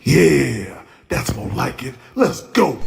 Yeah, that's more like it. Let's go.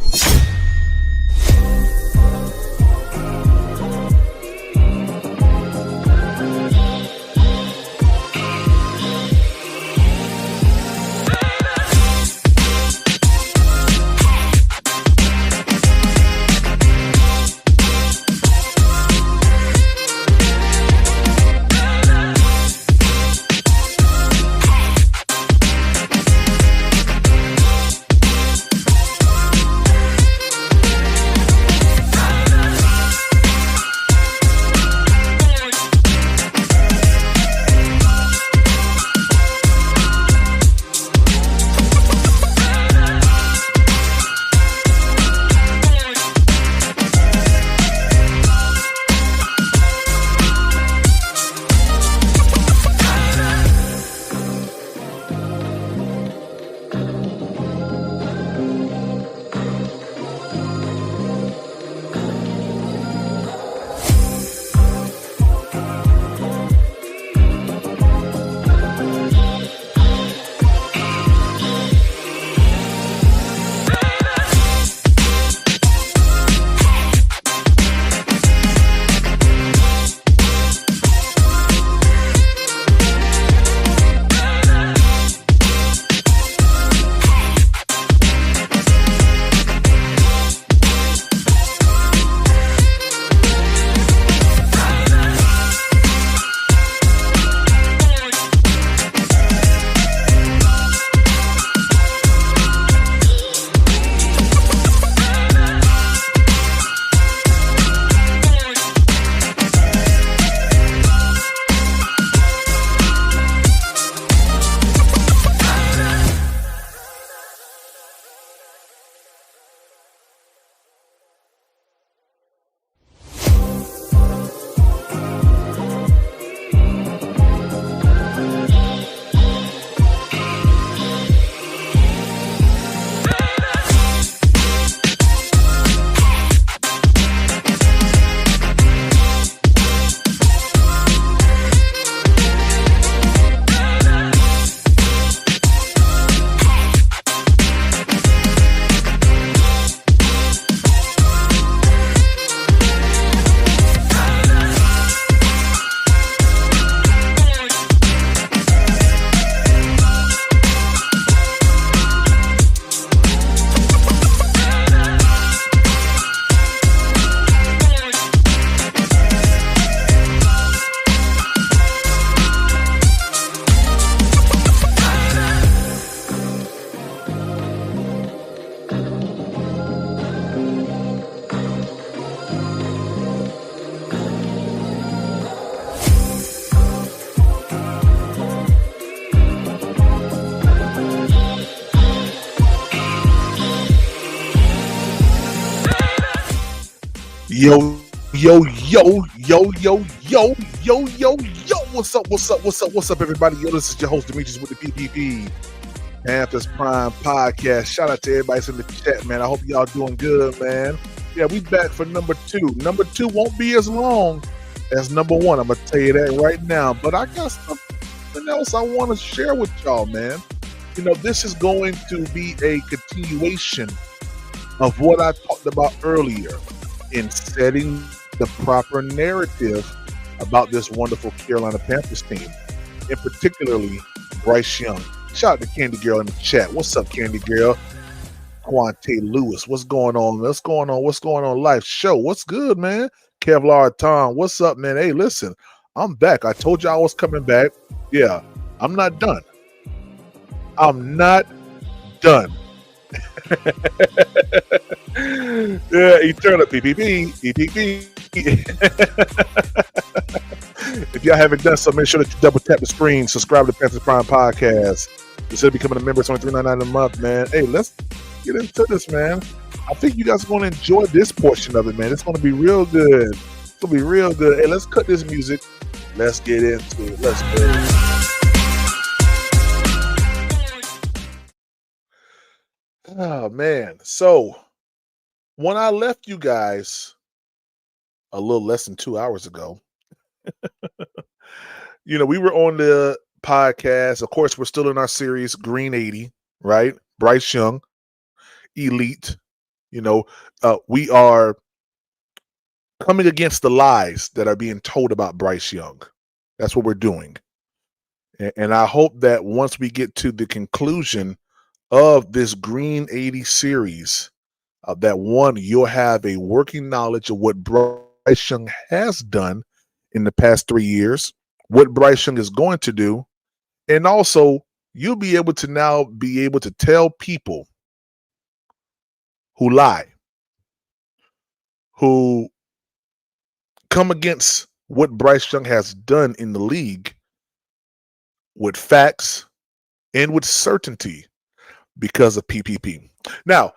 Yo, yo, yo, yo, yo, yo, yo, yo, yo. What's up, everybody? Yo, this is your host, Demetrius with the PPP Panthers Prime Podcast. Shout out to everybody in the chat, man. I hope y'all doing good, man. Yeah, we back for number 2. Number 2 won't be as long as number 1. I'm going to tell you that right now. But I got something else I want to share with y'all, man. You know, this is going to be a continuation of what I talked about earlier in setting the proper narrative about this wonderful Carolina Panthers team, and particularly Bryce Young. Shout out to Candy Girl in the chat. What's up, Candy Girl? Quante Lewis, what's going on? What's going on? Live show. What's good, man? Kevlar Tom, what's up, man? Hey, listen, I'm back. I told you I was coming back. Yeah, I'm not done. Yeah, Eternal PPP. If y'all haven't done so, make sure that you double tap the screen, subscribe to the Panthers Prime Podcast. Instead of becoming a member, it's only $3.99 a month, man. Hey, let's get into this, man. I think you guys are going to enjoy this portion of it, man. It's going to be real good. It's going to be real good. Hey, let's cut this music. Let's get into it. Let's go. Oh, man. So, when I left you guys a little less than 2 hours ago, you know, we were on the podcast. Of course, we're still in our series, Green 80, right? Bryce Young, elite. We are coming against the lies that are being told about Bryce Young. That's what we're doing. And I hope that once we get to the conclusion of this Green 80 series, that one, you'll have a working knowledge of what Bryce Young has done in the past 3 years, what Bryce Young is going to do, and also you'll be able to tell people who lie, who come against what Bryce Young has done in the league with facts and with certainty because of PPP. Now,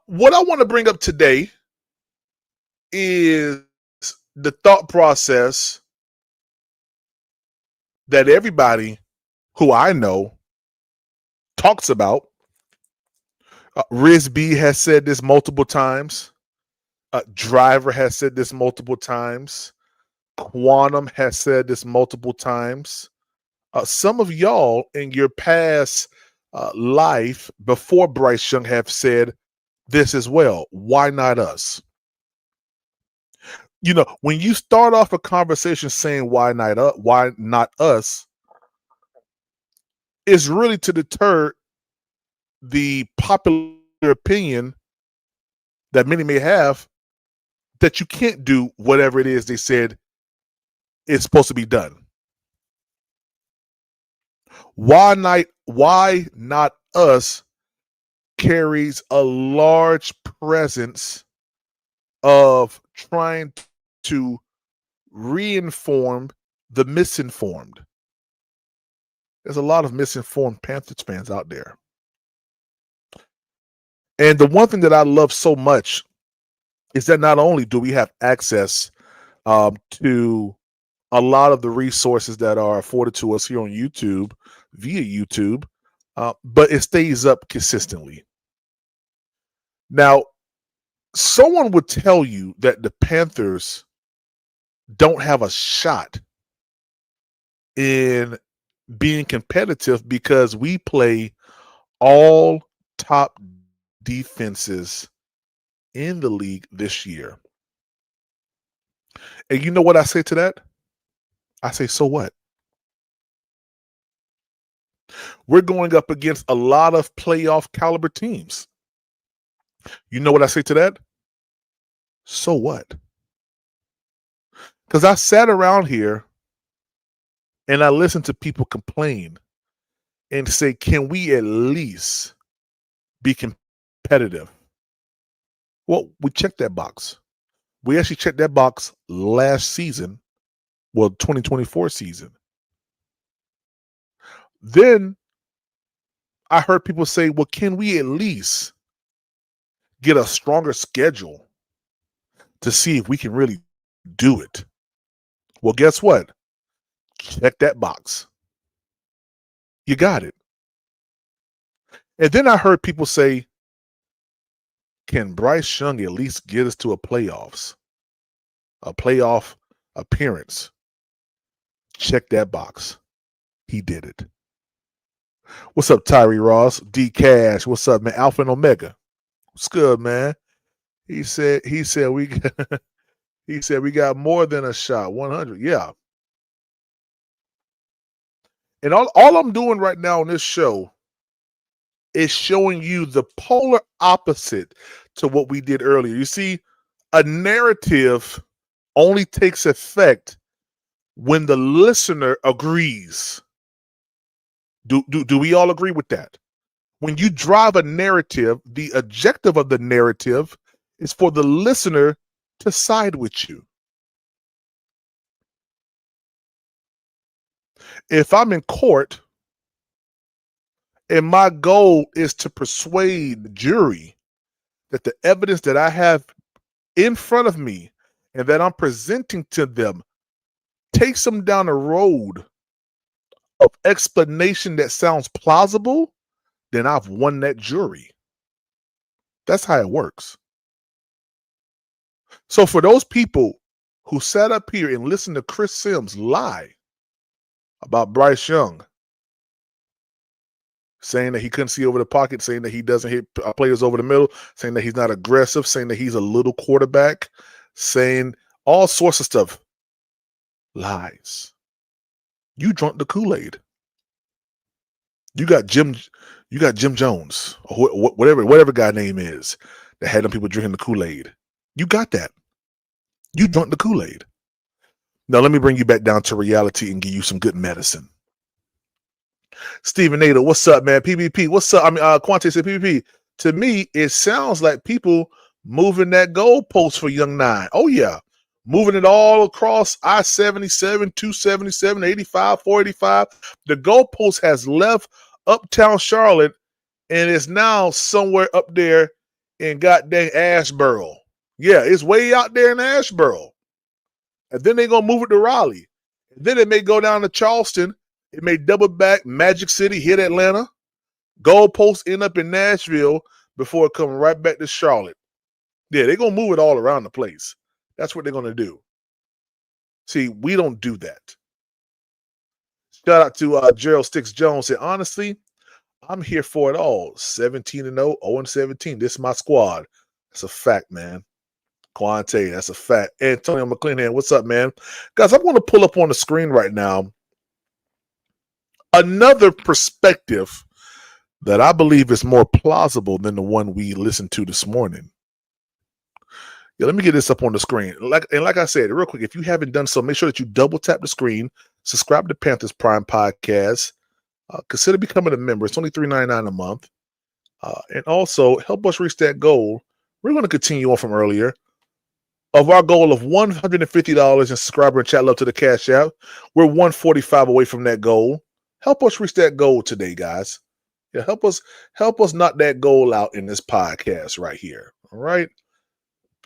what I want to bring up today is the thought process that everybody who I know talks about. Riz B has said this multiple times. Driver has said this multiple times. Quantum has said this multiple times. Some of y'all in your past life before Bryce Young have said this as well. Why not us? When you start off a conversation saying why not us, it's really to deter the popular opinion that many may have that you can't do whatever it is they said is supposed to be done. Why not us carries a large presence of trying to re-inform the misinformed. There's a lot of misinformed Panthers fans out there. And the one thing that I love so much is that not only do we have access to a lot of the resources that are afforded to us here on YouTube, via YouTube, but it stays up consistently. Now, someone would tell you that the Panthers don't have a shot in being competitive because we play all top defenses in the league this year. And you know what I say to that? I say, so what? We're going up against a lot of playoff caliber teams. You know what I say to that? So what? Because I sat around here and I listened to people complain and say, can we at least be competitive? Well, we checked that box. We actually checked that box last season, 2024 season. Then I heard people say, well, can we at least get a stronger schedule to see if we can really do it? Well, guess what? Check that box. You got it. And then I heard people say, can Bryce Young at least get us to a playoff appearance? Check that box. He did it. What's up, Tyree Ross? D Cash. What's up, man? Alpha and Omega. What's good, man? He said we got more than a shot. 100. Yeah. And all I'm doing right now on this show is showing you the polar opposite to what we did earlier. You see, a narrative only takes effect when the listener agrees. Do we all agree with that? When you drive a narrative, the objective of the narrative is for the listener to side with you. If I'm in court and my goal is to persuade the jury that the evidence that I have in front of me and that I'm presenting to them takes them down a road of explanation that sounds plausible, then I've won that jury. That's how it works. So for those people who sat up here and listened to Chris Sims lie about Bryce Young, saying that he couldn't see over the pocket, saying that he doesn't hit players over the middle, saying that he's not aggressive, saying that he's a little quarterback, saying all sorts of stuff. Lies. You drunk the Kool-Aid. You got Jim Jones, or whatever guy name is that had them people drinking the Kool-Aid. You got that. You drunk the Kool-Aid. Now let me bring you back down to reality and give you some good medicine. Steven Nader, what's up, man? PvP, what's up? I mean, Quante said PvP. To me, it sounds like people moving that goalpost for Young 9. Oh, yeah. Moving it all across I-77, 277, 85, 485. The goalpost has left uptown Charlotte and is now somewhere up there in goddamn Asheboro. Yeah, it's way out there in Asheboro. And then they're going to move it to Raleigh. And then it may go down to Charleston. It may double back Magic City, hit Atlanta. Goalposts end up in Nashville before it comes right back to Charlotte. Yeah, they're going to move it all around the place. That's what they're going to do. See, we don't do that. Shout out to Gerald Sticks Jones. Said, honestly, I'm here for it all. 17-0, 0-17. This is my squad. That's a fact, man. Quante, that's a fact. Antonio McClean, what's up, man? Guys, I'm going to pull up on the screen right now another perspective that I believe is more plausible than the one we listened to this morning. Yeah, let me get this up on the screen. Like I said, real quick, if you haven't done so, make sure that you double tap the screen, subscribe to Panthers Prime Podcast, consider becoming a member. It's only $3.99 a month. And also help us reach that goal. We're going to continue on from earlier of our goal of $150 in subscriber and chat love to the Cash App. We're $145 away from that goal. Help us reach that goal today, guys. Yeah, help us knock that goal out in this podcast right here. All right.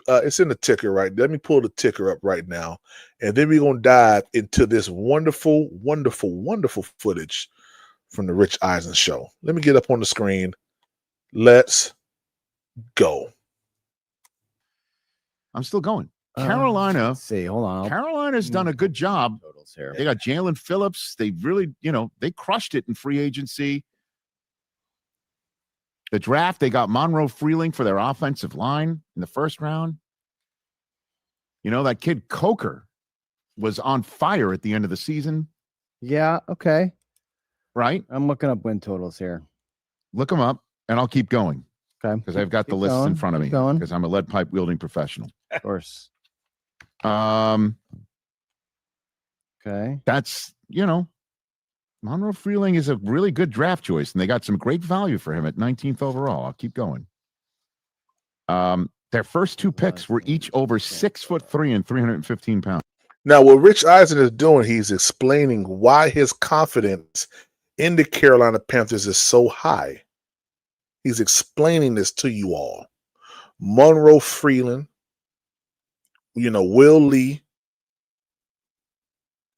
It's in the ticker, right? Let me pull the ticker up right now. And then we're going to dive into this wonderful, wonderful, wonderful footage from the Rich Eisen show. Let me get up on the screen. Let's go. I'm still going. Carolina. Let's see, hold on. Carolina's done a good job. Here. They got Jalen Phillips. They really, they crushed it in free agency. The draft, they got Monroe Freeling for their offensive line in the first round. That kid Coker was on fire at the end of the season. Yeah, okay. Right? I'm looking up win totals here. Look them up, and I'll keep going. Okay. Because I've got the lists in front of me. Because I'm a lead pipe wielding professional. Of course. Okay. That's, Monroe Freeling is a really good draft choice, and they got some great value for him at 19th overall. I'll keep going. Their first two picks were each over 6'3" and 315 pounds. Now, what Rich Eisen is doing, he's explaining why his confidence in the Carolina Panthers is so high. He's explaining this to you all. Monroe Freeland, Will Lee,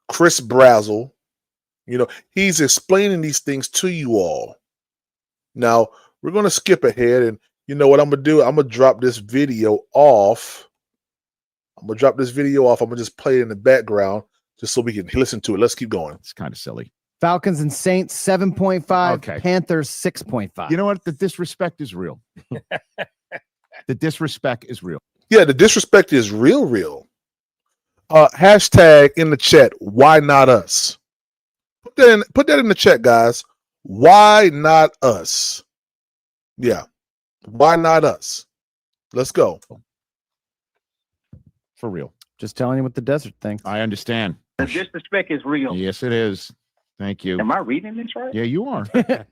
Chris Brazzell, he's explaining these things to you all. Now, we're going to skip ahead, and you know what I'm going to do? I'm going to drop this video off. I'm going to just play it in the background just so we can listen to it. Let's keep going. It's kind of silly. Falcons and Saints, 7.5. Okay. Panthers, 6.5. You know what? The disrespect is real. The disrespect is real. Yeah, the disrespect is real. Hashtag in the chat, why not us? Put that in the chat, guys. Why not us? Yeah. Why not us? Let's go. For real. Just telling you what the desert thinks. I understand. The disrespect is real. Yes, it is. Thank you. Am I reading this right? Yeah, you are. Get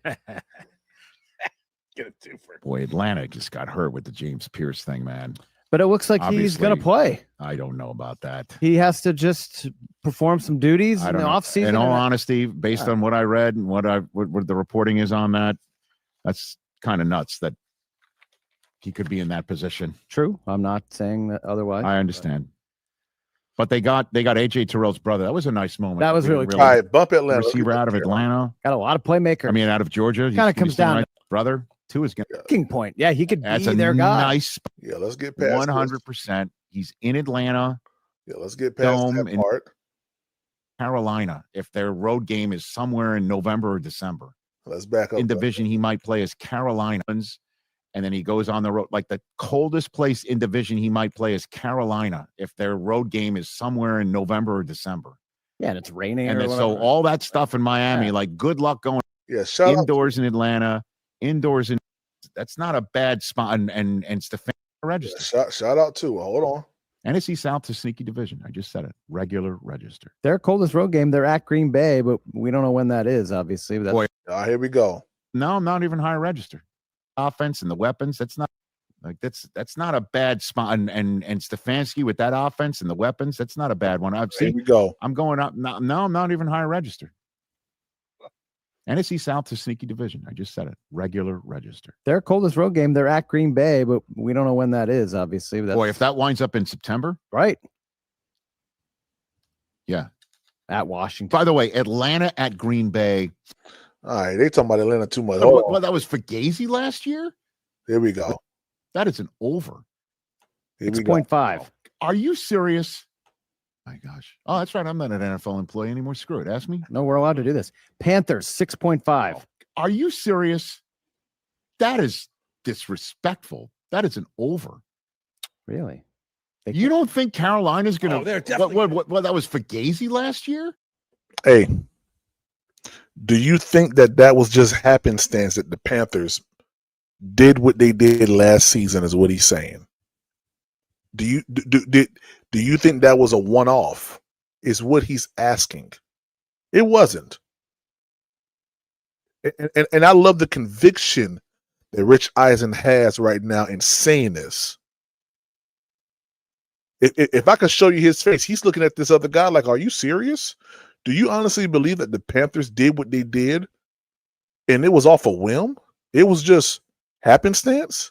a twofer. Boy, Atlanta just got hurt with the James Pierce thing, man. But it looks like he's going to play. I don't know about that. He has to just perform some duties in the offseason. In all honesty, based on what I read and what the reporting is on that, that's kind of nuts that he could be in that position. True. I'm not saying that otherwise. I understand. But they got AJ Terrell's brother. That was a nice moment. That was really cool. All right, bump Atlanta. Receiver out of Atlanta. Got a lot of playmakers. I mean, out of Georgia. Kind of comes down. Brother. Two is going to point. Yeah, he could be their guy. Nice. Yeah, let's get past 100%. He's in Atlanta. Yeah, let's get past that part. Carolina, if their road game is somewhere in November or December. Let's back up. In division, he might play as Carolina. And then he goes on the road. Like the coldest place in division he might play is Carolina if their road game is somewhere in November or December. Yeah, and it's raining. And so all that stuff in Miami, like good luck going indoors in Atlanta, indoors in that's not a bad spot. And Stefan register. Yeah, shout out to hold on. NFC South is sneaky division. I just said it. Regular register. Their coldest road game, they're at Green Bay, but we don't know when that is, obviously. But Boy, here we go. No, not even higher register. Offense and the weapons, that's not a bad spot. And Stefanski with that offense and the weapons, that's not a bad one. Here we go. I'm going up. No, I'm not even higher register. NFC South is sneaky division. I just said it. Regular register. Their coldest road game, they're at Green Bay, but we don't know when that is, obviously. But boy, if that winds up in September. Right. Yeah. At Washington. By the way, Atlanta at Green Bay. All right, they talking about Atlanta too much. Well, that was Fugazi last year? Here we go. That is an over. It's 0.5. Are you serious? My gosh. Oh, that's right. I'm not an NFL employee anymore. Screw it. Ask me. No, we're allowed to do this. Panthers, 6.5. Are you serious? That is disrespectful. That is an over. Really? You don't think Carolina's going to? They're definitely. What? That was Fugazi last year? Hey. Do you think that was just happenstance that the Panthers did what they did last season? Is what he's saying. Do you think that was a one-off? Is what he's asking. It wasn't. And I love the conviction that Rich Eisen has right now in saying this. If I could show you his face, he's looking at this other guy like, "Are you serious? Do you honestly believe that the Panthers did what they did and it was off a whim? It was just happenstance?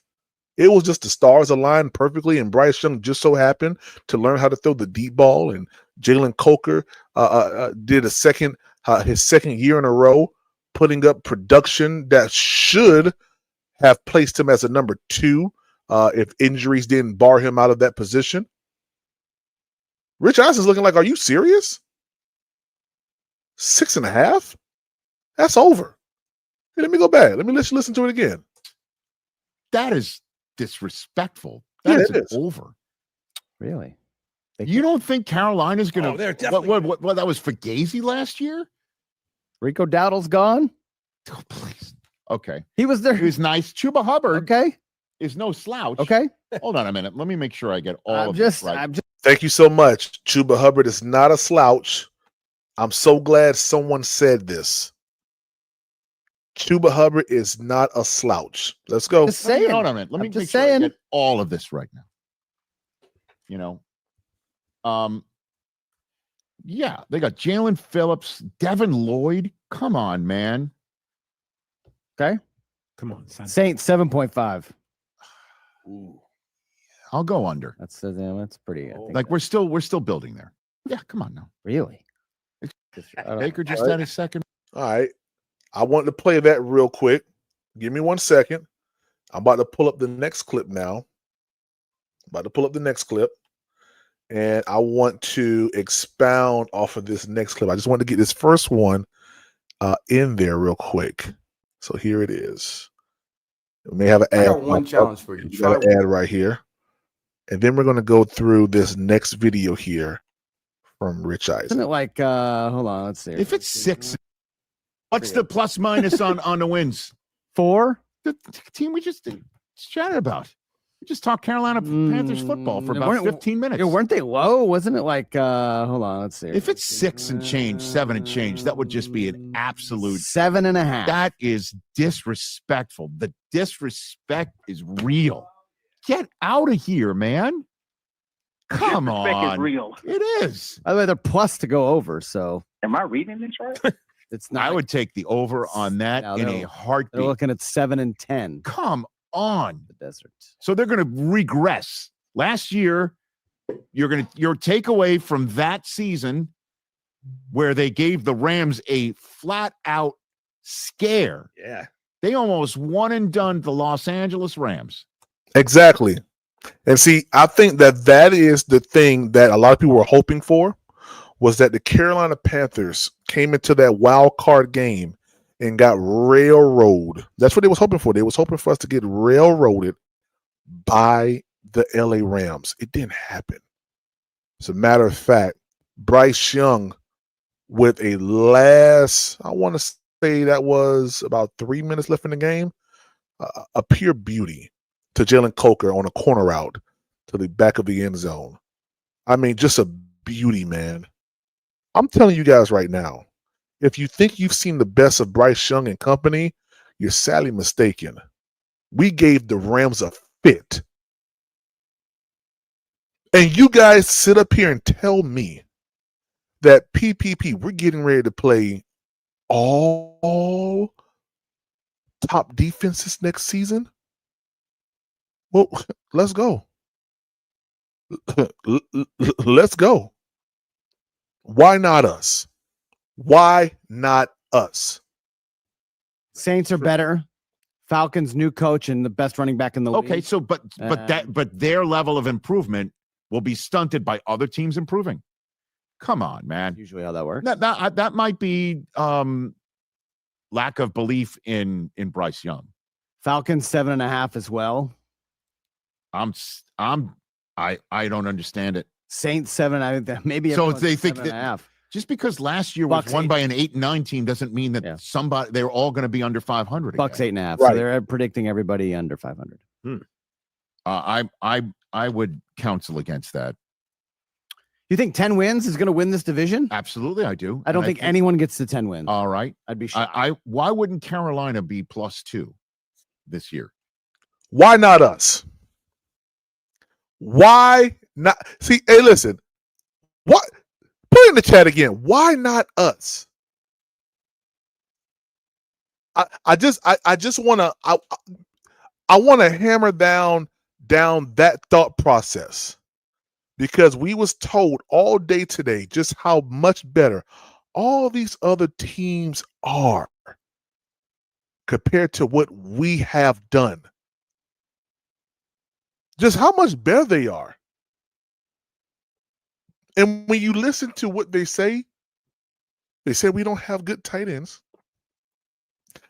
It was just the stars aligned perfectly and Bryce Young just so happened to learn how to throw the deep ball and Jalen Coker did his second year in a row putting up production that should have placed him as a number 2 if injuries didn't bar him out of that position." Rich Eisen's looking like, "Are you serious? 6.5? That's over." Hey, let me go back. Let me listen to it again. That is disrespectful. That is over. Really? You don't think Carolina's going to? They're definitely. What? That was Fugazi last year? Rico Dowdle's gone? Oh, please. Okay. He was there. He was nice. Chuba Hubbard. Okay. Is no slouch. Okay. Hold on a minute. Let me make sure I get all of this right. Thank you so much. Chuba Hubbard is not a slouch. I'm so glad someone said this. Chuba Hubbard is not a slouch. Let's go. Just saying. Hold on a minute. Let me make sure I get all of this right now. Yeah, they got Jalen Phillips, Devin Lloyd. Come on, man. Okay. Come on, son. Saints 7.5. Ooh. I'll go under. That's pretty. Like we're still building there. Yeah, come on now. Really? Baker just had his second. All right. I want to play that real quick. Give me 1 second. I'm about to pull up the next clip now. And I want to expound off of this next clip. I just want to get this first one in there real quick. So here it is. We may have an ad. I got one challenge for you. We got an ad right here. And then we're going to go through this next video here from Rich Eisen. Isn't it like, hold on, let's see. If it's 6, what's the plus minus on the wins? 4? The team we just chatted about. We just talked Carolina Panthers football for about 15 minutes. Weren't they low? Wasn't it like, hold on, let's see. If it's 6 and change, 7 and change, that would just be an absolute 7.5. That is disrespectful. The disrespect is real. Get out of here, man. Come on. Disrespect is real. It is. By the way, they're plus to go over, so. Am I reading this right? It's not. I would take the over on that in a heartbeat. They're looking at 7 and 10. Come on. The desert. So they're going to regress. Last year, your takeaway from that season where they gave the Rams a flat out scare. Yeah. They almost won and done the Los Angeles Rams. Exactly. And see, I think that is the thing that a lot of people were hoping for, was that the Carolina Panthers came into that wild card game and got railroaded. That's what they was hoping for. They was hoping for us to get railroaded by the LA Rams. It didn't happen. As a matter of fact, Bryce Young with a last, I want to say that was about 3 minutes left in the game, a pure beauty to Jalen Coker on a corner route to the back of the end zone. I mean, just a beauty, man. I'm telling you guys right now, if you think you've seen the best of Bryce Young and company, you're sadly mistaken. We gave the Rams a fit. And you guys sit up here and tell me that PPP, we're getting ready to play all top defenses next season? Well, let's go. Let's go. Why not us? Why not us? Saints are better. Falcons new coach and the best running back in the league. Okay, so but their level of improvement will be stunted by other teams improving. Come on, man. Usually how that works. That might be lack of belief in Bryce Young. Falcons 7.5 as well. I don't understand it. Saints 7. Maybe so they think 7.5. Just because last year Bucks was won by an 8-9 team doesn't mean that they're all going to be under 500. Bucks 8.5. Right. So they're predicting everybody under 500. I would counsel against that. You think 10 wins is going to win this division? Absolutely, I do. I don't think anyone gets to 10 wins. All right, I'd be shocked. Why wouldn't Carolina be +2 this year? Why not us? Why not? See, hey, listen. What? Put it in the chat again. Why not us? I just want to I want to hammer down that thought process, because we was told all day today just how much better all these other teams are compared to what we have done. Just how much better they are. And when you listen to what they say we don't have good tight ends.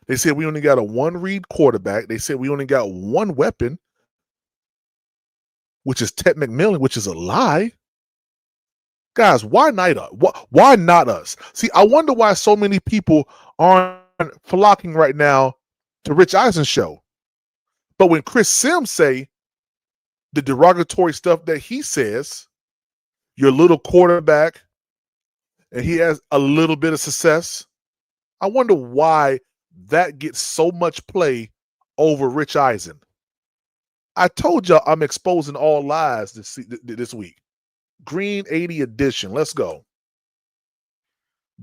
They said we only got a one-read quarterback. They said we only got one weapon, which is Ted McMillan, which is a lie. Guys, why not us? See, I wonder why so many people aren't flocking right now to Rich Eisen's show. But when Chris Sims say the derogatory stuff that he says, your little quarterback, and he has a little bit of success, I wonder why that gets so much play over Rich Eisen. I told y'all I'm exposing all lies this week. Green 80 edition. Let's go.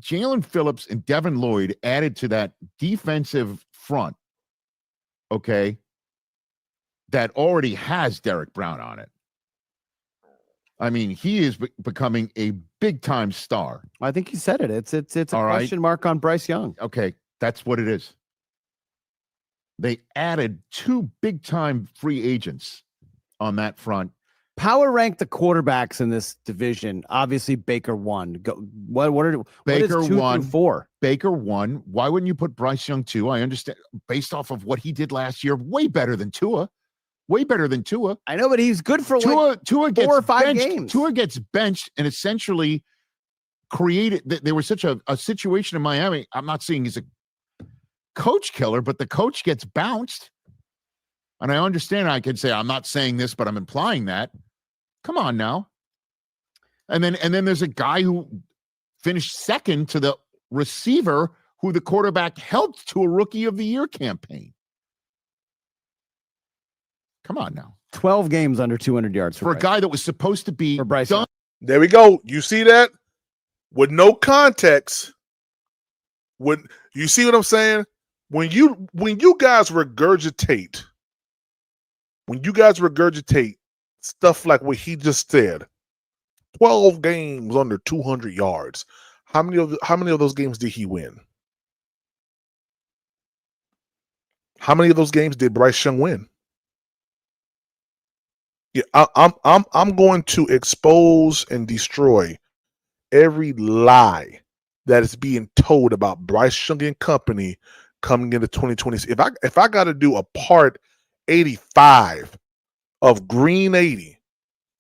Jalen Phillips and Devin Lloyd added to that defensive front, okay, that already has Derek Brown on it. I mean, he is becoming a big-time star. I think you said it. It's a all question mark on Bryce Young. Okay, that's what it is. They added 2 big-time free agents on that front. Power rank the quarterbacks in this division. Obviously, Baker won. What is 2 through 4? Baker won. Why wouldn't you put Bryce Young 2? I understand, based off of what he did last year, way better than Tua. Way better than Tua. I know, but he's good for Tua gets 4 or 5 benched. games. Tua gets benched and essentially created. There was such a situation in Miami. I'm not saying he's a coach killer, but the coach gets bounced. And I understand I could say I'm not saying this, but I'm implying that. Come on now. And then there's a guy who finished second to the receiver who the quarterback helped to a Rookie of the Year campaign. Come on now. 12 games under 200 yards for a guy that was supposed to be Bryce. done. There we go. You see that? With no context. When you see what I'm saying? When you guys regurgitate stuff like what he just said, 12 games under 200 yards. How many of those games did he win? How many of those games did Bryce Young win? Yeah, I'm going to expose and destroy every lie that is being told about Bryce Young and company coming into 2020. If I got to do a part 85 of Green 80,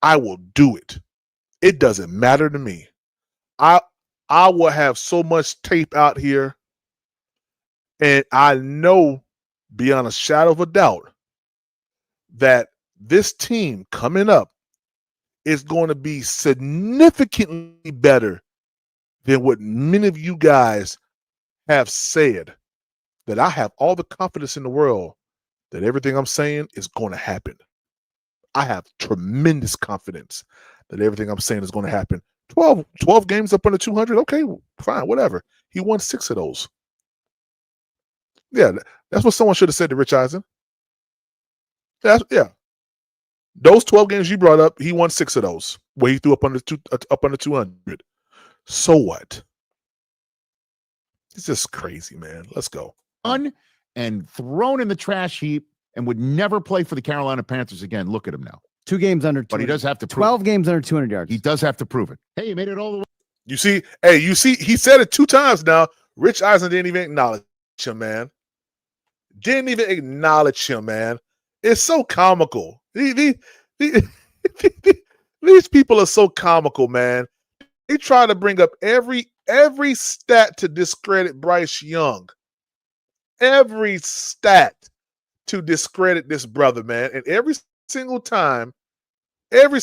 I will do it. It doesn't matter to me. I will have so much tape out here, and I know beyond a shadow of a doubt that this team coming up is going to be significantly better than what many of you guys have said. That I have all the confidence in the world that everything I'm saying is going to happen. I have tremendous confidence that everything I'm saying is going to happen. 12 games up under 200. Okay, fine, whatever. He won 6 of those. Yeah, that's what someone should have said to Rich Eisen. Yeah. Those 12 games you brought up, he won 6 of those where he threw up under 200. So what? It's just crazy, man. Let's go. And thrown in the trash heap and would never play for the Carolina Panthers again. Look at him now. 2 games under 200. But he does have to prove 12 games under 200 yards. He does have to prove it. Hey, he made it all the way. You see, he said it 2 times now. Rich Eisen didn't even acknowledge him, man. Didn't even acknowledge him, man. It's so comical. These people are so comical, man. They try to bring up every stat to discredit Bryce Young. Every stat to discredit this brother, man. And every single time, they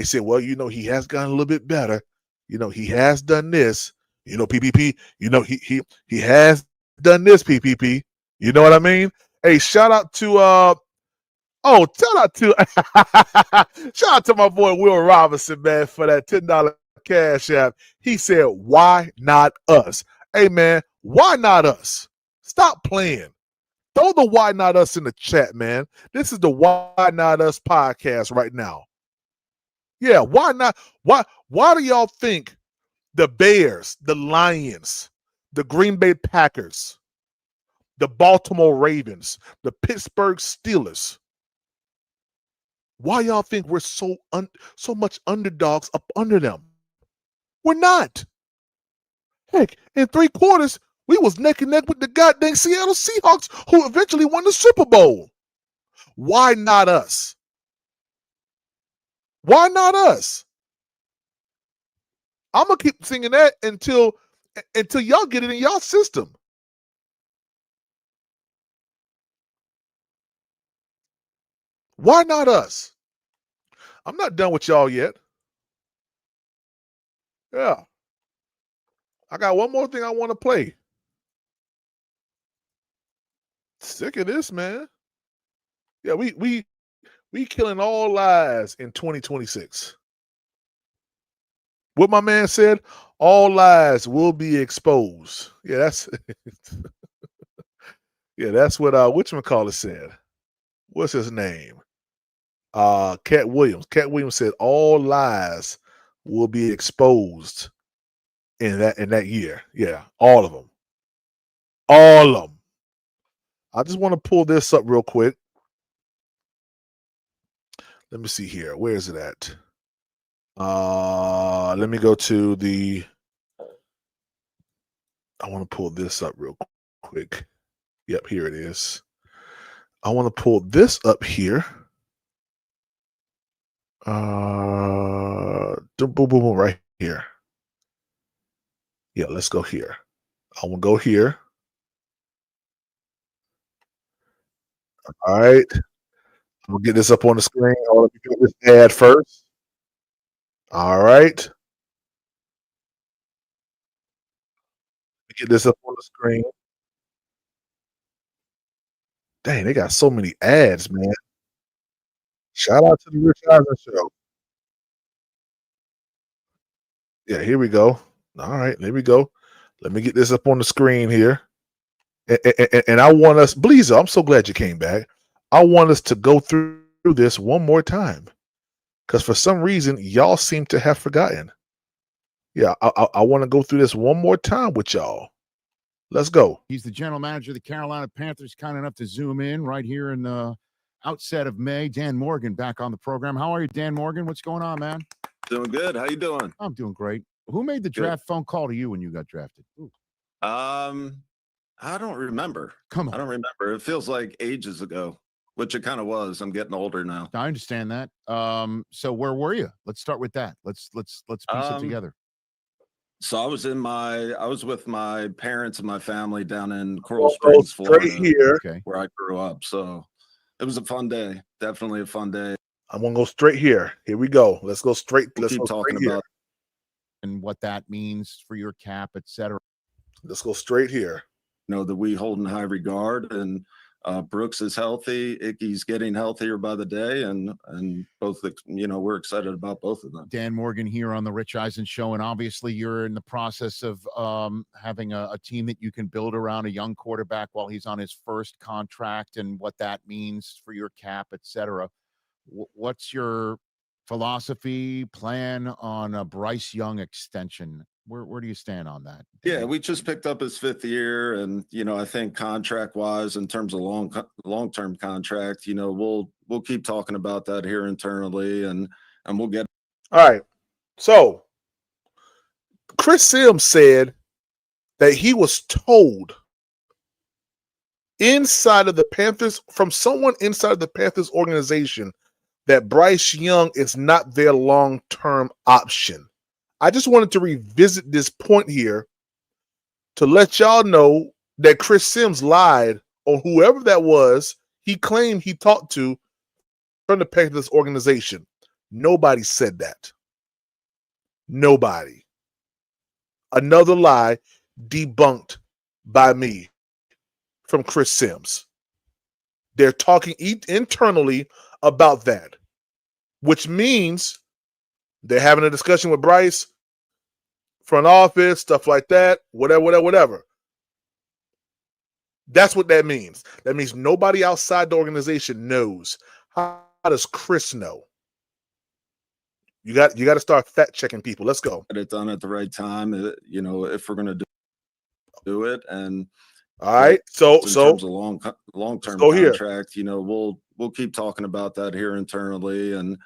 say, well, he has gotten a little bit better. He has done this. PPP, he has done this, PPP. You know what I mean? Hey, shout out to shout out to my boy Will Robinson, man, for that $10 cash app. He said, why not us? Hey, man, why not us? Stop playing. Throw the why not us in the chat, man. This is the Why Not Us podcast right now. Yeah, why not? Why do y'all think the Bears, the Lions, the Green Bay Packers, the Baltimore Ravens, the Pittsburgh Steelers, why y'all think we're so much underdogs up under them? We're not. Heck, in 3 quarters, we was neck and neck with the goddamn Seattle Seahawks, who eventually won the Super Bowl. Why not us? Why not us? I'm gonna keep singing that until y'all get it in y'all system. Why not us? I'm not done with y'all yet. Yeah. I got one more thing I want to play. Sick of this, man. Yeah, we killing all lies in 2026. What my man said, all lies will be exposed. Yeah, that's that's what whatchamacallit said. What's his name? Cat Williams. Cat Williams said all lies will be exposed in that year. Yeah, all of them. All of them. I just want to pull this up real quick. Let me see here. Where is it at? Let me go to the. I want to pull this up real quick. Yep, here it is. I want to pull this up here. Boom, boom, boom, right here. Yeah, let's go here. I will go here. All right. I'm gonna get this up on the screen. I want to do this ad first. All right. Get this up on the screen. Dang, they got so many ads, man. Shout out to the Rich Eisen Show. Yeah, here we go. All right, there we go. Let me get this up on the screen here. And I want us, Bleezer, I'm so glad you came back. I want us to go through this one more time. Because for some reason, y'all seem to have forgotten. Yeah, I want to go through this one more time with y'all. Let's go. He's the general manager of the Carolina Panthers, kind enough to zoom in right here in the outset of May. Dan Morgan back on the program. How are you, Dan Morgan? What's going on, man? Doing good. How you doing? I'm doing great. Who made the draft phone call to you when you got drafted? I don't remember. Come I on. don't remember. It feels like ages ago, which it kind of was. I'm getting older now. I understand that. So where were you? Let's start with that. Let's piece it together. So I was with my parents and my family down in Coral We'll go Springs, straight Florida, here. Okay. where I grew up. So it was a fun day. Definitely a fun day. I'm gonna go straight here. Here we go. Let's go straight. We'll Let's keep go talking straight here. about And what that means for your cap, et cetera. Let's go straight here. that we hold in high regard, and Brooks is healthy. Icky's getting healthier by the day, and both, we're excited about both of them. Dan Morgan here on the Rich Eisen Show, and obviously you're in the process of having a team that you can build around a young quarterback while he's on his first contract, and what that means for your cap, et cetera. What's your philosophy, plan on a Bryce Young extension? Where do you stand on that? Yeah, we just picked up his 5th year, and I think contract wise, in terms of long term contract, we'll keep talking about that here internally, and we'll get. All right. So Chris Sims said that he was told inside of the Panthers, from someone inside of the Panthers organization, that Bryce Young is not their long-term option. I just wanted to revisit this point here to let y'all know that Chris Sims lied on whoever that was he claimed he talked to from the Panthers organization. Nobody said that. Nobody. Another lie debunked by me from Chris Sims. They're talking internally about that, which means they're having a discussion with Bryce, front office, stuff like that, whatever. That's what that means. That means nobody outside the organization knows. How does Chris know? You got to start fact checking people. Let's go. Get it done at the right time, if we're going to do it. And all right, so in terms of long-term contract, we'll keep talking about that here internally, and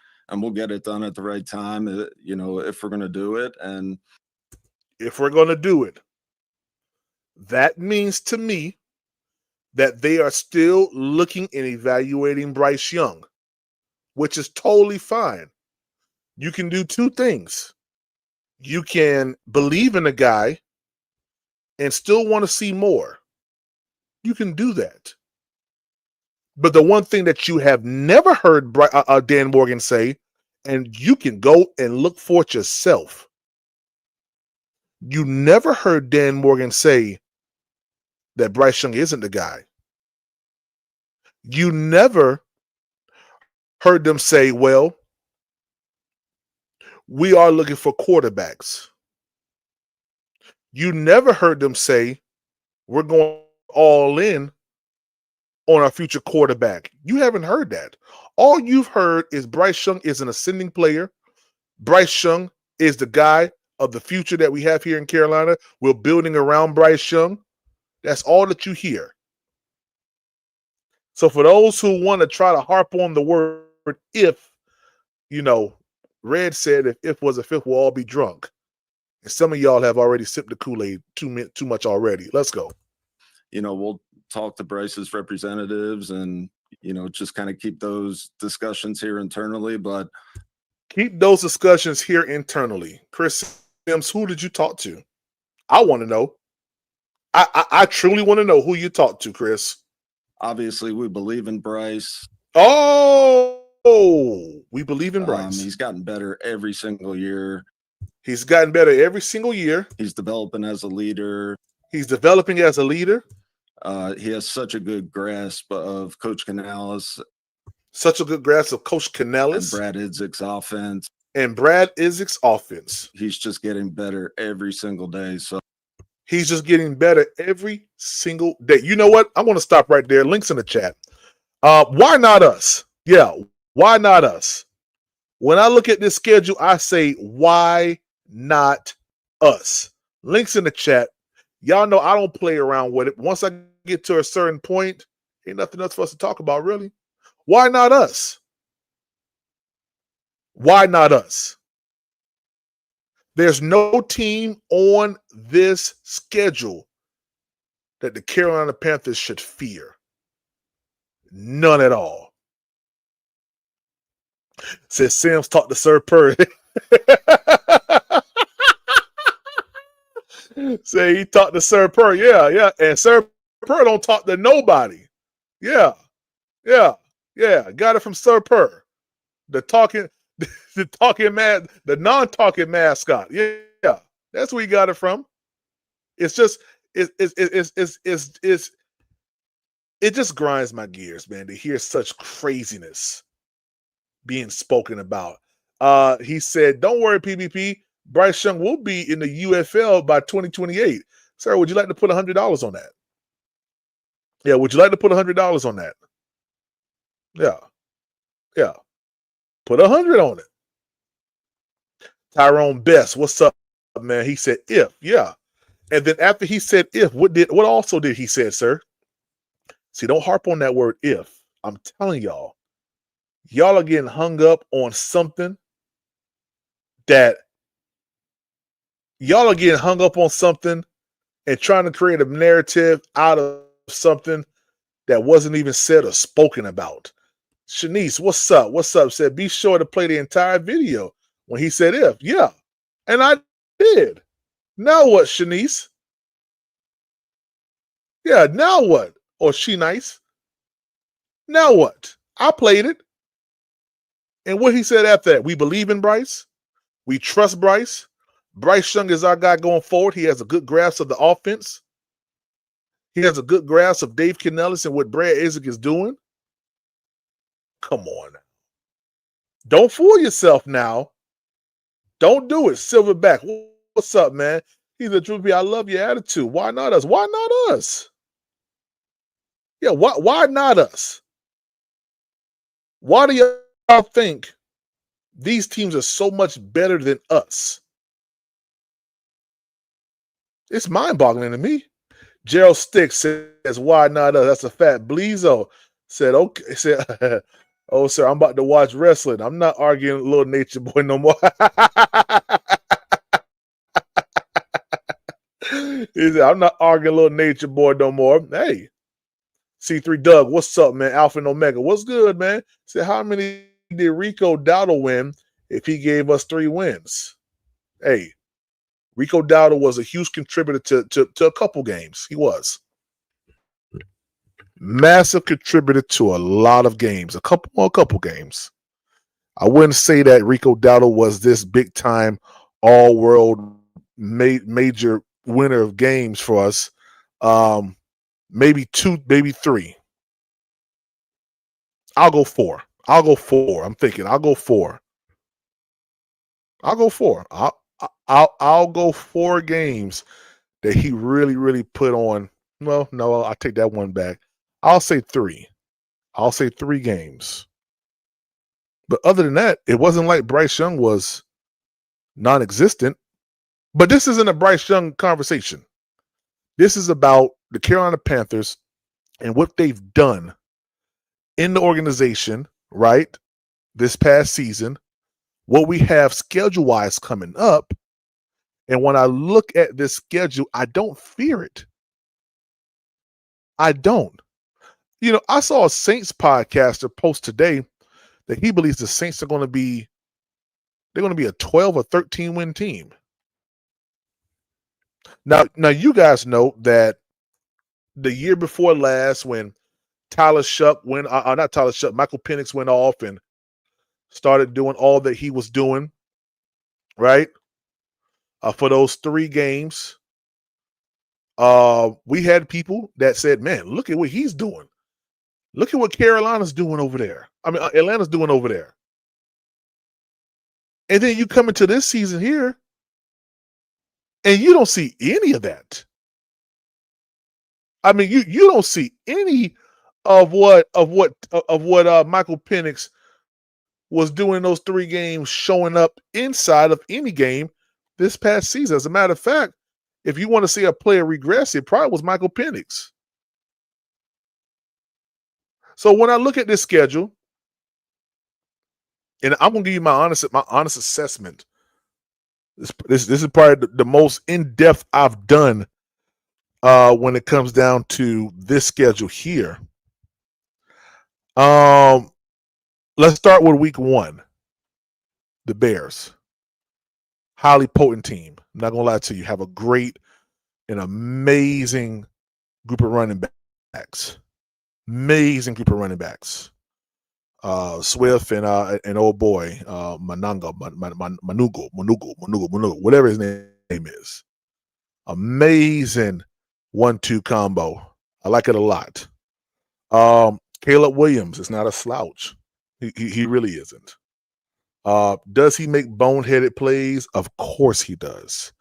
we'll get it done at the right time, if we're going to do it. And if we're going to do it, that means to me that they are still looking and evaluating Bryce Young, which is totally fine. You can do two things. You can believe in a guy and still want to see more. You can do that. But the one thing that you have never heard Dan Morgan say, and you can go and look for it yourself, you never heard Dan Morgan say that Bryce Young isn't the guy. You never heard them say, well, we are looking for quarterbacks. You never heard them say, we're going all in on our future quarterback. You haven't heard that. All you've heard is Bryce Young is an ascending player. Bryce Young is the guy of the future that we have here in Carolina. We're building around Bryce Young. That's all that you hear. So for those who want to try to harp on the word if, Red said if was a fifth, we'll all be drunk. And some of y'all have already sipped the Kool-Aid too much already. Let's go. We'll talk to Bryce's representatives and, just kind of keep those discussions here internally. But keep those discussions here internally. Chris Sims, who did you talk to? I want to know. I truly want to know who you talked to, Chris. Obviously, we believe in Bryce. Oh, we believe in Bryce. He's gotten better every single year. He's gotten better every single year. He's developing as a leader. He has such a good grasp of Coach Canales. And Brad Idzik's offense. He's just getting better every single day. So he's just getting better every single day. You know what? I'm going to stop right there. Links in the chat. Why not us? Yeah, why not us? When I look at this schedule, I say, why not us? Links in the chat. Y'all know I don't play around with it. Once I get to a certain point, ain't nothing else for us to talk about, really. Why not us? Why not us? There's no team on this schedule that the Carolina Panthers should fear. None at all. Says Sims talked to Sir Purr. Say he talked to Sir Purr. Yeah. And Sir Purr don't talk to nobody. Yeah. Got it from Sir Purr. The non-talking mascot. Yeah. That's where he got it from. It's just it just grinds my gears, man, to hear such craziness being spoken about. He said, "Don't worry, PvP. Bryce Young will be in the UFL by 2028." Sir, would you like to put $100 on that? Yeah, would you like to put $100 on that? Yeah. Put 100 on it. Tyrone Best, what's up, man? He said, "If." Yeah. And then after he said "if," what also did he say, sir? See, don't harp on that word "if." I'm telling y'all are getting hung up on something and trying to create a narrative out of something that wasn't even said or spoken about. Shanice, what's up? What's up? Said, be sure to play the entire video when he said "if." Yeah. And I did. Now what, Shanice? Yeah, now what? Or she nice? Now what? I played it. And what he said after that, we believe in Bryce. We trust Bryce. Bryce Young is our guy going forward. He has a good grasp of the offense. He has a good grasp of Dave Canellis and what Brad Isaac is doing. Come on. Don't fool yourself now. Don't do it. Silverback, what's up, man? He's a droopy. I love your attitude. Why not us? Why not us? Yeah, why not us? Why do y'all think these teams are so much better than us? It's mind-boggling to me. Gerald Sticks says, why not us? That's a fact. Bleezo said, okay. Said, oh, sir, I'm about to watch wrestling. I'm not arguing Little Nature Boy no more. He said, I'm not arguing Little Nature Boy no more. Hey, C3 Doug, what's up, man? Alpha and Omega, what's good, man? Said, how many did Rico Dowdle win if he gave us 3 wins? Hey, Rico Dowdle was a huge contributor to a couple games. He was. Massive contributor to a lot of games, a couple games. I wouldn't say that Rico Dowdle was this big time all-world major winner of games for us. Maybe 2, maybe 3. I'll go 4. I'm thinking I'll go 4. I'll go 4 games that he really put on. Well, no, I'll take that one back. I'll say 3. I'll say 3 games. But other than that, it wasn't like Bryce Young was non-existent. But this isn't a Bryce Young conversation. This is about the Carolina Panthers and what they've done in the organization, right, this past season, what we have schedule-wise coming up. And when I look at this schedule, I don't fear it. I don't. You know, I saw a Saints podcaster post today that he believes the Saints are going to be a 12 or 13 win team. Now you guys know that the year before last, when Michael Penix went off and started doing all that he was doing, right? For those 3 games, we had people that said, man, look at what he's doing. Look at what Carolina's doing over there. I mean, Atlanta's doing over there. And then you come into this season here, and you don't see any of that. I mean, you don't see any of what Michael Penix was doing in those 3 games showing up inside of any game this past season. As a matter of fact, if you want to see a player regress, it probably was Michael Penix. So when I look at this schedule, and I'm going to give you my honest assessment This is probably the most in-depth I've done when it comes down to this schedule here. Let's start with week 1. The Bears. Highly potent team. I'm not gonna lie to you. Have a great and amazing group of running backs. Amazing group of running backs. Swift and old boy Manugo, whatever his name is. Amazing 1-2 combo. I like it a lot. Caleb Williams is not a slouch. He really isn't. Does he make boneheaded plays? Of course he does.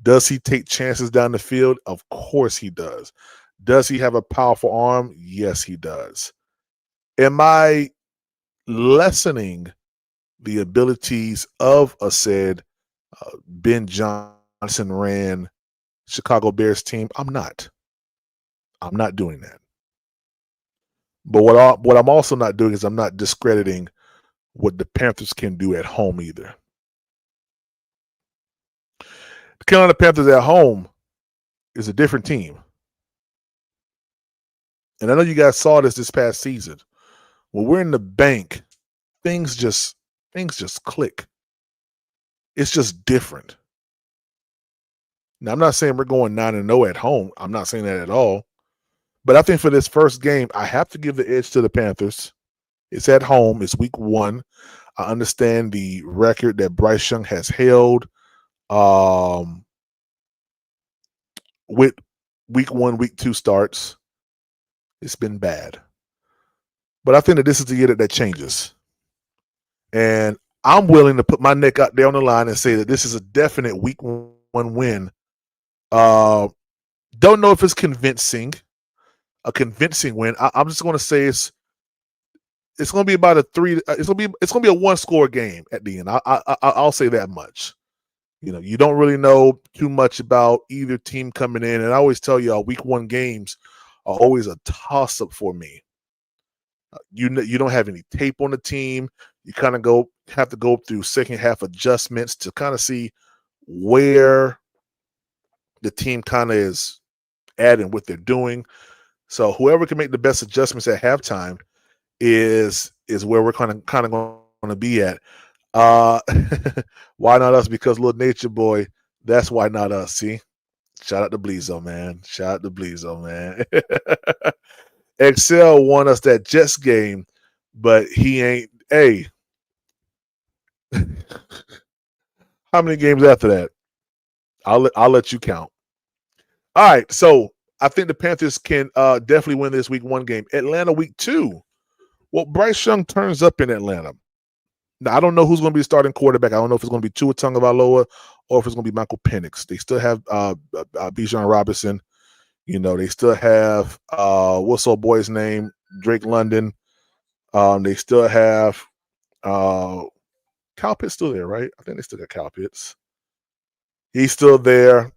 Does he take chances down the field? Of course he does. Does he have a powerful arm? Yes, he does. Am I lessening the abilities of a said Ben Johnson ran Chicago Bears team? I'm not. I'm not doing that. But what I'm also not doing is I'm not discrediting what the Panthers can do at home either. The Carolina Panthers at home is a different team. And I know you guys saw this past season. When we're in the bank, things just click. It's just different. Now, I'm not saying we're going 9-0 at home. I'm not saying that at all. But I think for this first game, I have to give the edge to the Panthers. It's at home. It's week 1. I understand the record that Bryce Young has held with week 1, week 2 starts. It's been bad. But I think that this is the year that changes. And I'm willing to put my neck out there on the line and say that this is a definite week 1 win. Don't know if it's convincing. A convincing win. I'm just going to say it's going to be about a 3. It's going to be a 1-score game at the end. I'll say that much. You know, you don't really know too much about either team coming in, and I always tell y'all, week 1 games are always a toss-up for me. You don't have any tape on the team. You kind of have to go through second half adjustments to kind of see where the team kind of is at and what they're doing. So whoever can make the best adjustments at halftime is where we're kind of going to be at. Why not us? Because little nature boy, that's why not us. See, shout out to Bleezo, man. Shout out to Bleezo, man. Excel won us that Jets game, but he ain't. Hey, how many games after that? I'll let you count. All right, so I think the Panthers can definitely win this week 1 game. Atlanta week 2. Well, Bryce Young turns up in Atlanta. Now, I don't know who's going to be the starting quarterback. I don't know if it's going to be Tua Tagovailoa or if it's going to be Michael Penix. They still have Bijan Robinson. You know, they still have what's old boy's name? Drake London. They still have Kyle Pitts still there, right? I think they still got Kyle Pitts. He's still there.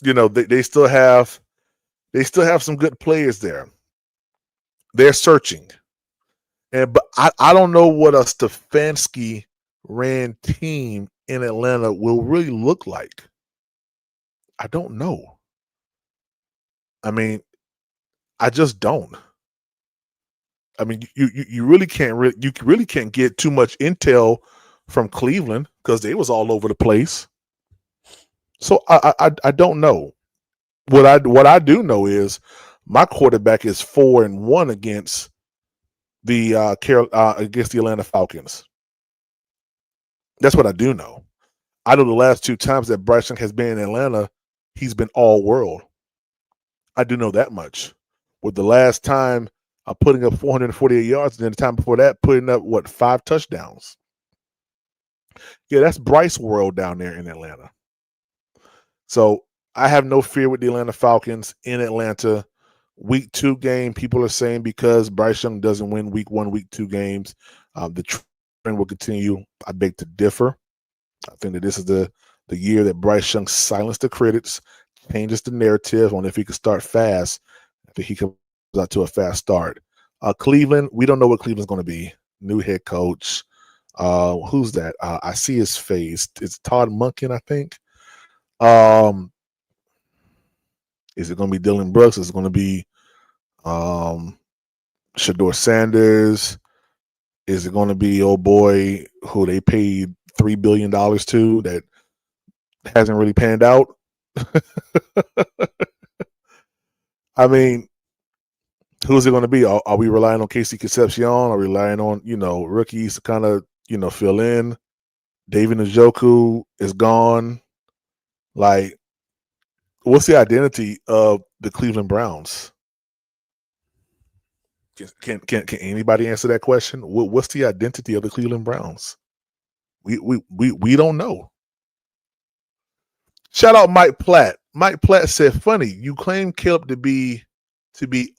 You know, they still have some good players there. They're searching. But I don't know what a Stefanski ran team in Atlanta will really look like. I don't know. I mean, I just don't. I mean, you really can't get too much intel from Cleveland because they was all over the place. So I don't know. What I do know is my quarterback is 4-1 against the against the Atlanta Falcons. That's what I do know. I know the last 2 times that Bryce Young has been in Atlanta, he's been all world. I do know that much. With the last time putting up 448 yards, and then the time before that putting up 5 touchdowns. Yeah, that's Bryce world down there in Atlanta. So I have no fear with the Atlanta Falcons in Atlanta. Week 2 game, people are saying because Bryce Young doesn't win week 1, week 2 games, the trend will continue. I beg to differ. I think that this is the year that Bryce Young silenced the critics, changes the narrative on if he could start fast. I think he comes out to a fast start. Cleveland, we don't know what Cleveland's going to be. New head coach. Who's that? I see his face. It's Todd Monken, I think. Is it going to be Dylan Brooks? Is it going to be Shador Sanders? Is it going to be old boy who they paid $3 billion to that hasn't really panned out? I mean, who's it going to be? Are we relying on Casey Concepcion? Are we relying on, rookies to kind of, fill in? David Njoku is gone. Like, what's the identity of the Cleveland Browns? Can anybody answer that question? What's the identity of the Cleveland Browns? We don't know. Shout out Mike Platt. Mike Platt said, "Funny, you claim Caleb to be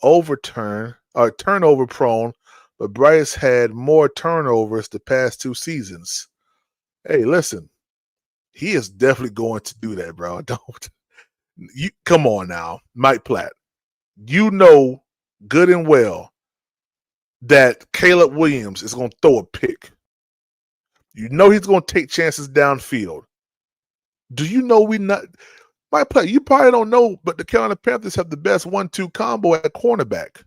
overturned or turnover prone, but Bryce had more turnovers the past 2 seasons." Hey, listen, he is definitely going to do that, bro. Don't you come on now, Mike Platt. You know good and well that Caleb Williams is going to throw a pick. You know he's going to take chances downfield. Do you know Mike Platt, you probably don't know, but the Carolina Panthers have the best 1-2 combo at cornerback.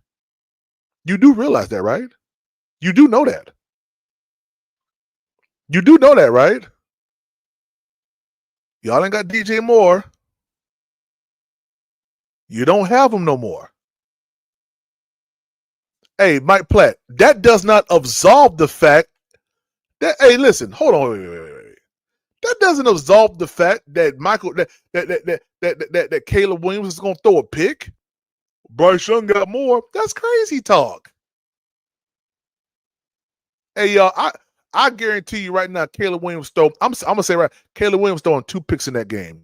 You do realize that, right? You do know that. You do know that, right? Y'all ain't got DJ Moore. You don't have him no more. Hey, Mike Platt, that does not absolve the fact that, hey, listen, hold on, wait. That doesn't absolve the fact that that Caleb Williams is going to throw a pick. Bryce Young got more. That's crazy talk. Hey, y'all, I guarantee you right now, Caleb Williams I'm gonna say right, Caleb Williams throwing 2 picks in that game.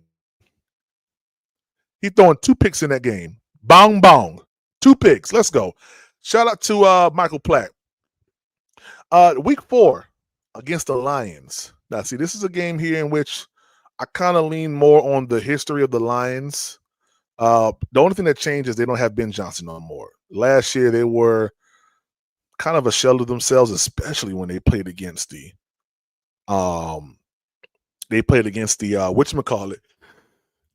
He's throwing 2 picks in that game. Bong bong. 2 picks. Let's go. Shout out to Michael Platt. Week 4 against the Lions. Now, see, this is a game here in which I kind of lean more on the history of the Lions. The only thing that changed is they don't have Ben Johnson no more. Last year, they were kind of a shell of themselves, especially when they played against the whatchamacallit,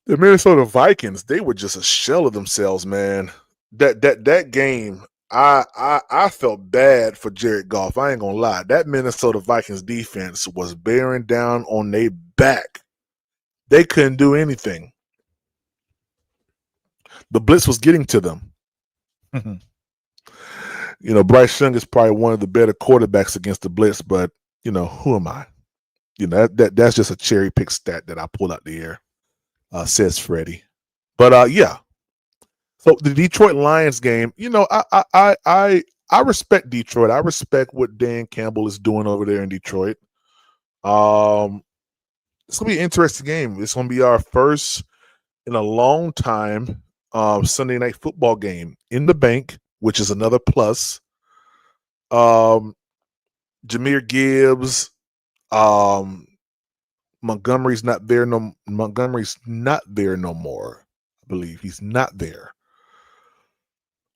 the Minnesota Vikings. They were just a shell of themselves, man. That game, I felt bad for Jared Goff. I ain't gonna lie. That Minnesota Vikings defense was bearing down on their back. They couldn't do anything. The blitz was getting to them. Bryce Young is probably one of the better quarterbacks against the blitz, but who am I? That's just a cherry pick stat that I pulled out the air, says Freddie. But yeah. So the Detroit Lions game, I respect Detroit. I respect what Dan Campbell is doing over there in Detroit. It's gonna be an interesting game. It's gonna be our first in a long time Sunday night football game in the bank, which is another plus. Jahmyr Gibbs, Montgomery's not there no more. I believe he's not there.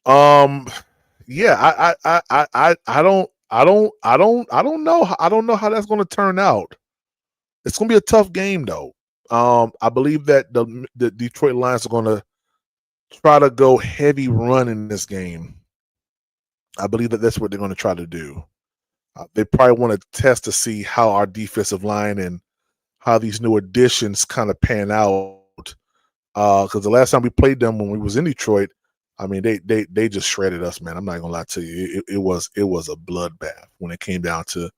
Yeah, I don't know. I don't know how that's going to turn out. It's going to be a tough game though. I believe that the Detroit Lions are going to try to go heavy run in this game. I believe that that's what they're going to try to do. They probably want to test to see how our defensive line and how these new additions kind of pan out. Because the last time we played them when we was in Detroit, I mean, they just shredded us, man. I'm not gonna lie to you. It was a bloodbath when it came down to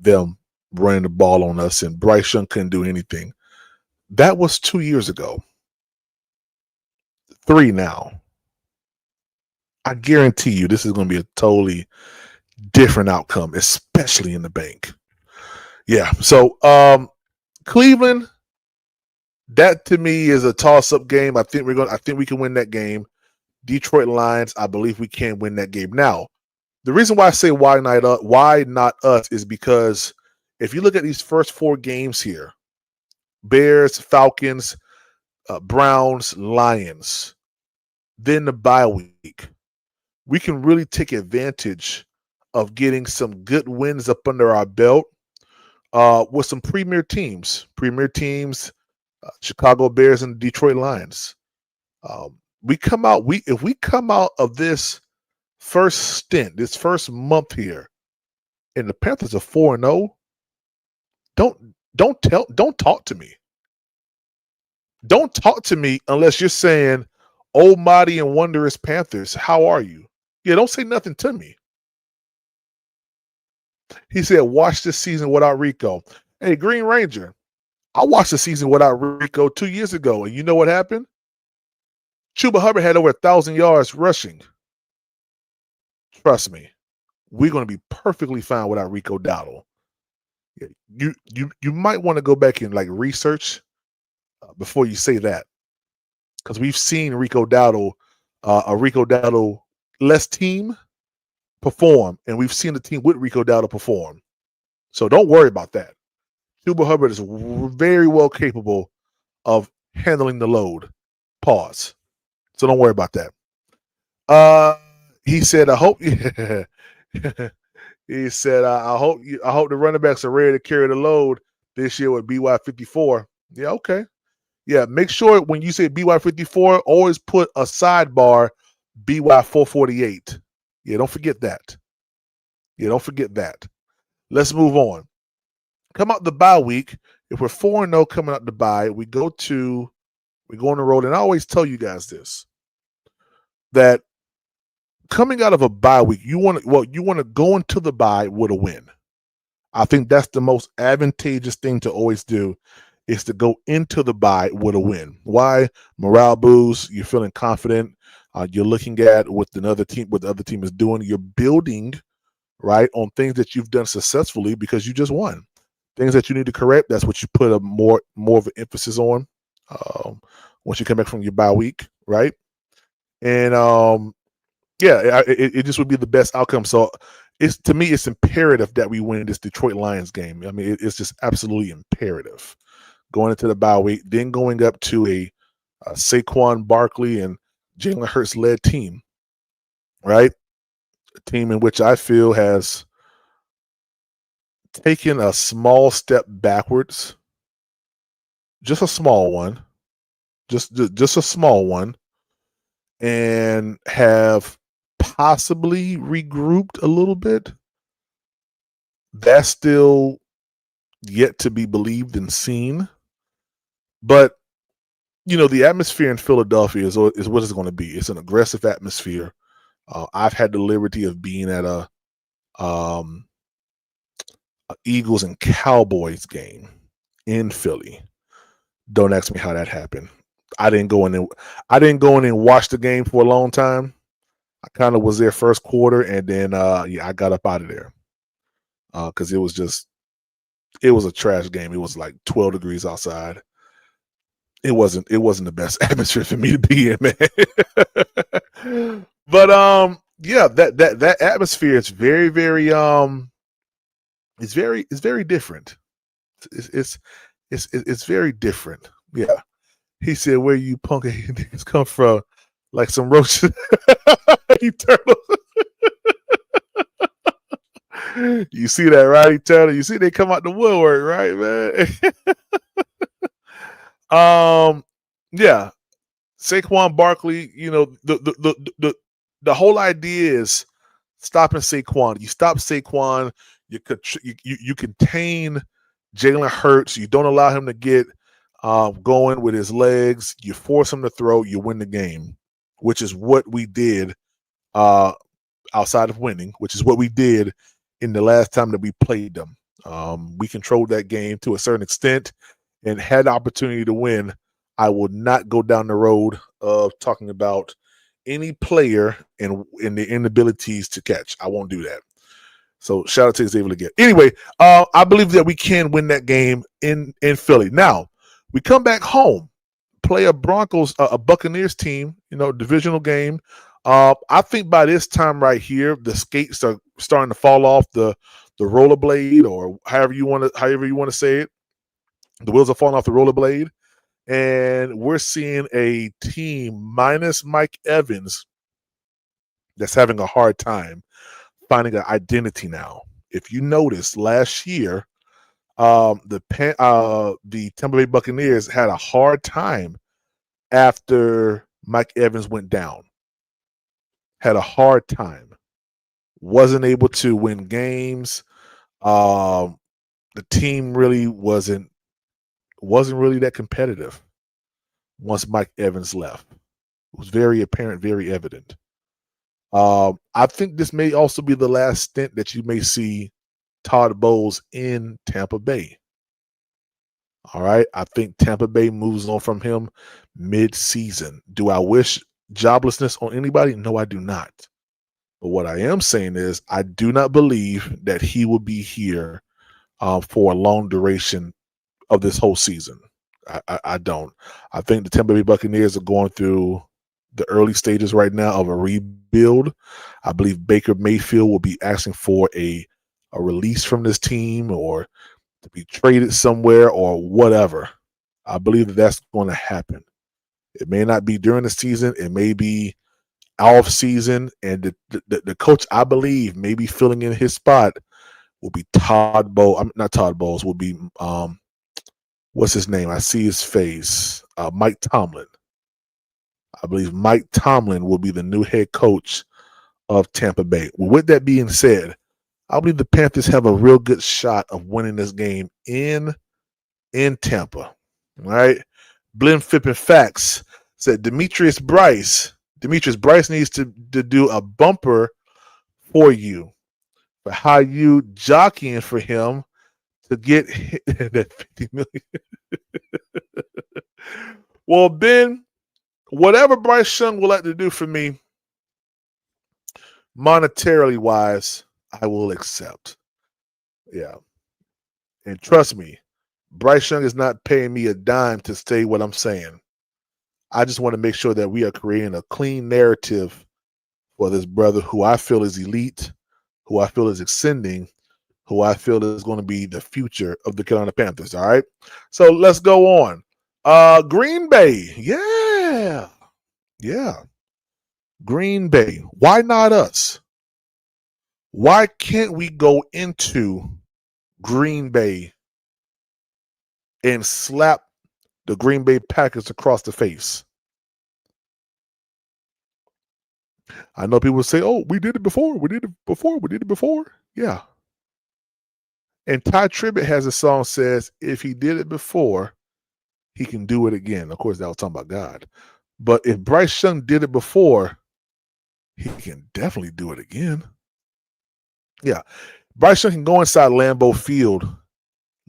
them running the ball on us, and Bryce Young couldn't do anything. That was 2 years ago. 3 now. I guarantee you this is going to be a totally different outcome, especially in the bank. Yeah. So Cleveland, that to me is a toss-up game. I think we can win that game. Detroit Lions, I believe we can win that game. Now, the reason why I say why not us is because if you look at these first 4 games here, Bears, Falcons, Browns, Lions, then the bye week, we can really take advantage of getting some good wins up under our belt with some premier teams, Chicago Bears and Detroit Lions. If we come out of this first stint, this first month here, and the Panthers are 4-0, don't talk to me. Don't talk to me unless you're saying, "Oh, mighty and wondrous Panthers, how are you?" Yeah, don't say nothing to me. He said, "Watch this season without Rico." Hey, Green Ranger, I watched the season without Rico 2 years ago, and you know what happened? Chuba Hubbard had over 1,000 yards rushing. Trust me, we're going to be perfectly fine without Rico Dowdle. You might want to go back and like research before you say that, because we've seen Rico Dowdle, a Rico Dowdle less team perform, and we've seen the team with Rico Dowdle perform. So don't worry about that. Chuba Hubbard is very well capable of handling the load. Pause. So don't worry about that. He said, "I hope." He said, "I hope the running backs are ready to carry the load this year with BY54." Yeah, okay. Yeah, make sure when you say BY54, always put a sidebar BY448. Yeah, don't forget that. Let's move on. Come out the bye week. If we're 4-0 coming out the bye, we go on the road, and I always tell you guys this, that coming out of a bye week, you want to go into the bye with a win. I think that's the most advantageous thing to always do, is to go into the bye with a win. Why? Morale boost. You're feeling confident. You're looking at what the other team is doing. You're building, right, on things that you've done successfully because you just won. Things that you need to correct, that's what you put a more of an emphasis on once you come back from your bye week, right? And it just would be the best outcome. So to me, it's imperative that we win this Detroit Lions game. I mean, it's just absolutely imperative going into the bye week, then going up to a Saquon Barkley and Jalen Hurts led team, right? A team in which I feel has taken a small step backwards, just a small one, just a small one, and have possibly regrouped a little bit. That's still yet to be believed and seen. But, the atmosphere in Philadelphia is what it's going to be. It's an aggressive atmosphere. I've had the liberty of being at a Eagles and Cowboys game in Philly. Don't ask me how that happened. I didn't go in and watch the game for a long time. I kind of was there first quarter, and then I got up out of there because it was a trash game. It was like 12 degrees outside. It wasn't the best atmosphere for me to be in, man. But that atmosphere is very, very it's very different. It's very different. Yeah. He said, "Where you punk niggas come from? Like some roaches." Eternal. You see that, right, Eternal? You see they come out the woodwork, right, man? Yeah. Saquon Barkley, the whole idea is stopping Saquon. You stop Saquon, you contain Jalen Hurts. You don't allow him to get going with his legs. You force him to throw. You win the game, which is what we did outside of winning, which is what we did in the last time that we played them. We controlled that game to a certain extent and had the opportunity to win. I will not go down the road of talking about any player and the inabilities to catch. I won't do that. So shout out to Xavier again. Anyway, I believe that we can win that game in Philly. Now, we come back home, play a Buccaneers team, divisional game. I think by this time right here, the skates are starting to fall off the rollerblade, or however you want to say it. The wheels are falling off the rollerblade, and we're seeing a team minus Mike Evans that's having a hard time finding an identity now. If you notice, last year, the Tampa Bay Buccaneers had a hard time after Mike Evans went down. Had a hard time. Wasn't able to win games. The team really wasn't really that competitive once Mike Evans left. It was very apparent, very evident. I think this may also be the last stint that you may see Todd Bowles in Tampa Bay. All right. I think Tampa Bay moves on from him mid-season. Do I wish joblessness on anybody? No, I do not. But what I am saying is I do not believe that he will be here for a long duration of this whole season. I don't. I think the Tampa Bay Buccaneers are going through the early stages right now of a rebuild. I believe Baker Mayfield will be asking for a release from this team or to be traded somewhere or whatever. I believe that that's going to happen. It may not be during the season. It may be off season. And the coach, I believe, may be filling in his spot will be Todd Bowles. Not Todd Bowles. Will be what's his name? I see his face. Mike Tomlin. I believe Mike Tomlin will be the new head coach of Tampa Bay. Well, with that being said, I believe the Panthers have a real good shot of winning this game in Tampa. All right. Blend Flipping Facts said Demetrius Bryce needs to do a bumper for you for how you jockeying for him to get that $50 million. Well, Ben, whatever Bryce Young will like to do for me, monetarily wise, I will accept. Yeah. And trust me, Bryce Young is not paying me a dime to say what I'm saying. I just want to make sure that we are creating a clean narrative for this brother who I feel is elite, who I feel is ascending, who I feel is going to be the future of the Carolina Panthers. All right. So let's go on. Green Bay. Yeah. Yeah. Green Bay. Why not us? Why can't we go into Green Bay and slap the Green Bay Packers across the face? I know people say, oh, we did it before. We did it before. Yeah. And Ty Tribbett has a song says, if he did it before, he can do it again. Of course, that was talking about God. But if Bryce Young did it before, he can definitely do it again. Yeah. Bryce Young can go inside Lambeau Field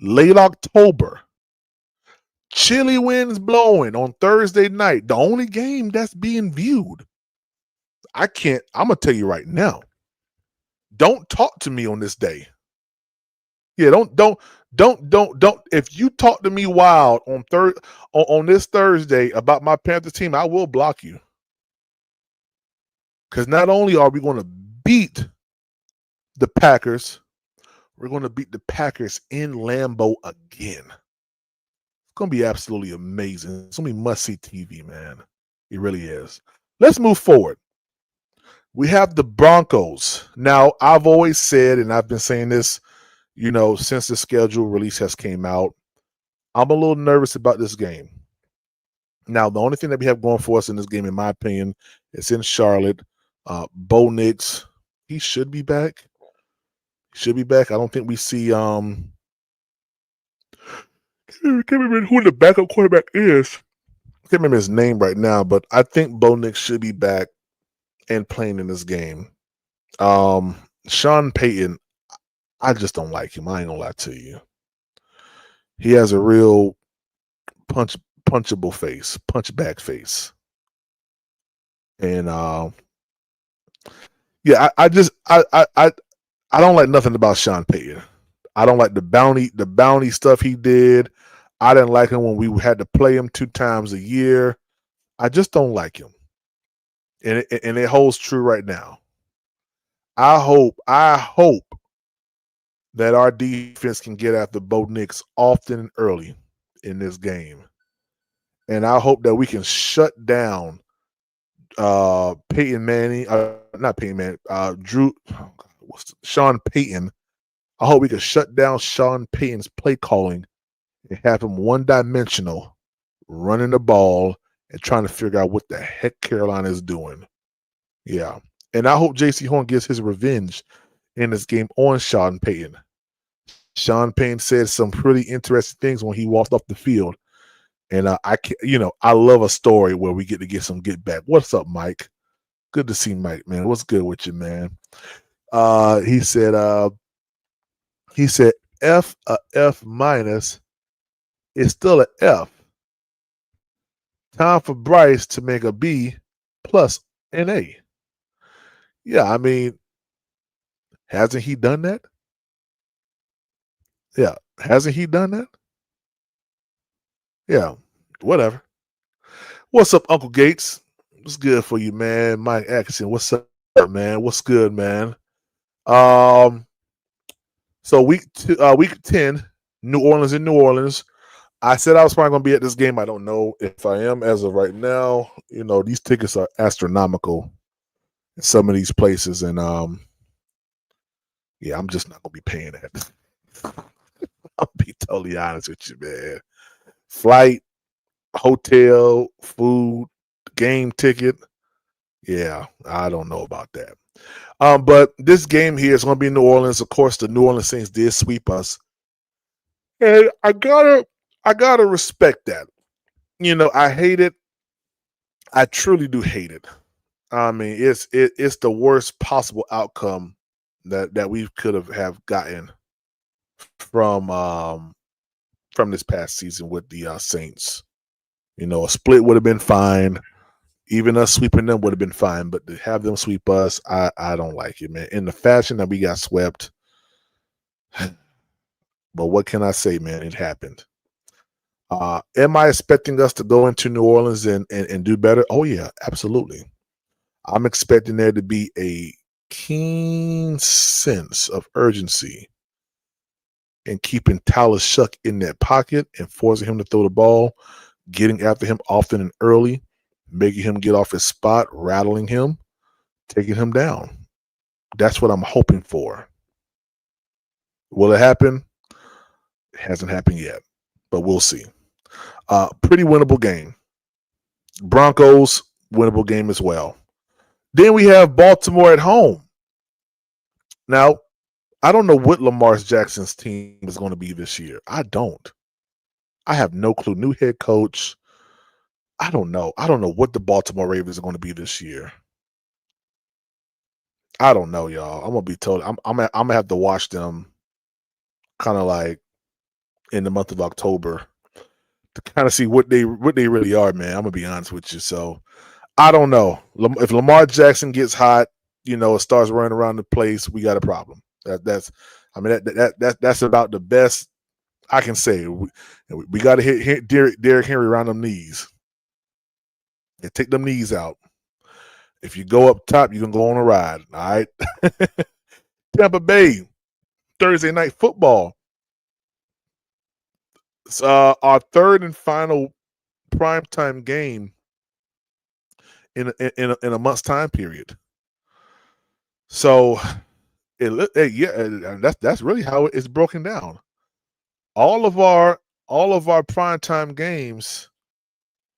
late October. Chilly winds blowing on Thursday night. The only game that's being viewed. I'm going to tell you right now. Don't talk to me on this day. Yeah, don't. If you talk to me wild on this Thursday about my Panthers team, I will block you. Because not only are we going to beat the Packers, we're going to beat the Packers in Lambeau again. It's going to be absolutely amazing. It's going to be must-see TV, man. It really is. Let's move forward. We have the Broncos. Now, I've always said, and I've been saying this, since the schedule release has came out, I'm a little nervous about this game. Now, the only thing that we have going for us in this game, in my opinion, is in Charlotte. Bo Nix, he should be back. I don't think we see I can't remember who the backup quarterback is. I can't remember his name right now, but I think Bo Nix should be back and playing in this game. Sean Payton, I just don't like him. I ain't gonna lie to you. He has a real punchable face, punchback face. And yeah, I don't like nothing about Sean Payton. I don't like the bounty stuff he did. I didn't like him when we had to play him 2 times a year. I just don't like him. And it holds true right now. I hope that our defense can get after Bo Nix often and early in this game. And I hope that we can shut down Peyton Manning, not Peyton Manning, Drew. Sean Payton. I hope we can shut down Sean Payton's play calling and have him one-dimensional, running the ball and trying to figure out what the heck Carolina is doing. Yeah. And I hope J.C. Horn gets his revenge in this game on Sean Payton. Sean Payton said some pretty interesting things when he walked off the field. And I love a story where we get to get some get back. What's up, Mike? Good to see Mike, man. What's good with you, man? He said F minus is still an F. Time for Bryce to make a B plus an A. Yeah, I mean, hasn't he done that? Yeah, hasn't he done that? Yeah, whatever. What's up, Uncle Gates? What's good for you, man? Mike Atkinson, what's up, man? What's good, man? So week 10, New Orleans in New Orleans. I said I was probably going to be at this game. I don't know if I am as of right now. You know, these tickets are astronomical in some of these places, and yeah, I'm just not going to be paying that. I'll be totally honest with you, man. Flight, hotel, food, game ticket. Yeah, I don't know about that. But this game here is going to be in New Orleans. Of course, the New Orleans Saints did sweep us, and I gotta respect that. You know, I hate it. I truly do hate it. I mean, it's the worst possible outcome that we could have gotten from this past season with the Saints. You know, a split would have been fine. Even us sweeping them would have been fine, but to have them sweep us, I don't like it, man. In the fashion that we got swept. But what can I say, man? It happened. Am I expecting us to go into New Orleans and do better? Oh, yeah, absolutely. I'm expecting there to be a keen sense of urgency in keeping Tyler Shuck in that pocket and forcing him to throw the ball, getting after him often and early, making him get off his spot, rattling him, taking him down. That's what I'm hoping for. Will it happen? It hasn't happened yet, but we'll see. Pretty winnable game. Broncos, winnable game as well. Then we have Baltimore at home. Now, I don't know what Lamar Jackson's team is going to be this year. I don't. I have no clue. New head coach. I don't know. I don't know what the Baltimore Ravens are going to be this year. I don't know, y'all. I'm gonna be told. I'm gonna have to watch them, kind of like in the month of October, to kind of see what they really are, man. I'm gonna be honest with you. So I don't know if Lamar Jackson gets hot, you know, starts running around the place, we got a problem. That's about the best I can say. We got to hit Derrick Henry around them knees. And take them knees out. If you go up top, you can go on a ride. All right. Tampa Bay, Thursday night football. It's our third and final primetime game in a month's time period. So that's really how it's broken down. All of our primetime games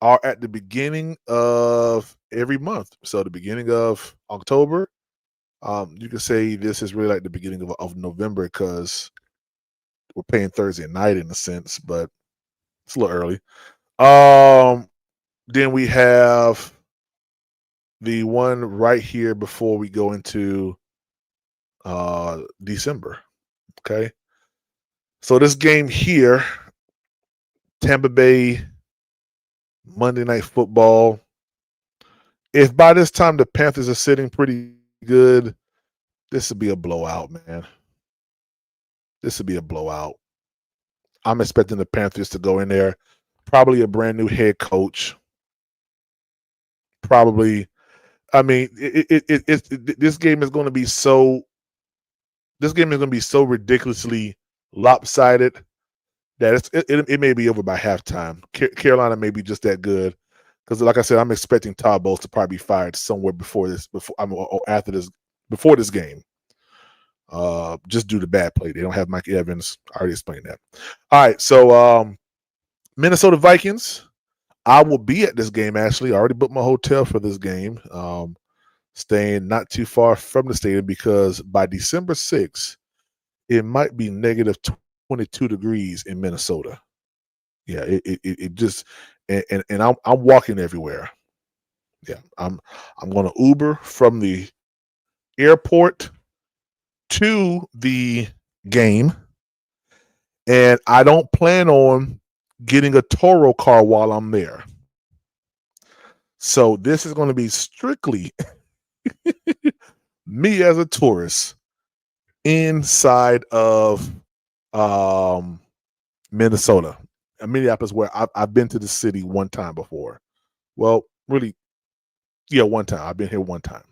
are at the beginning of every month. So the beginning of October, you can say this is really like the beginning of November because we're playing Thursday night in a sense, but it's a little early. Then we have the one right here before we go into December. Okay. So this game here, Tampa Bay, Monday Night Football. If by this time the Panthers are sitting pretty good, this would be a blowout, man. This would be a blowout. I'm expecting the Panthers to go in there, probably a brand new head coach. Probably, I mean, this game is going to be so. This game is going to be so ridiculously lopsided that it may be over by halftime. Carolina may be just that good because, like I said, I'm expecting Todd Bowles to probably be fired somewhere before this game. just due to bad play. They don't have Mike Evans. I already explained that. All right, so Minnesota Vikings. I will be at this game, actually. I already booked my hotel for this game. Staying not too far from the stadium because by December 6th, it might be negative 22 degrees in Minnesota. Yeah, it just and I'm walking everywhere. Yeah, I'm going to Uber from the airport to the game, and I don't plan on getting a Toro car while I'm there. So this is going to be strictly me as a tourist inside of Minnesota, Minneapolis, where I've been to the city one time before. Well, really, yeah, one time. I've been here one time.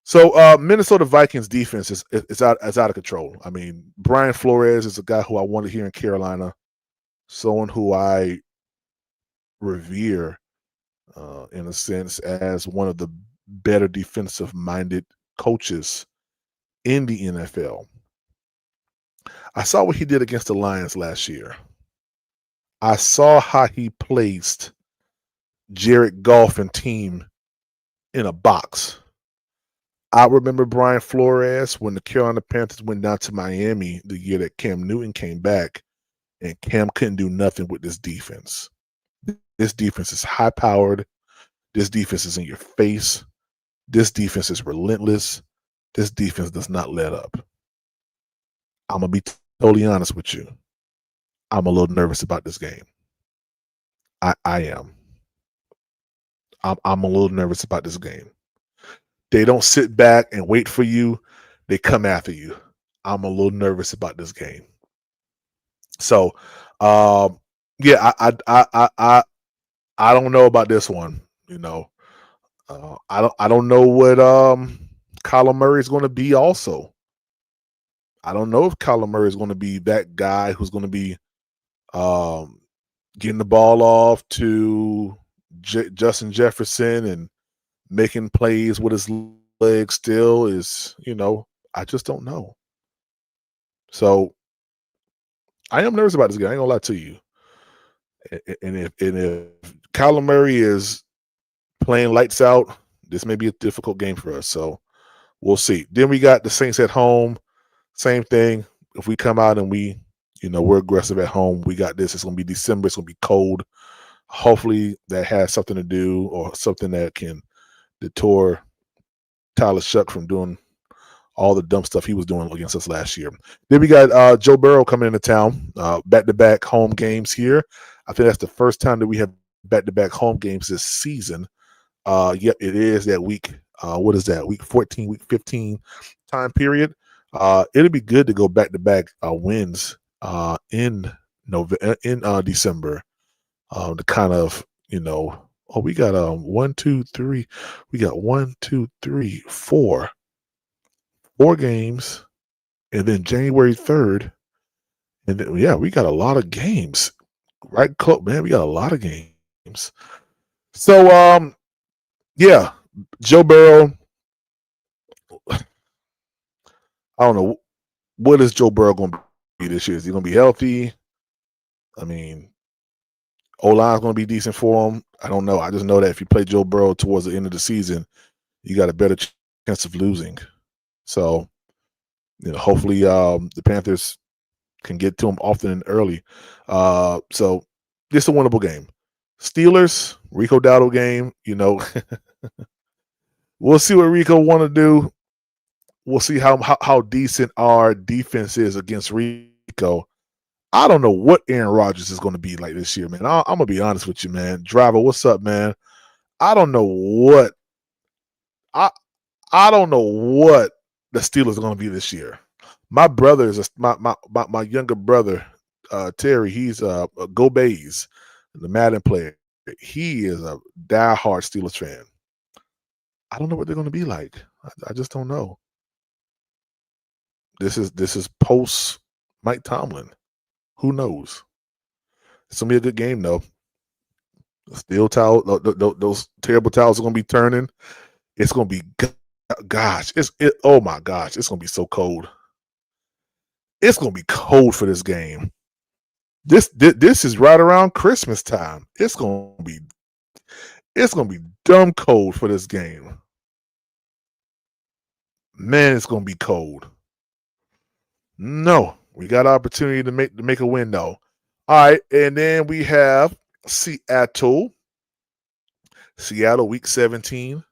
So Minnesota Vikings defense is out of control. I mean, Brian Flores is a guy who I wanted here in Carolina, someone who I revere in a sense as one of the better defensive-minded coaches in the NFL. I saw what he did against the Lions last year. I saw how he placed Jared Goff and team in a box. I remember Brian Flores when the Carolina Panthers went down to Miami the year that Cam Newton came back, and Cam couldn't do nothing with this defense. This defense is high-powered. This defense is in your face. This defense is relentless. This defense does not let up. I'm going to be totally honest with you. I'm a little nervous about this game. I am. I'm a little nervous about this game. They don't sit back and wait for you. They come after you. I'm a little nervous about this game. So, yeah, I don't know about this one. You know, I don't know what Kyler Murray is going to be. Also, I don't know if Kyler Murray is going to be that guy who's going to be getting the ball off to Justin Jefferson and making plays with his legs still is, you know, I just don't know. So I am nervous about this game. I ain't gonna lie to you. And if Kyler Murray is playing lights out, this may be a difficult game for us. So we'll see. Then we got the Saints at home. Same thing. If we come out and we're aggressive at home, we got this. It's gonna be December. It's gonna be cold. Hopefully that has something to do or something that can deter Tyler Shuck from doing all the dumb stuff he was doing against us last year. Then we got Joe Burrow coming into town, back-to-back home games here. I think that's the first time that we have back-to-back home games this season. Yep, it is that week. What is that? Week 14, week 15 time period. It'll be good to go back-to-back wins in December. To kind of, we got 1, 2, 3. We got 1, 2, 3, 4 games, and then January 3rd, and then we got a lot of games, right? Man, we got a lot of games. So Joe Burrow. I don't know what is Joe Burrow going to be this year. Is he going to be healthy? I mean, O-line's going to be decent for him. I don't know. I just know that if you play Joe Burrow towards the end of the season, you got a better chance of losing. So, hopefully the Panthers can get to him often and early. So this is a winnable game. Steelers, Rico Dowdle game, we'll see what Rico want to do. We'll see how decent our defense is against Rico. I don't know what Aaron Rodgers is going to be like this year, man. I'm going to be honest with you, man. Driver, what's up, man? I don't know what I don't know what the Steelers are going to be this year. My brother is my younger brother, Terry. He's a Go Bays, the Madden player. He is a diehard Steelers fan. I don't know what they're going to be like. I just don't know. This is post Mike Tomlin. Who knows? It's gonna be a good game though. The steel towel, those terrible towels are gonna be turning. It's gonna be gosh, oh my gosh, it's gonna be so cold. It's gonna be cold for this game. This is right around Christmas time. It's gonna be dumb cold for this game. Man, it's gonna be cold. No, we got opportunity to make a win though. All right, and then we have Seattle week 17.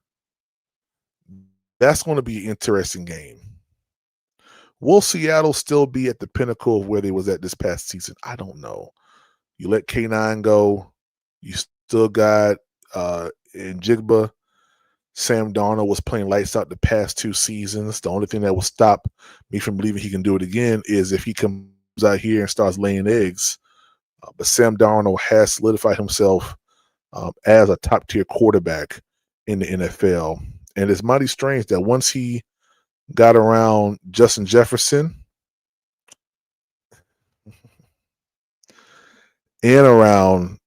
That's going to be an interesting game. Will Seattle still be at the pinnacle of where they was at this past season? I don't know. You let K9 go. You still got Njigba. Sam Darnold was playing lights out the past 2 seasons. The only thing that will stop me from believing he can do it again is if he comes out here and starts laying eggs. But Sam Darnold has solidified himself as a top-tier quarterback in the NFL. And it's mighty strange that once he got around Justin Jefferson and around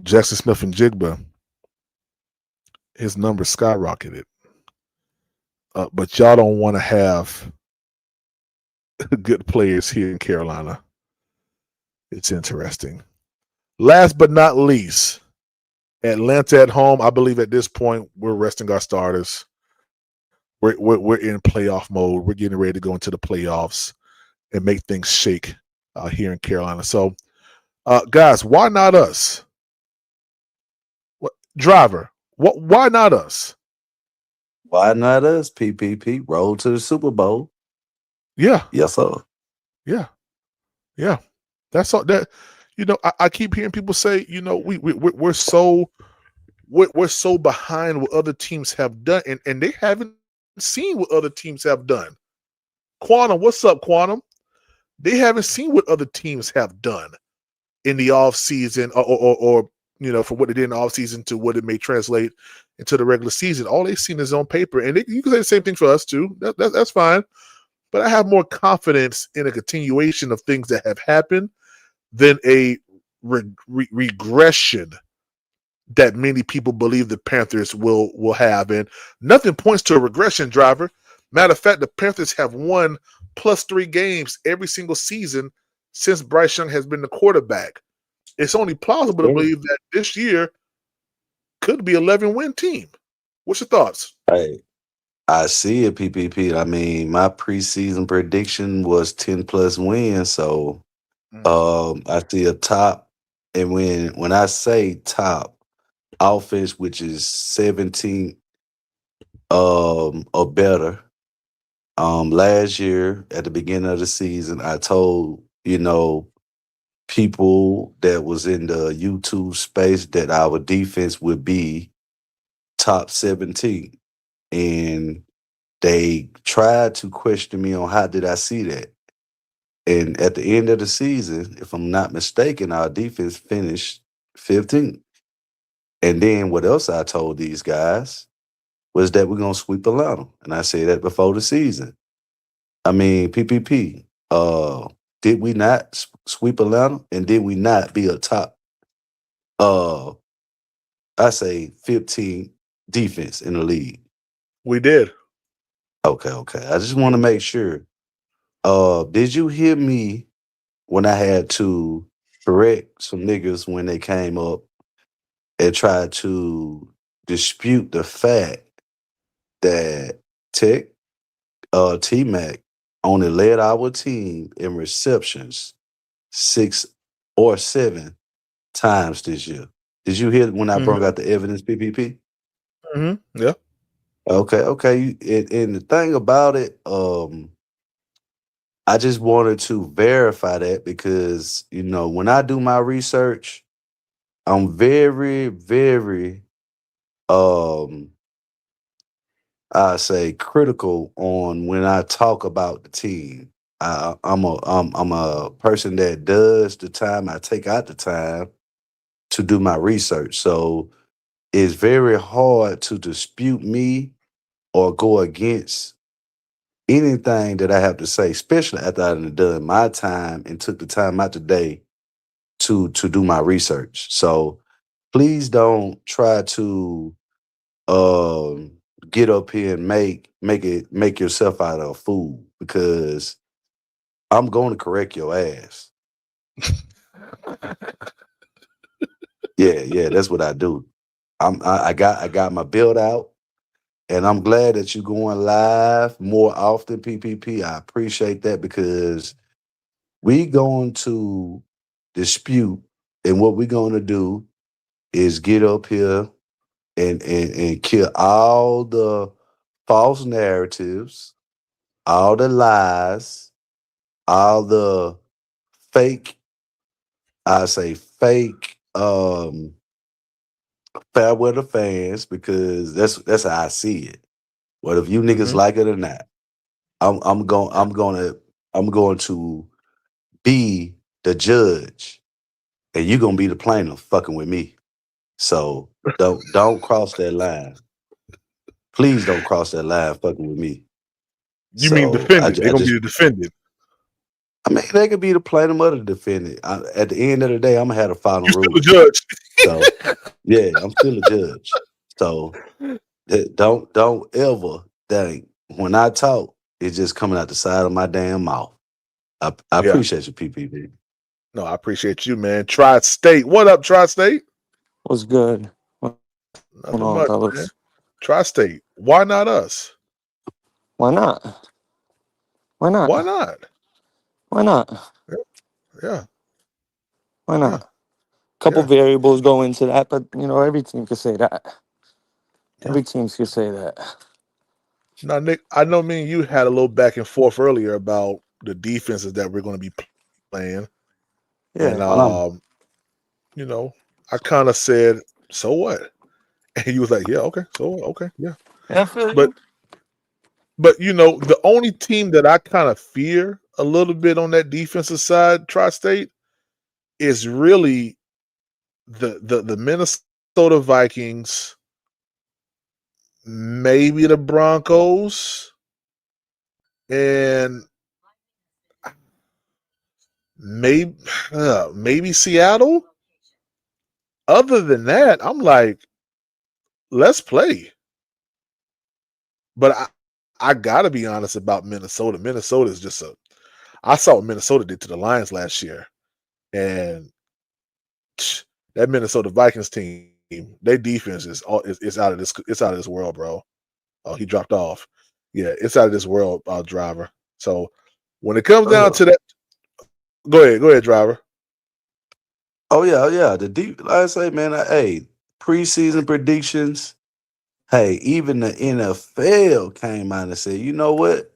Jackson Smith and Jigba, his numbers skyrocketed. But y'all don't want to have good players here in Carolina. It's interesting. Last but not least, Atlanta at home. I believe at this point we're resting our starters. We're in playoff mode. We're getting ready to go into the playoffs and make things shake here in Carolina. So, guys, why not us? What driver? Why not us? Why not us? PPP roll to the Super Bowl. Yeah, Yes, sir. yeah. That's all. That I keep hearing people say, we're so behind what other teams have done, and they haven't seen what other teams have done. Quantum, what's up, Quantum? They haven't seen what other teams have done in the off season, or for what they did in the off season to what it may translate into the regular season. All they've seen is on paper, and you can say the same thing for us too. That's fine. But I have more confidence in a continuation of things that have happened than a regression that many people believe the Panthers will have. And nothing points to a regression, driver. Matter of fact, the Panthers have won +3 games every single season since Bryce Young has been the quarterback. It's only plausible to believe that this year could be an 11-win team. What's your thoughts? Hey, I see it, PPP. I mean, my preseason prediction was 10+ wins, so I see a top. And when I say top offense, which is 17 or better, last year at the beginning of the season, I told people that was in the YouTube space that our defense would be top 17, and they tried to question me on how did I see that. And at the end of the season, if I'm not mistaken, our defense finished 15th. And then what else I told these guys was that we're gonna sweep Atlanta, and I said that before the season. I mean, PPP. Did we not sweep Atlanta, and did we not be a top? I say 15 defense in the league. We did. Okay. I just want to make sure. Did you hear me when I had to correct some niggas when they came up and tried to dispute the fact that T-Mac only led our team in receptions 6 or 7 times this year? Did you hear when I brought out the evidence, PPP? Yeah. Okay. And the thing about it, I just wanted to verify that because, when I do my research, I'm very, very, I say critical on when I talk about the team. I'm a person that does the time. I take out the time to do my research. So it's very hard to dispute me or go against anything that I have to say, especially after I've done my time and took the time out today to do my research. So please don't try to get up here and make yourself out of a fool, because I'm going to correct your ass. Yeah, that's what I do. I got my build out, and I'm glad that you're going live more often, PPP. I appreciate that, because we going to dispute, and what we're going to do is get up here and kill all the false narratives, all the lies, all the fake, I say fake fair weather fans, because that's how I see it. Whether if you niggas like it or not, I'm going to be the judge, and you're gonna be the plaintiff fucking with me. So don't cross that line. Please don't cross that line fucking with me. You mean So defendant? They're gonna be the defendant. I mean, they could be the plaintiff or the defendant. At the end of the day, I'm gonna have the final You still rule. the judge. So yeah, I'm still a judge. So don't ever think when I talk, it's just coming out the side of my damn mouth. I Yeah. appreciate you, PPP. No, I appreciate you, man. Tri-State. What up, Tri-State? What's good? What's Nothing going on, much, man. fellas? Tri-State. Why not us? Why not? Why not? Why not? Why not? Yeah. Why not? Yeah. Couple Yeah. variables go into that, but every team could say that. Yeah. Every team could say that. Now, Nick, I know me and you had a little back and forth earlier about the defenses that we're going to be playing. Yeah. And, you know, I kind of said, so what? And you was like, yeah, okay. So, okay. Yeah. I feel you. But, you know, the only team that I kind of fear a little bit on that defensive side, Tri-State, is really the Minnesota Vikings, maybe the Broncos, and maybe Seattle. Other than that, I'm like, let's play. But I gotta be honest about Minnesota. Minnesota is just I saw what Minnesota did to the Lions last year, and that Minnesota Vikings team, their defense is out of this world, bro. Oh, he dropped off. Yeah, it's out of this world, Driver. So when it comes down to that, go ahead, Driver. Oh yeah. Like I say, man. Hey, preseason predictions. Hey, even the NFL came out and said, you know what?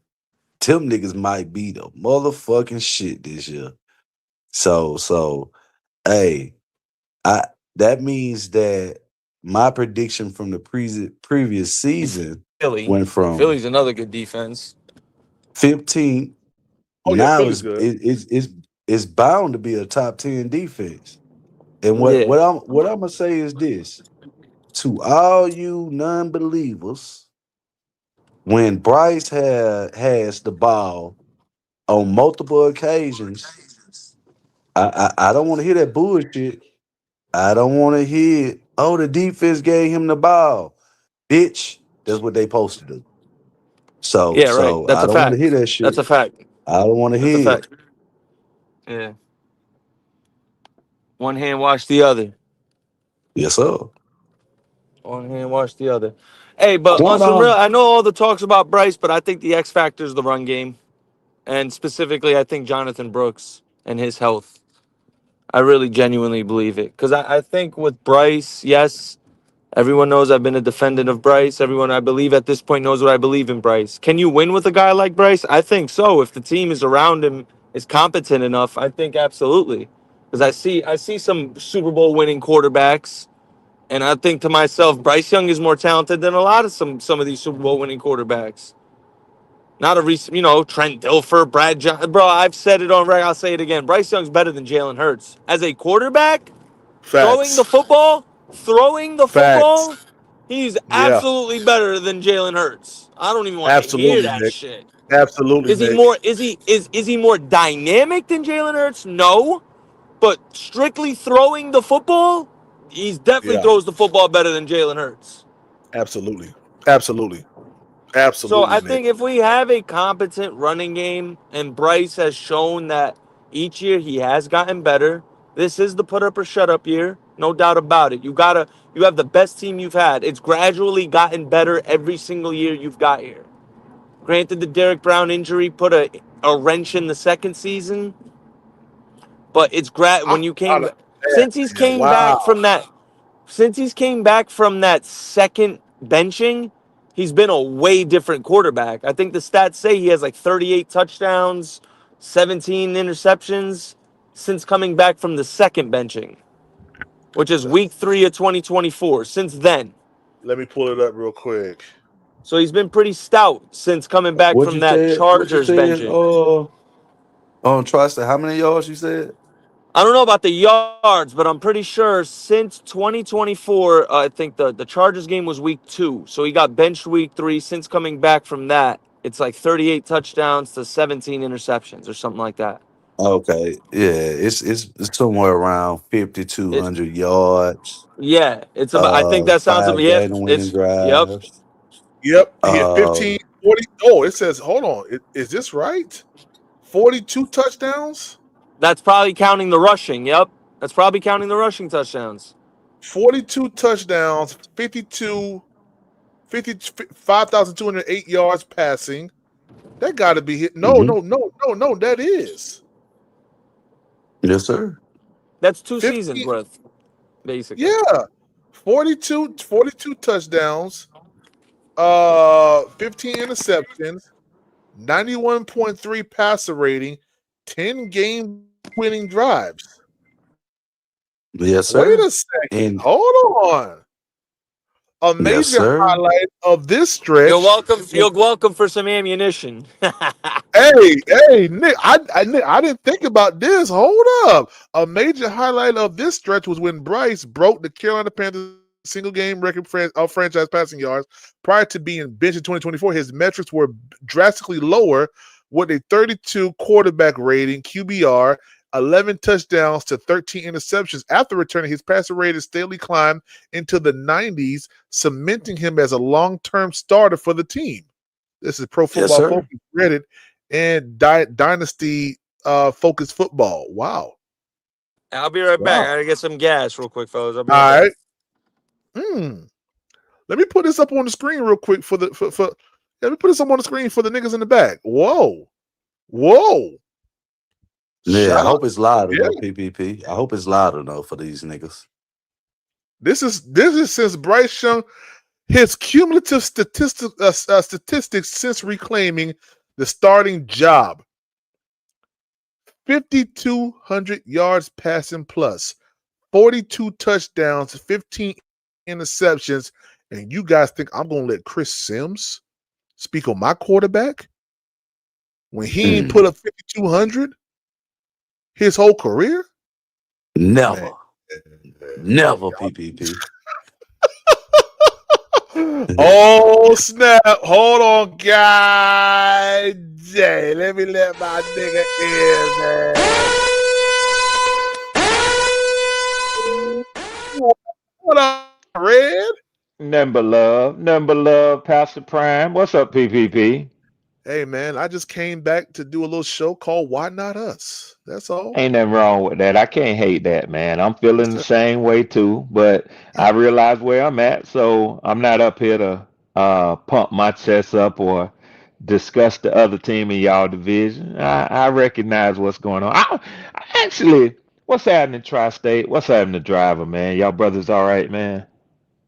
Them niggas might be the motherfucking shit this year. So, hey, that means that my prediction from the previous season Philly. went from Philly's another good defense. 15. Oh yeah, Now Philly's good. it's bound to be a top 10 defense. And Yeah. what I'm gonna say is this to all you non-believers: when Bryce has the ball on multiple occasions, I don't want to hear that bullshit. I don't want to hear, oh, the defense gave him the ball. Bitch, that's what they supposed to do. So Yeah, right. That's I a don't want to fact. hear that shit. That's a fact. I don't want to That's a hear it. fact. Yeah. One hand wash the other. Yes, sir. One hand wash the other. Hey, but on some Quantum. real, I know all the talks about Bryce, but I think the X factor is the run game, and specifically, I think Jonathan Brooks and his health. I really genuinely believe it, because I think with Bryce, yes, everyone knows I've been a defendant of Bryce. Everyone, I believe, at this point knows what I believe in Bryce. Can you win with a guy like Bryce? I think so. If the team is around him is competent enough, I think absolutely. Because I see some Super Bowl winning quarterbacks. And I think to myself, Bryce Young is more talented than a lot of some of these Super Bowl winning quarterbacks. Not a recent, Trent Dilfer, Brad John. Bro, I've said it on record. I'll say it again. Bryce Young's better than Jalen Hurts. As a quarterback, throwing the Facts. football, he's Yeah, absolutely better than Jalen Hurts. I don't even want to hear absolutely, that Nick. shit. Absolutely, Is he Nick. more is he more dynamic than Jalen Hurts? No. But strictly throwing the football, he definitely Yeah, throws the football better than Jalen Hurts. absolutely. Absolutely. So Absolutely, I Nick. think if we have a competent running game, and Bryce has shown that each year he has gotten better, this is the put up or shut up year, no doubt about it. You have the best team you've had. It's gradually gotten better every single year you've got here. Granted, the Derek Brown injury put a wrench in the second season, but it's I'm when you proud came of that, since he's man. came Wow. back from that second benching, he's been a way different quarterback. I think the stats say he has like 38 touchdowns, 17 interceptions since coming back from the second benching, which is week 3 of 2024. Since then, Let me pull it up real quick. so he's been pretty stout since coming back What from you that said? What you Chargers said? benching. On Trusted, how many yards you said? I don't know about the yards, but I'm pretty sure since 2024, I think the Chargers game was week 2. So he got benched week 3. Since coming back from that, it's like 38 touchdowns to 17 interceptions or something like that. Okay, yeah, it's somewhere around It, 5,200 yards. yeah, it's about. I think that sounds. 5 Yep, game winning yep. drives. Yep, he hit Uh, 15, 40. Oh, it says, hold on. Is this right? 42 touchdowns? That's probably counting the rushing. Yep, that's probably counting the rushing touchdowns. 42 touchdowns, 5,208 yards passing. That got to be hit. No, mhm. no. That is. Yes, sir. That's 2 15, seasons worth, basically. yeah. 42 touchdowns, 15 interceptions, 91.3 passer rating, 10 game winning drives. Yes, Wait sir. a second. And Hold on. A yes, major sir. highlight of this You're stretch. welcome. You're welcome for some ammunition. Hey, Nick, Nick, I didn't think about this. Hold up. A major highlight of this stretch was when Bryce broke the Carolina Panthers single game record of franchise passing yards. Prior to being benched in 2024, his metrics were drastically lower with a 32 quarterback rating, QBR, 11 touchdowns to 13 interceptions. After returning, his passer rating steadily climbed into the 90s, cementing him as a long-term starter for the team. This is Pro Yes, Football sir. Focus Reddit and Dynasty Focus Football. Wow. I'll be right back. I Wow. gotta get some gas real quick, fellas. I'll be All right back. right. Let me put this up on the screen real quick for let me put this up on the screen for the niggas in the back. Whoa. Yeah, I Shout out. hope it's louder Yeah. though, PPP. I hope it's louder though for these niggas. This is since Bryce Young, his cumulative statistics since reclaiming the starting job. 5,200 yards passing plus, 42 touchdowns, 15 interceptions, and you guys think I'm going to let Chris Sims speak on my quarterback when he ain't put up 5,200 his whole career? Never. Man. Never, PPP. Oh, snap. Hold on, guys. Jay, let me let my nigga in, man. What up, Red? Number love, Pastor Prime. What's up, PPP? Hey, man, I just came back to do a little show called Why Not Us? That's all. Ain't nothing wrong with that. I can't hate that, man. I'm feeling the Yes, same way too, but I realize where I'm at, so I'm not up here to pump my chest up or discuss the other team in y'all division. I recognize what's going on. Actually, what's happening, Tri-State? What's happening, Driver, man? Y'all brothers all right, man?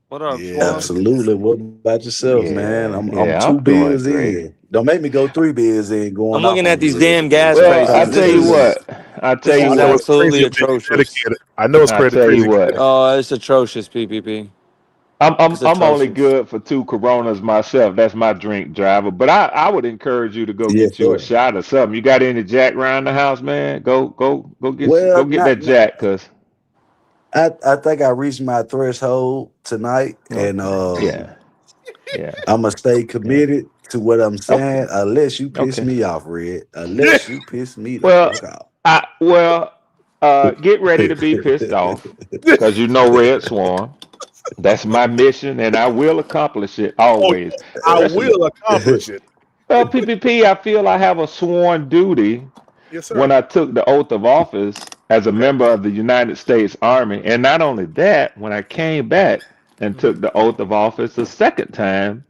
What up, Yeah. Swan? Absolutely. What about yourself, man? Yeah, I'm 2 I'm doing beers great. in. Don't make me go 3 beers in I'm going off looking at on these you. damn gas Well, I prices. tell you what. I tell This you is I know what. it's absolutely crazy. atrocious. I know it's I crazy. tell you what. Oh, it's atrocious, PPP. I'm It's I'm only atrocious. good for 2 Coronas myself. That's my drink, Driver. But I would encourage you to go Yes, get you a sir. shot or something. You got any Jack around the house, man? Go Well, get that Jack, cause I think I reached my threshold tonight, and okay, yeah, I'm gonna stay committed to what I'm saying, okay, unless you piss okay. me off, Red. Unless you piss me the Well, fuck off. get ready to be pissed off, cause you know Red Swarm. That's my mission, and I will accomplish it Oh, always. I Especially, will accomplish it. PPP, I feel I have a sworn duty Yes, when sir. I took the oath of office as a Okay. member of the United States Army. And not only that, when I came back and Hmm. took the oath of office a second time,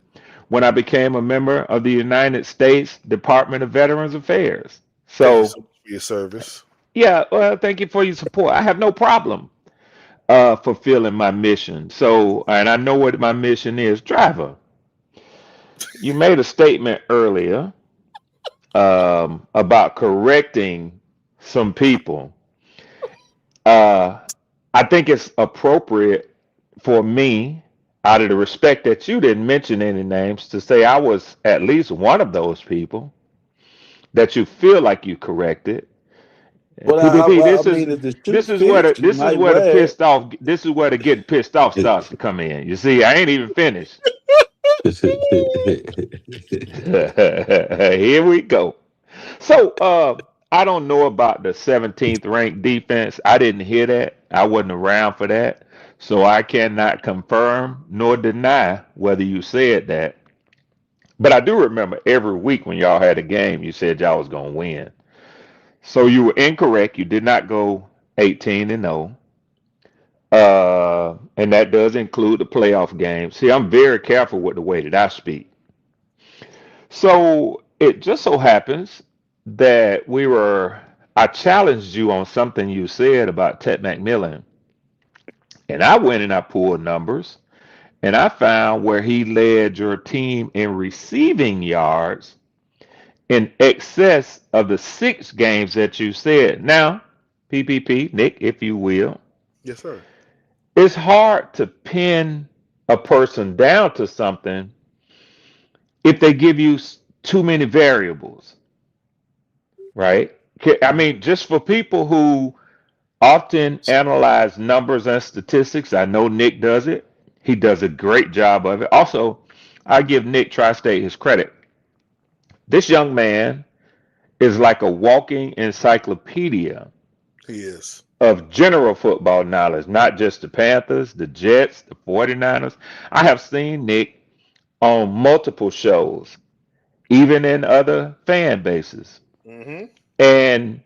when I became a member of the United States Department of Veterans Affairs. Thank you So, so much for your service. yeah, well, thank you for your support. I have no problem fulfilling my mission. So, and I know what my mission is. Driver, you made a statement earlier about correcting some people. Uh, I think it's appropriate for me, out of the respect that you didn't mention any names, to say I was at least one of those people that you feel like you corrected. And Well, PPP, I mean, if the shoe fits, you this is might where the wear pissed off this is where the getting pissed off starts to come in. You see, I ain't even finished. it. Here we go. So I don't know about the 17th ranked defense. I didn't hear that. I wasn't around for that. So I cannot confirm nor deny whether you said that. But I do remember every week when y'all had a game, you said y'all was gonna win. So you were incorrect. You did not go 18-0. And that does include the playoff games. See, I'm very careful with the way that I speak. So it just so happens that I challenged you on something you said about Ted McMillan. And I went and I pulled numbers and I found where he led your team in receiving yards in excess of the 6 games that you said. Now, PPP, Nick, if you will, Yes, sir. it's hard to pin a person down to something if they give you too many variables, right? I Mhm. mean, just for people who often analyze numbers and statistics, I know Nick does it. He does a great job of it. Also, I give Nick Tri-State his credit. This young man is like a walking encyclopedia He is. of general football knowledge, not just the Panthers, the Jets, the 49ers. I have seen Nick on multiple shows, even in other fan bases. Hmm. And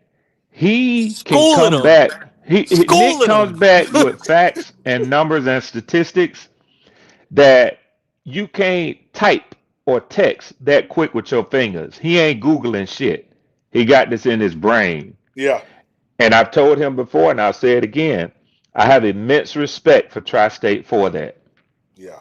he can Schooling come them. back. Nick Schooling comes them. back with facts and numbers and statistics that you can't type or text that quick with your fingers. He ain't Googling shit. He got this in his brain. Yeah. And I've told him before, and I'll say it again. I have immense respect for Tri-State for that. Yeah.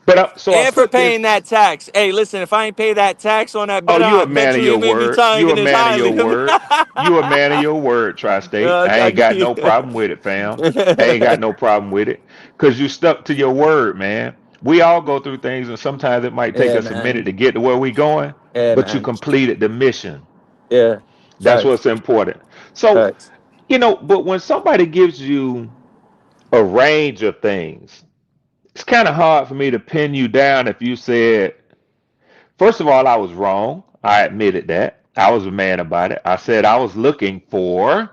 But so I And for put paying this. that tax. Hey, listen, if I ain't pay that tax on that Oh, bet, you I a man bet of you your ain't made me word. You target a this man of highly. your word. You a man of your word, Tri-State. I ain't got no problem with it, fam. I ain't got no problem with it. Cause you stuck to your word, man. We all go through things and sometimes it might take Yeah, us a minute man. to get to where we going, Yeah, but you man. completed the mission. Yeah. That's Facts. what's important. So, Facts. but when somebody gives you a range of things, it's kind of hard for me to pin you down if you said, first of all, I was wrong. I admitted that. I was a man about it. I said I was looking for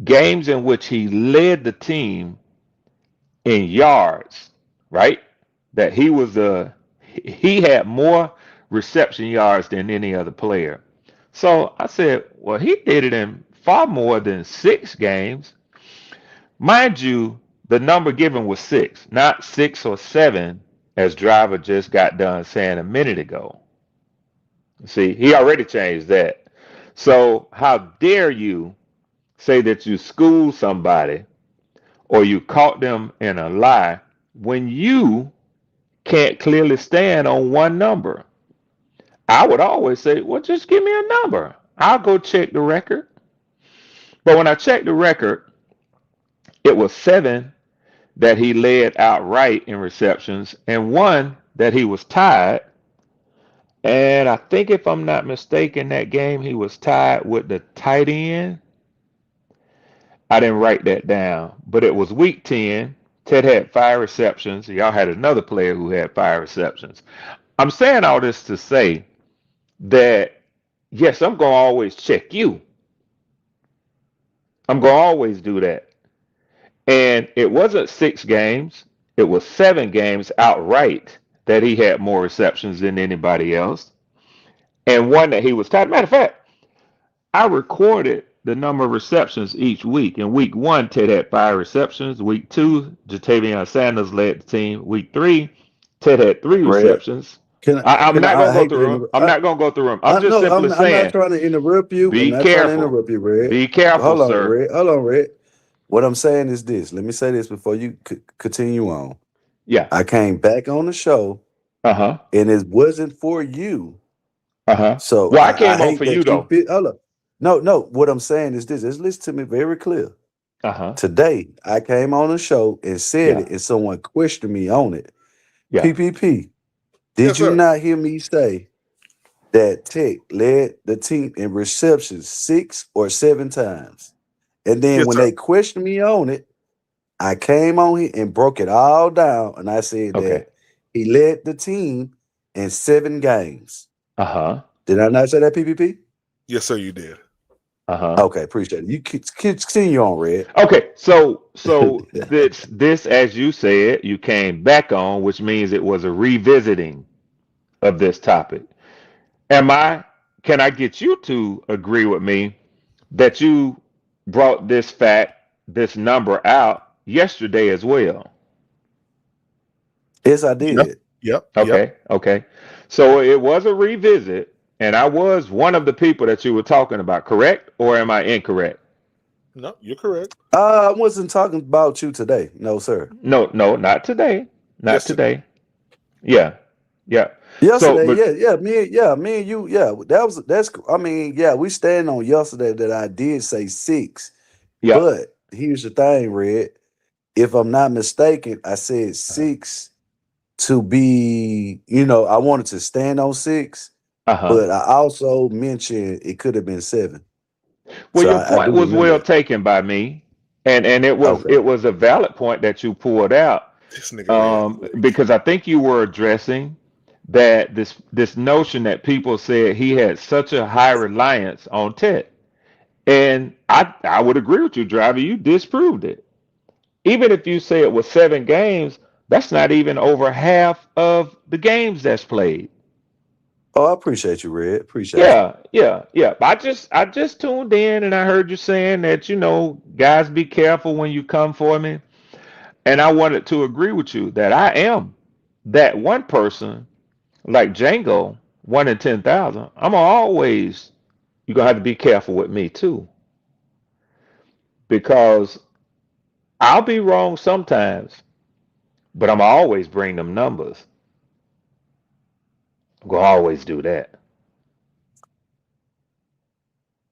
games in which he led the team in yards, right? That he had more reception yards than any other player. So I said, well, he did it in far more than 6 games. Mind you, the number given was 6, not 6 or 7, as Driver just got done saying a minute ago. See, he already changed that. So how dare you say that you schooled somebody or you caught them in a lie when you can't clearly stand on one number? I would always say, well, just give me a number. I'll go check the record. But when I checked the record, it was 7 that he led outright in receptions and 1 that he was tied. And I think if I'm not mistaken, that game he was tied with the tight end. I didn't write that down, but it was week 10. Ted had 5 receptions. Y'all had another player who had 5 receptions. I'm saying all this to say that, yes, I'm going to always check you. I'm going to always do that. And it wasn't 6 games, it was 7 games outright that he had more receptions than anybody else. And one that he was tied. Matter of fact, I recorded the number of receptions each week. In week 1, Ted had 5 receptions. Week 2, Jatavion Sanders led the team. Week 3, Ted had 3 Red. receptions. Can I'm can not I gonna go hate to through them. I'm not gonna go through them. I'm just no, simply I'm not saying, trying to interrupt you. I'm be not trying to careful. interrupt you, Red. Be careful, Hold on, sir. Red. Hold on, Red. What I'm saying is this. Let me say this before you continue on. Yeah. I came back on the show, Uh-huh. and it wasn't for you. Uh-huh. So Well, I I came on hate for you that you though. feel. Hold up. No. What I'm saying is this. Just listen to me very clear. Uh-huh. Today, I came on the show and said Yeah. it, and someone questioned me on it. Yeah. PPP, did Yes, you sir. not hear me say that Tech led the team in receptions 6 or 7 times? And then Yes, when sir. they questioned me on it, I came on here and broke it all down, and I said Okay. that he led the team in 7 games. Uh-huh. Did I not say that, PPP? Yes, sir. You did. Uh-huh. Okay, appreciate it. You continue on, Red. Okay, so this as you said, you came back on, which means it was a revisiting of this topic. Can I get you to agree with me that you brought this number out yesterday as well? Yes, I Yep. did. Yep. Okay. So it was a revisit, and I was one of the people that you were talking about, correct? Or am I incorrect? No, you're correct. I wasn't talking about you today. No, sir. No, not today. Not Yesterday. today. Yeah. So, Yesterday, me and you, that's. I mean, yeah, we stand on yesterday that I did say 6, yeah. but here's the thing, Red. If I'm not mistaken, I said 6 to be. I wanted to stand on 6, Uh-huh. but I also mentioned it could have been 7. Well, So your I point do was remember well that. taken by me, and it Okay. was a valid point that you pulled out, This nigga Red. because I think you were addressing that this notion that people said he had such a high reliance on Ted, and I would agree with you, Driver. You disproved it. Even if you say it was 7 games, that's not even over half of the games that's played. Oh, I appreciate you, Red. Appreciate you. Yeah. I just tuned in and I heard you saying that, guys, be careful when you come for me. And I wanted to agree with you that I am that one person like Django, 1 in 10,000. You're gonna have to be careful with me too. Because I'll be wrong sometimes, but I'm always bring them numbers. I'm gonna always do that.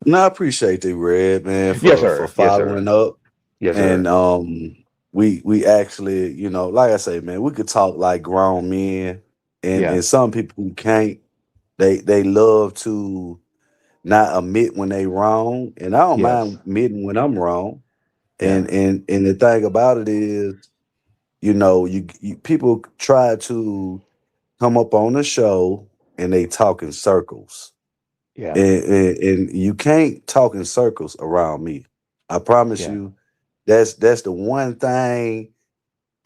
No, I appreciate you, Red, man, Yes, for sir. Yes, following sir. up. Yes, And sir. we actually, like I say, man, we could talk like grown men, and Yeah. some people who can't, they love to not admit when they wrong, and I don't Yes. mind admitting when I'm wrong. Yeah. And the thing about it is, you people try to come up on the show and they talk in circles, Yeah. and you can't talk in circles around me. I promise Yeah. you. That's the one thing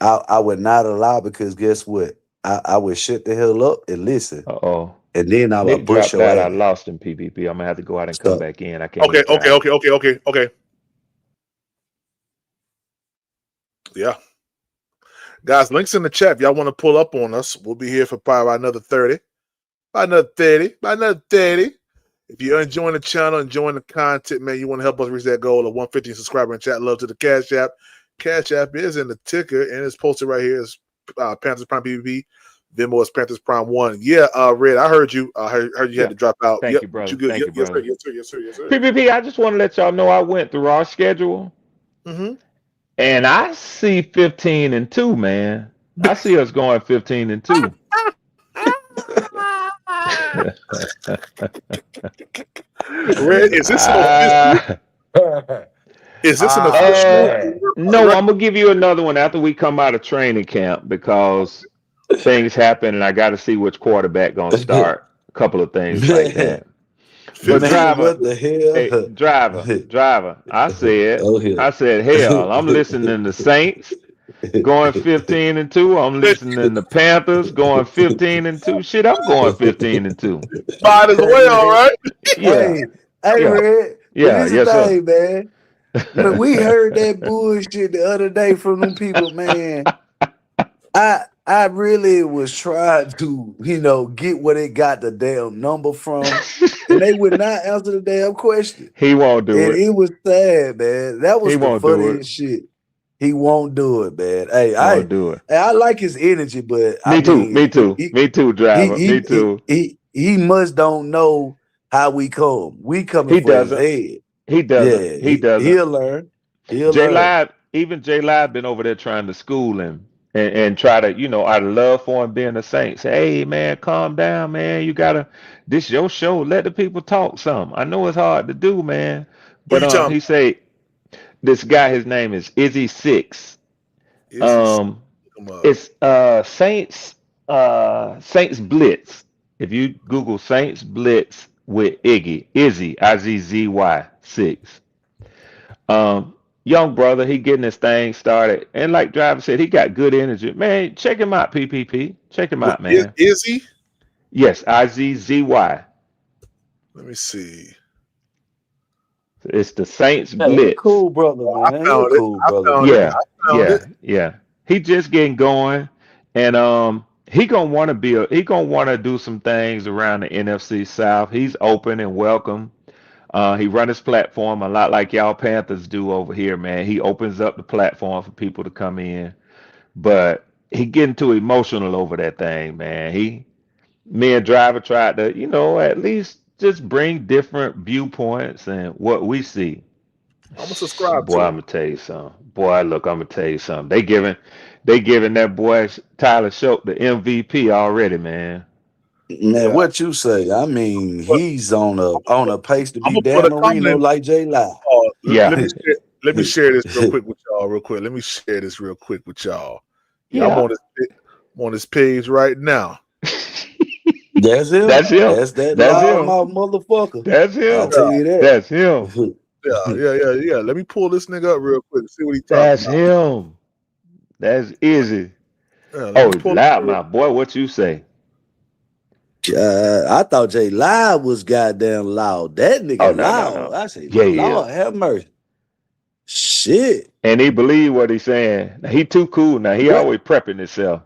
I would not allow, because guess what? I would shut the hell up and listen, Uh-oh. and then I would Nick bust dropped your out. I ass. lost him, PPP. I'm gonna have to go out and come So back in. I can't Okay. hear Driver. Okay. Yeah. Guys, links in the chat. If y'all want to pull up on us, we'll be here for probably about another 30. By another 30. If you're enjoying the channel, enjoying the content, man, you want to help us reach that goal of 150 subscriber and chat. Love to the Cash App. Cash App is in the ticker, and it's posted right here. It's Panthers Prime PvP. Venmo is Panthers Prime 1. Yeah, Red, I heard you. I heard you had to drop out. Thank Yep, you, brother. you good. Thank you, Yes, sir. brother. Yes, sir. PPP, I just want to let y'all know I went through our schedule, Mm-hmm. and I see 15-2, man. I see us going 15-2. Red, is this an official? Is this an official? No, I'm gonna give you another one after we come out of training camp, because things happen and I got to see which quarterback gonna start. A couple of things like that. But Man, driver, what the hey, hell? driver. I Go ahead. said, hell, I'm listening to Saints going 15-2. I'm listening to Panthers going 15-2. Shit, I'm going 15-2. Might as Hey, well, man. right? Yeah, Hey, yeah, Red. But yeah, this the yes, sir. thing, man. Man, we heard that bullshit the other day from them people, man. I really was trying to, get where they got the damn number from, and they would not answer the damn question. He won't do And it. it was sad, man. That He was the won't do it. funniest shit. He won't do it, man. Hey, Won't do it. I like his energy, but I Me too. mean, Me too. Me too, he driver. he Me he too. he must don't know how we come. We coming He for his doesn't. head. He doesn't. Yeah, He doesn't. he'll learn. He'll J learn. Live, even J Live been over there trying to school him and try to, out of love for him being a Saint, say, hey man, calm down, man. This your show. Let the people talk some. I know it's hard to do, man. Who you But talking he say this guy, his name is Izzy Six. about? Is he Um, come up? it's Saints Blitz. If you Google Saints Blitz with Izzy, Izzy 6. Um, Young brother, he getting his thing started, and like Driver said, he got good energy. Man, check him out, PPP. Check him What out, man. is he? Yes, Izzy. Let me see. It's the Saints Yeah, he a Blitz. cool brother, I man. He a found it. cool I brother, found it. man. Yeah, I found it. yeah. He just getting going, and he gonna want to he gonna want to do some things around the NFC South. He's open and welcome. He run his platform a lot like y'all Panthers do over here, man. He opens up the platform for people to come in, but he getting too emotional over that thing, man. Me and Driver tried to, at least just bring different viewpoints and what we see. I'm gonna subscribe Boy, to I'm him. gonna tell you something. Boy, look, I'm gonna tell you something. They giving that boy Tyler Shope the MVP already, man. Man, Yeah. what you say? I mean, But he's on a pace to I'm be gonna put Dan a Marino comment. like J Live. Let Yeah, me share. Let me share this real quick with y'all. Real quick. Let me share this real quick with y'all. Yeah, yeah. I'm on this page right now. That's him. That's him. That's that That's him. loudmouth motherfucker. That's I'll him. tell you that. That's him. Yeah. Let me pull this nigga up real quick. See what he's talking That's about. him. That's easy. Yeah, let Oh, me pull loud, it up. my boy. What you say? I thought J Live was goddamn loud. That Oh, nigga no, no, loud. no. I say, Yeah, yeah. Lord have mercy. Shit. And he believe what he's saying. He too cool now. He What? always prepping himself.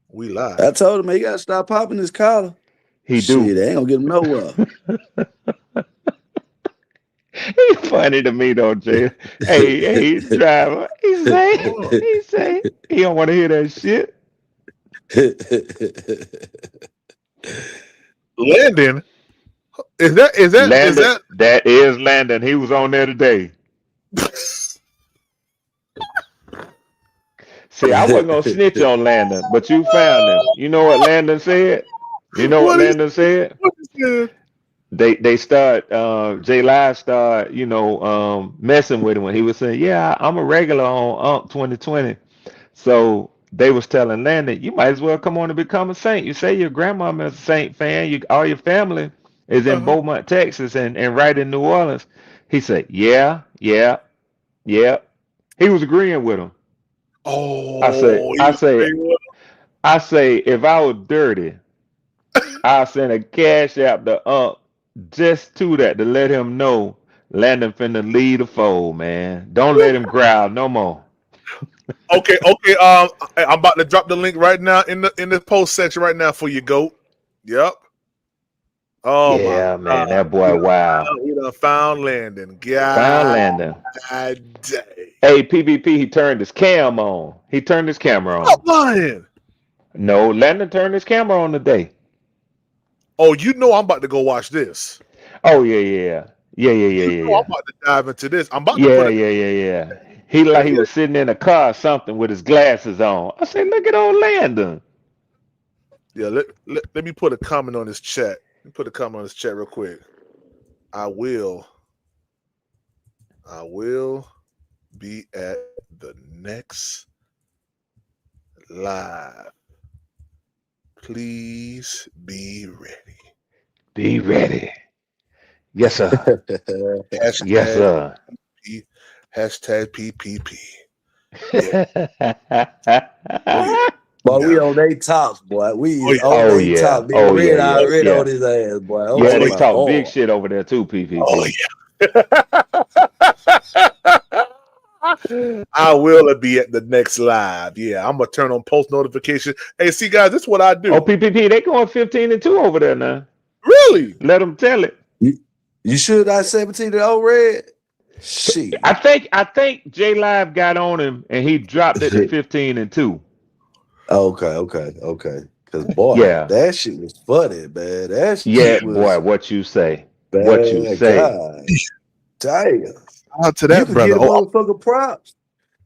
We live. I told him he gotta stop popping his collar. He Shit, do. they ain't gonna get him nowhere. He funny to me though, Jay. Hey, driver. Hold on. He say, he don't want to hear that shit. Landon. Is Landon, that that is Landon. He was on there today. See, I wasn't gonna snitch on Landon, but you found him. You know what Landon said? You know what what he Landon said? said? They start J Live start, messing with him when he was saying, yeah, I'm a regular on 2020. So they was telling Landon, you might as well come on and become a Saint. You say your grandmama is a Saint fan. All your family is in Uh-huh. Beaumont, Texas, and right in New Orleans. He said, yeah, yeah, yeah. He was agreeing with him. I say, Oh, he I was say, agreeing with I say, if I was dirty, I'll send a cash app to just to that to let him know Landon finna lead the fold, man. Don't let him growl no more. Okay. I'm about to drop the link right now in the post section right now for you, GOAT. Yep. Oh my Yeah, man, God. that boy, wow. We done found Landon. Found God Landon. dang. Hey, PvP, he turned his cam on. He turned his camera Stop on. lying. No, Landon turned his camera on today. Oh, you know I'm about to go watch this. Oh, yeah, yeah. Yeah, yeah, yeah, You yeah, know I'm yeah. about to dive into this. I'm about to put Yeah, it. yeah, yeah, yeah. He like he Yeah, was sitting in a car or something with his glasses on. I said, look at old Landon. yeah. Let me put a comment on this chat. Let me put a comment on this chat real quick. I will be at the next live. Please be ready. Be ready. Yes, sir. Yes, Hashtag sir. P, hashtag PPP. Oh yeah. Boy, we Yeah. on they tops, boy. We Oh is yeah. on Oh they yeah. top. Then Oh yeah. red Yeah. already Yeah. on his ass, boy. I'm Yeah. talking They Oh about talk big hard. shit over there too. Oh PPP. yeah. I will be at the next live. Yeah, I'm gonna turn on post notification. Hey, see, guys, this is what I Oh, do. PPP. They going 15-2 over there now. Really? Let them tell it. You sure not 17 to old red? Shit. I think J Live got on him and he dropped it to 15-2. Okay. Cause boy, Yeah. that shit was funny, man. That Yeah, shit boy. was What you say? What you bad. say? God damn. Out to You that could brother. get a Oh, motherfucker props.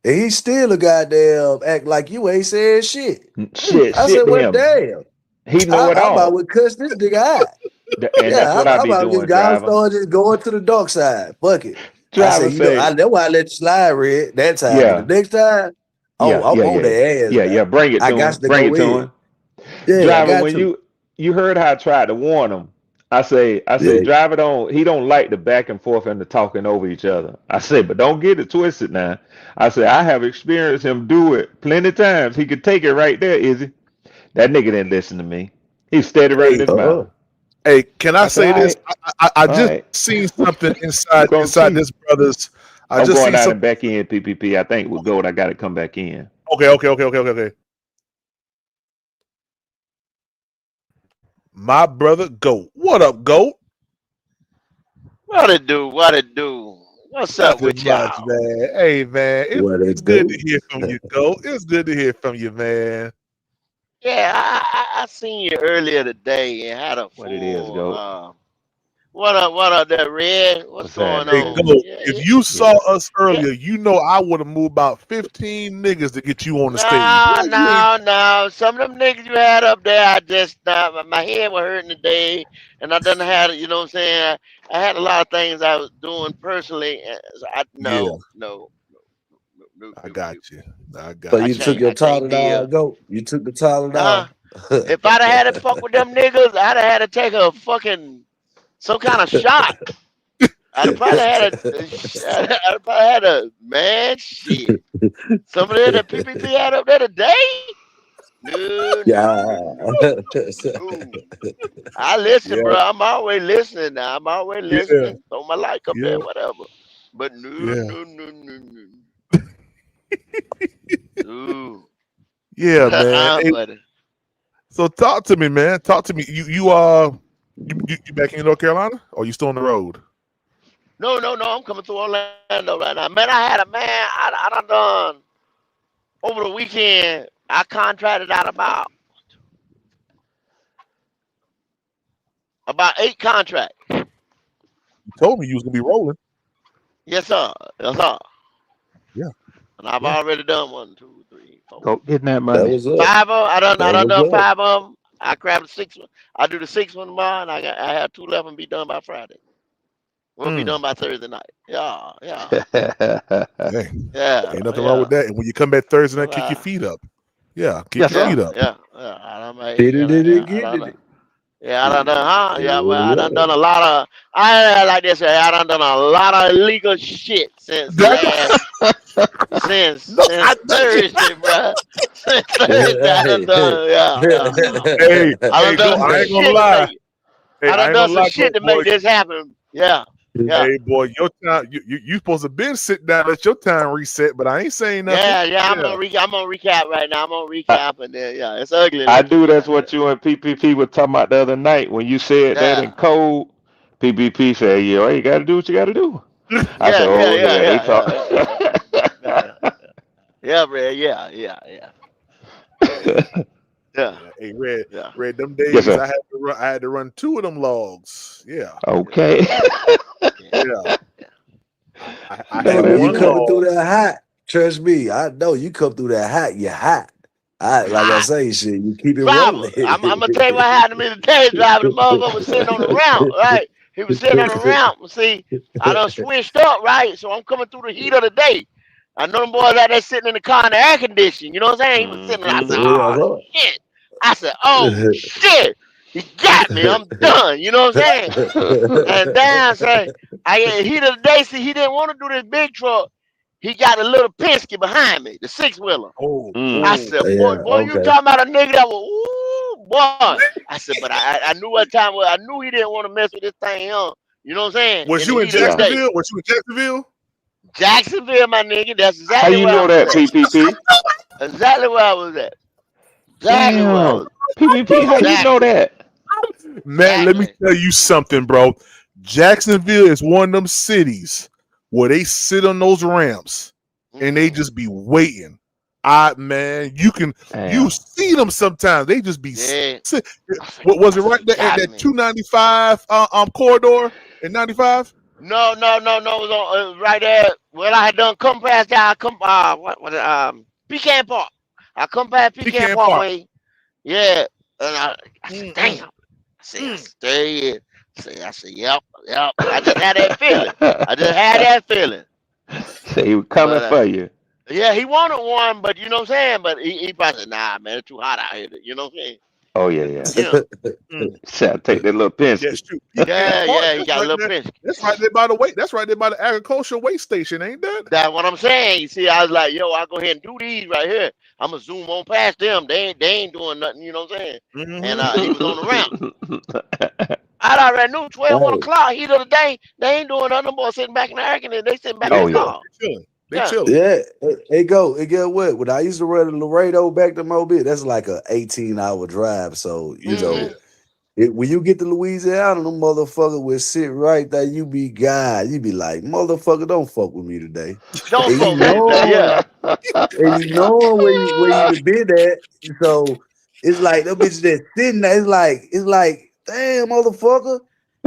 And he still a goddamn act like you ain't saying shit. Shit I said, to well, him. damn. He know it I'm about all. to cuss this nigga out. And that's Yeah, what I I'm be about to doing, just guys driver. start just going to the dark side. Fuck it. I Driver said, say, that's why I let you slide, Red, that time. But the yeah, next time, oh, yeah, I'm yeah, on yeah, their ass, yeah, man. yeah. Bring it I to got him. to Bring go it to in. him. Yeah, I Driver, got when to. you heard how I tried to warn him, I say, Yeah. driver don't like the back and forth and the talking over each other. I say, but don't get it twisted now. I say, I have experienced him do it plenty of times. He could take it right there, Izzy. That nigga didn't listen to me. He's steady running hey, his mouth. hey, can I I said, say all this? right, I all just right. seen something We're inside gonna see. this brother's. I I'm just going seen out and something. back in PPP. I think with gold, I got to come back in. Okay. My brother Goat. What up, Goat? What it do? What it do? What's up Nothing with much, y'all? man. Hey, man, What it's it good do? to hear from you, Goat. It's good to hear from you, man. Yeah, I seen you earlier today and had a What it is, full goat? what up there, Red? What's What's going Hey, happening, on? man? Goat, if you saw Yeah. us Yeah. earlier, you know I would have moved about 15 niggas to get you on the stage. No, Why you ain't? no, no. Some of them niggas you had up there, I just my head was hurting today, and I done had, you know what I'm saying? I had a lot of things I was doing personally. And so Yeah, I no. got you. I So got I you you. took can't your I can't Tylenol, deal. go? You took the Tylenol? If I'd have had to fuck with them niggas, I'd have had to take a fucking some kind of shot. I'd have probably had I'd have probably had a man shit. Some of that PPP had up there today. Yeah. No. I listen, Yeah, bro. I'm always listening now. I'm always yeah, listening. Throw my like up yeah, there, whatever. But no, yeah, no, no, no, no. Ooh. yeah, man. Hey, But so talk to me, man. Talk to me. You back in North Carolina, or you still on the road? no. I'm coming to Orlando right now. Man, I had a man. I done over the weekend. I contracted out about 8 contracts. You told me you was gonna be rolling. Yes, sir. Yes, sir. Yeah, And I've yeah. already done 1, 2, 3, 4, Go getting that That money. was up. 5 of them. I That done was done up. 5 of them. I grabbed the 6th one. I do the 6th one tomorrow, and I have 2 left and be done by Friday. We'll be Mm. done by Thursday night. Yeah, Hey, yeah, ain't nothing wrong with yeah. that. And when you come back Thursday night, kick your Uh, feet up. Yeah, kick Yes, your sir. feet up. yeah. I done made, Did it, I get done, it. yeah, I done done, huh? Yeah, well, I done Yeah. done a lot of. I like this. I done done a lot of illegal shit since No, I Thursday, bro. Since Thursday, I done Hey. done. Yeah. hey, I hey, done go. done some I ain't gonna shit to lie. make. Hey, I I done ain't done gonna some lie, go shit to boy. make this happen. Yeah. Hey, boy, your time. You supposed to been sit down. Let your time reset. But I ain't saying nothing. Yeah. I'm Yeah, gonna recap right now. I'm gonna I, recap, and then it's ugly I looking. do. Yeah. That's what you and PPP were talking about the other night when you said that in Yeah. code. PPP said, "Yeah, you got to do what you got to do." I said, Yeah. "Oh yeah, they talk." Yeah. Yeah, man. Yeah. yeah. Hey, Red, Yeah. Red. Them Yes, days sir. I had to run 2 of them logs. Yeah, Okay. yeah. I Hey, No, had when that's you one right. coming log. through that hot, trust me, I know you come through that hot, you're hot. Like I Hot. say, shit, you keep it Driver, rolling. I'm gonna tell you what happened to me today. Driver, the motherfucker was sitting on the ramp, right? He was sitting on the ramp. See, I done switched up, right? So I'm coming through the heat of the day. I know them boys out there sitting in the car in the air conditioning. You know what I'm saying? He was sitting there. I said, Mm-hmm. oh Yeah, shit. I said, oh shit. He got me. I'm done. You know what I'm saying? And Dan say, heat of the day, see, he didn't want to do this big truck. He got a little Penske behind me, the 6-wheeler. Oh, I Mm. said, Yeah, boy, you okay. talking about a nigga that was, ooh, boy. I said, but I knew what time was. I knew he didn't want to mess with this thing, young. You know what I'm saying? was In the you in heat of the Yeah. day. Jacksonville? Was you in Jacksonville? Jacksonville, my nigga. That's How exactly you where I know was that, at. PPP? Exactly where I was at. Exactly where I Damn. was. PPP, how you know Exactly. that? Man, let me Exactly. tell you something, bro. Jacksonville is one of them cities where they sit on those ramps and they Mm-hmm. just be waiting. Man, you Damn. see them sometimes. They just be Yeah. sit. I What was it said, right he there at got that me. 295 corridor in 95? No. It was right there. Well, I had done come past there. I come Pecan Park. I come past Pecan Pecan Park. Parkway. Yeah. And I said, Mm-mm. damn. I said, there he is. I said, yep. I just had that feeling. I just had that feeling. Say he was coming But for you. yeah, he wanted one, but you know what I'm saying? But he probably said, nah, man, it's too hot out here. You know what I'm saying? Oh yeah, yeah. Yeah. Mm. Say I take that little Yeah, Penske. shoot. Pecan Park. Yeah, he got a little pinch. That's right there by the way. That's right there by the agricultural waste station, ain't that? That's what I'm saying. You see, I was like, yo, I'll go ahead and do these right here. I'm gonna zoom on past them. They ain't doing nothing, you know what I'm saying? And Mm-hmm. he was on the ramp. I already knew 12, 1 Hey, o'clock, heat of the day, they ain't doing nothing. Them boys sitting back in the air conditioner, they sitting back Yeah, in Oh the they yeah. chilling. car. They chilling. They Yeah. chilling. yeah, it go. It get what? When I used to run to Laredo back to Mobile, that's like a 18-hour drive. So, Yeah. Mm-hmm. when you get to Louisiana, them motherfucker will sit right there. You be God. You be like, motherfucker, don't fuck with me today. Don't And you fuck with me today, know, yeah. where you been at. So it's like them bitches that sitting there. It's like, damn, motherfucker.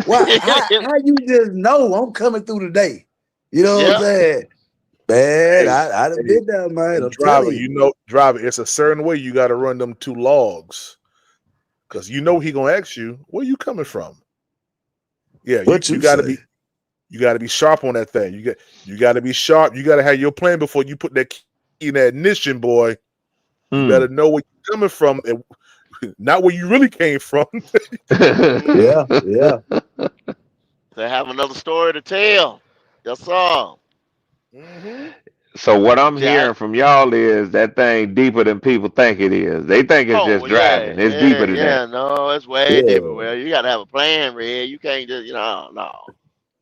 Why? How you just know I'm coming through today? You know what I'm Yep. saying? Man, Hey, I done hey, been there, man. and I'm telling driver, you. driver, it's a certain way you got to run them 2 logs because he gonna ask you where you coming from. Yeah, What you you got to say? be sharp on that thing. You got to be sharp. You got to have your plan before you put that key in that ignition, boy. You Hmm. better know where you're coming from, and not where you really came from. Mm-hmm. Yeah, yeah. They have another story to tell. Yes, sir. Mm-hmm. So what I'm Jack. hearing from y'all is that thing deeper than people think it is. They think it's Oh just well, yeah, driving. It's deeper than that. no, it's way deeper. Yeah. Well, you gotta have a plan, Red. You can't just, no.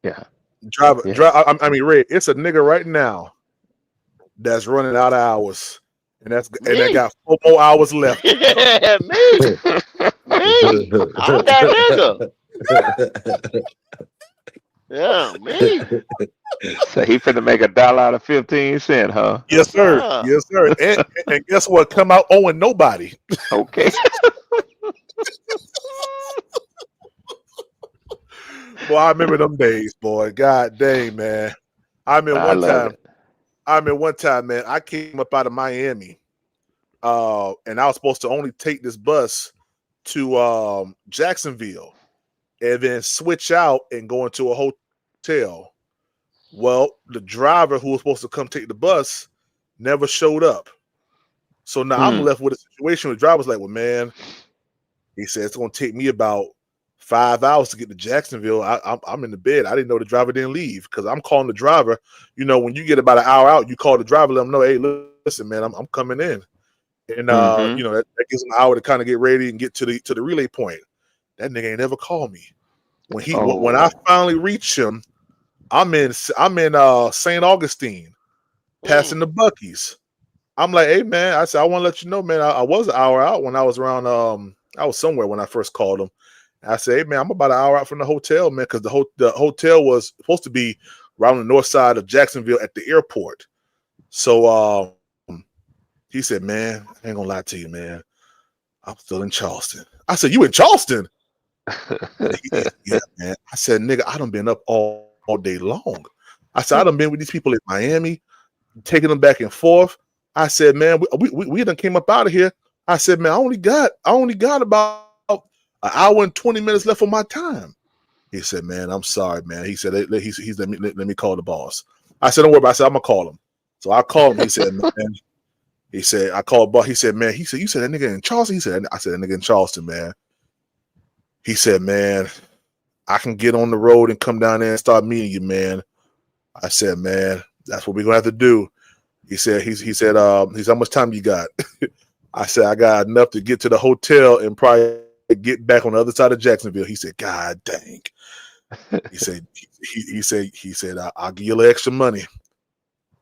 Yeah. Driver, Yeah. I mean, Red. It's a nigga right now that's running out of hours, and that Me. got 4 more hours left. Me. Me. I'm that nigga. Yeah, me. So he finna make $1 out of 15 cents, huh? Yes, Yes, sir. sir. Yes, sir. And guess what? Come out owing nobody. Okay. Boy, I remember them days, boy. God dang, man. I remember I one love time. it. Man. I came up out of Miami, and I was supposed to only take this bus to Jacksonville, and then switch out and go into a hotel. Well, the driver who was supposed to come take the bus never showed up. So now I'm Hmm. left with a situation where the driver's like, well, man, he said it's going to take me about 5 hours to get to Jacksonville. I'm in the bed. I didn't know the driver didn't leave because I'm calling the driver. When you get about an hour out, you call the driver, let them know, hey, listen, man, I'm coming in. And Mm-hmm. that gives them an hour to kind of get ready and get to the relay point. That nigga ain't never called me. When I Oh. finally reach him, I'm in St. Augustine, passing Mm. the Buckies. I'm like, hey man, I said I want to let you know, man. I was an hour out when I was around. I was somewhere when I first called him. I said, hey man, I'm about an hour out from the hotel, man, because the hotel was supposed to be around the north side of Jacksonville at the airport. So he said, man, I ain't gonna lie to you, man. I'm still in Charleston. I said, you in Charleston? Yeah, man. I said, nigga, I done been up all day long. I said, I done been with these people in Miami, taking them back and forth. I said, man, we done came up out of here. I said, man, I only got about an hour and 20 minutes left on my time. He said, man, I'm sorry, man. He said, he's let me call the boss. I said, don't worry about it. I said, I'm gonna call him. So I called him. He said, man, I called boss. He said, man, you said that nigga in Charleston? I said, that nigga in Charleston, man. He said, "Man, I can get on the road and come down there and start meeting you, man." I said, "Man, that's what we're gonna have to do." He said, he said, how much time you got?" I said, "I got enough to get to the hotel and probably get back on the other side of Jacksonville." He said, "God dang." He said, I'll give you a little extra money.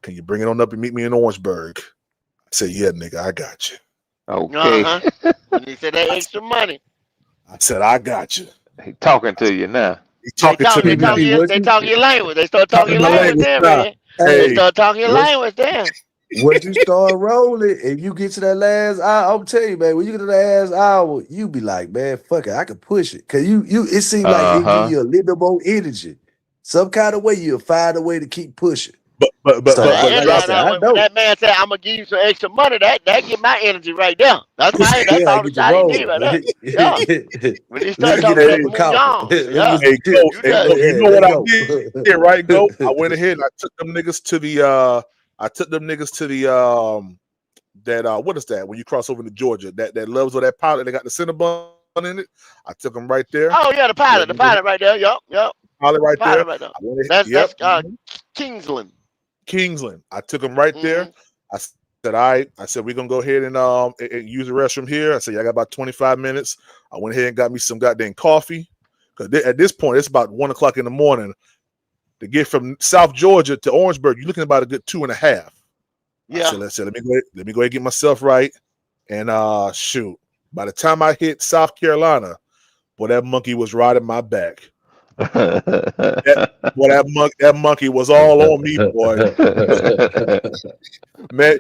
Can you bring it on up and meet me in Orangeburg? I said, "Yeah, nigga, I got you." Okay. When he said that extra money, I said, "I got you." He talking to you now. He talking to me now. they talk your language. They start talking your my language language there, now. man. Hey, They start talking your once, language there. once you start rolling and you get to that last hour, I'm telling you, man, when you get to the last hour, you be like, man, fuck it, I can push it. Cause you it seems like it give you a little bit more energy. Some kind of way you'll find a way to keep pushing. But So Like like I said, I when know. that man said, "I'm gonna give you some extra money," that get my energy right there. That's Yeah, I all the get you shot he need right there. rolling. Yeah. When he Let start me get talking a that cup of moon, coffee. yeah, hey, go, you hey, just go. You Yeah, know what let's I go. did, right? Go. I went ahead and I took them niggas to the that what is that when you cross over to Georgia? That loves or that pilot that got the Cinnabon in it. I took them right there. oh yeah, the pilot right there. Yup. Pilot The right there. pilot right there. I went ahead, That's yep. Kingsland. Kingsland. I took them right there. I said, "All right." I said, "We're gonna go ahead and use the restroom here." I said, "I got about 25 minutes." I went ahead and got me some goddamn coffee. Because at this point, it's about 1 o'clock in the morning. To get from South Georgia to Orangeburg, you're looking about a good 2.5. Yeah. I said, let me go ahead and get myself right. And shoot. By the time I hit South Carolina, boy, that monkey was riding my back. That monkey was all on me, boy. Man,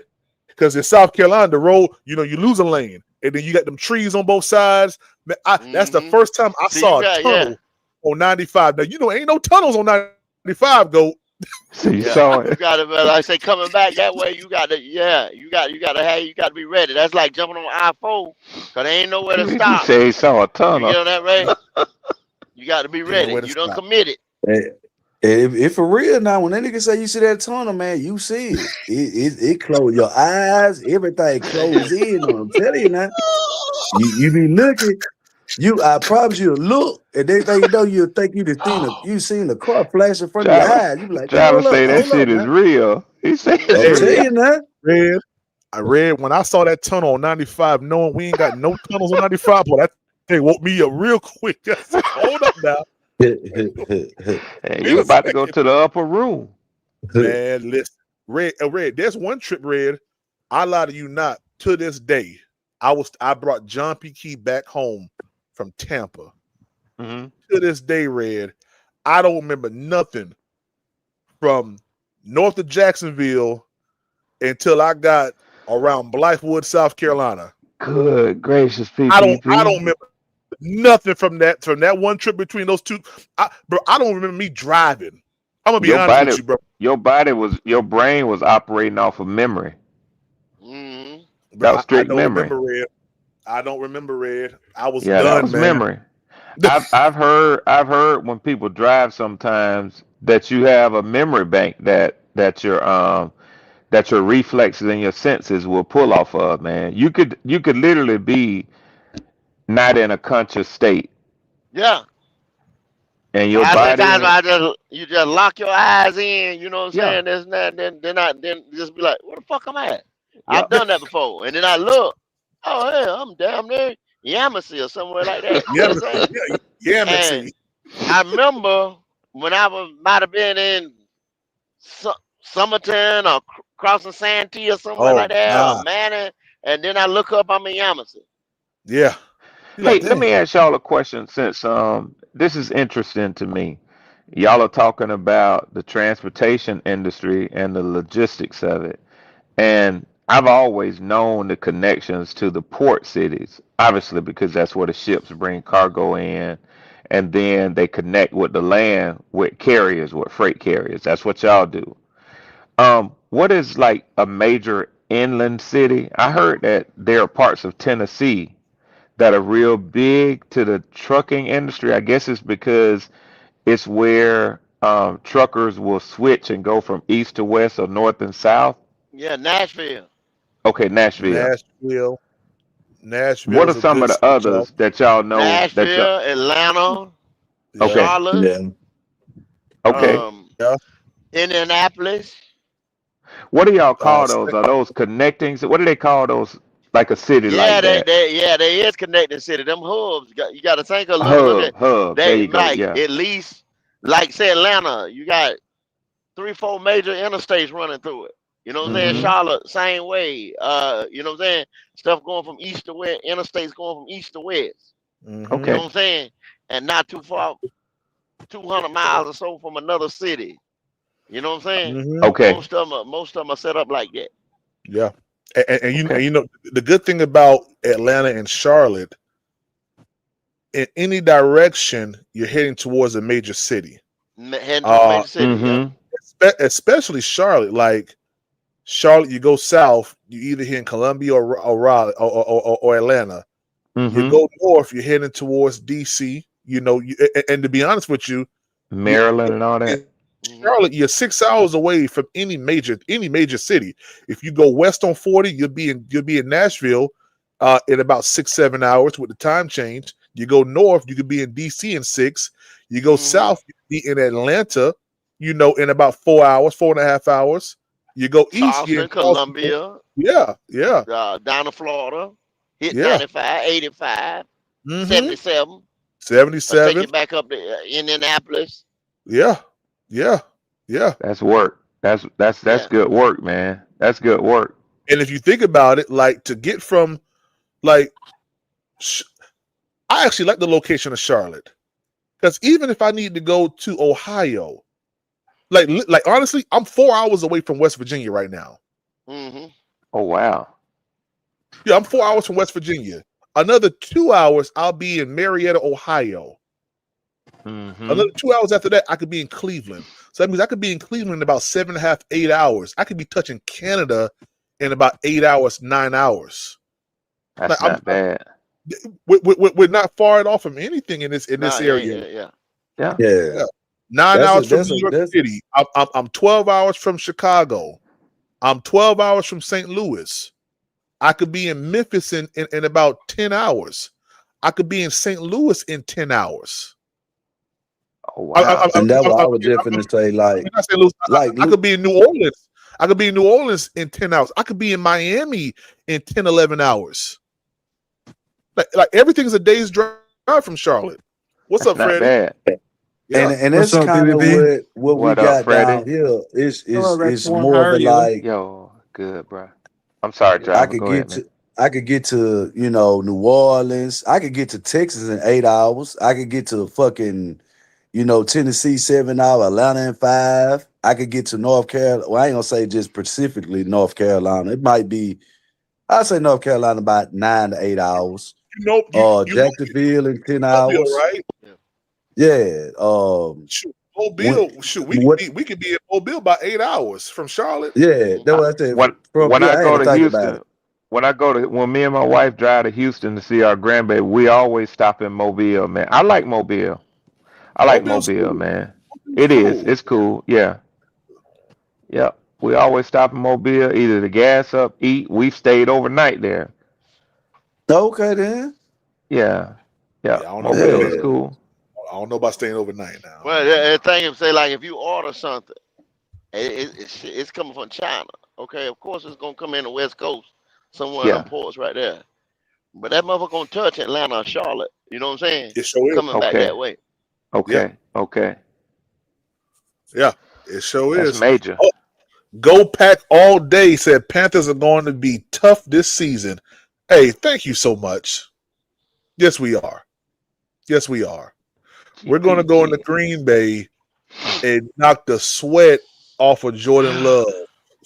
because in South Carolina, the road, you lose a lane, and then you got them trees on both sides. Man, that's the first time I saw a tunnel on 95. Now, ain't no tunnels on 95, go. So you saw You it. gotta, like I say, coming back that way, you gotta be ready. That's like jumping on I-4, cause there ain't nowhere to He stop. said he saw a You tunnel. get on that way, you gotta be Ain't ready. nowhere to You done stop. committed. If for real now, when that nigga say you see that tunnel, man, you see it. It close your eyes, everything close in on. I'm telling you now. You be looking. I promise you look, and next thing you know, you'll think you seen the car flash in front of your eyes. You be like, man, Travis say that hold shit up, is man. real. He said it's I'm telling real. you now. I read when I saw that tunnel on 95, knowing we ain't got no tunnels on 95, boy, that thing woke me up real quick. I said, hold up now. And you about to go to the upper room. Man, listen. Red, there's one trip, Red. I lie to you not. To this day, I brought John P. Key back home from Tampa. Mm-hmm. To this day, Red, I don't remember nothing from north of Jacksonville until I got around Blythewood, South Carolina. Good gracious, PPP. I don't remember nothing from that one trip between those two. Bro, I don't remember me driving. I'm gonna be honest with you, bro. Your brain was operating off of memory. Mm-hmm. Bro, That was I strict don't memory. remember Red. I don't remember Red. I was Yeah, that done, was man. memory. I've heard when people drive sometimes that you have a memory bank that your reflexes and your senses will pull off of, man. You could literally be not in a conscious state Yeah. and your I say times body. where you just lock your eyes in. You know what I'm Yeah. saying? This and that. Then just be like, where the fuck I'm at? Yeah. I've done that before, and then I look. Oh yeah, I'm damn near Yamasee or somewhere like that. You know what I'm saying? And See. I remember when might have been in Summerton or crossing Santee or somewhere Oh like that, or God. Manning, and then I look up, I'm in Yamasee. Yeah. You're Hey, like, let dang. me ask y'all a question since this is interesting to me. Y'all are talking about the transportation industry and the logistics of it. And I've always known the connections to the port cities, obviously because that's where the ships bring cargo in, and then they connect with the land with carriers, with freight carriers. That's what y'all do. What is like a major inland city? I heard that there are parts of Tennessee that are real big to the trucking industry. I guess it's because it's where truckers will switch and go from east to west or north and south. Yeah, Nashville. Okay, Nashville. Nashville. Nashville. What are is a some good of the city, y'all. others that y'all know that y'all? Nashville, Atlanta, Yeah. Okay. Charlotte, Yeah. Okay. Yeah. Indianapolis. What do y'all call St- those? Are those connecting? What do they call those? Like a city Yeah, like that? they is connecting city. Them hubs, you got to think a little. Okay, Hub. There they you go. like Yeah. at least like say Atlanta, you got 3, 4 major interstates running through it. You know what I'm saying? Mm-hmm. Charlotte, same way. You know what I'm saying? Stuff going from east to west, interstates going from east to west. You know Okay. what I'm saying? And not too far, 200 miles or so from another city. You know what I'm saying? Okay. Most of them are set up like that. Yeah. And Okay. you know the good thing about Atlanta and Charlotte, in any direction you're heading towards a major city. Heading to a major city. Yeah. Mm-hmm. Especially Charlotte. Like Charlotte, you go south, you either here in Columbia or Raleigh or Atlanta. You Mm-hmm. go north, you're heading towards DC. You know, and to be honest with you, Maryland and all that. Charlotte, you're 6 hours away from any major city. If you go west on 40, you'll be in Nashville in about 6-7 hours with the time change. You go north, you could be in DC in 6. You go south, you could be in Atlanta, you know, in about 4 hours, 4.5 hours. You go east, you're Charleston, in Charleston. Columbia, Yeah. down to Florida, hit Yeah. 95, 85, Mm-hmm. 77. Take 77. you back up to Indianapolis. Yeah. That's work. That's Yeah. good work, man. That's good work. And if you think about it, like to get from like I actually like the location of Charlotte. Because even if I need to go to Ohio, like honestly, I'm 4 hours away from West Virginia right now. Mm-hmm. Oh wow. Yeah, I'm 4 hours from West Virginia. Another 2 hours, I'll be in Marietta, Ohio. Mm-hmm. Another 2 hours after that, I could be in Cleveland. So that means I could be in Cleveland in about 7.5, 8 hours. I could be touching Canada in about 8 hours, 9 hours. That's Like, not bad. We're not far off from anything in this area. Yeah. Yeah. 9 hours from New York City. I'm 12 hours from Chicago. I'm 12 hours from St. Louis. I could be in Memphis in about 10 hours. I could be in St. Louis in 10 hours. Oh wow. And that's what I would definitely say. I could be in New Orleans. I could be in New Orleans in 10 hours. I could be in Miami in 10, 11 hours. Like everything's a day's drive from Charlotte. What's That's up, not Freddie? bad. Yeah. And that's kind of what we What up, got down Freddie? here. It's Rexmore. more How of are a you? like Yo, good, bro. I'm sorry, I driver. could Go ahead, man. get to New Orleans. I could get to Texas in 8 hours. I could get to fucking Tennessee 7 hours, Atlanta in 5. I could get to North Carolina. Well, I ain't gonna say just specifically North Carolina. It might be. I'd say North Carolina about 9 to 8 hours. Jacksonville in 10 hours. Mobile, right? Yeah. Shoot, Mobile. We could be in Mobile about 8 hours from Charlotte. Yeah, that's what I said. When I go to Houston, it. when me and my wife drive to Houston to see our grandbaby, we always stop in Mobile, man. I like Mobile. I like Mobile, cool. man. It is. It's cool. Yeah. Yep. We always stop in Mobile, either to gas up, eat. We've stayed overnight there. Okay, then. Yeah. I don't know. Mobile is cool. I don't know about staying overnight now. Well, the thing say like if you order something, it's coming from China. Okay, of course it's gonna come in the West Coast, somewhere in the ports right there. But that motherfucker gonna touch Atlanta or Charlotte. You know what I'm saying? It sure is. Coming back that way. Okay. Okay. Yeah, it sure That's is. major. Oh, Go Pack all day said Panthers are going to be tough this season. Hey, thank you so much. Yes, we are. Yes, we are. We're going to go into Green Bay and knock the sweat off of Jordan Love's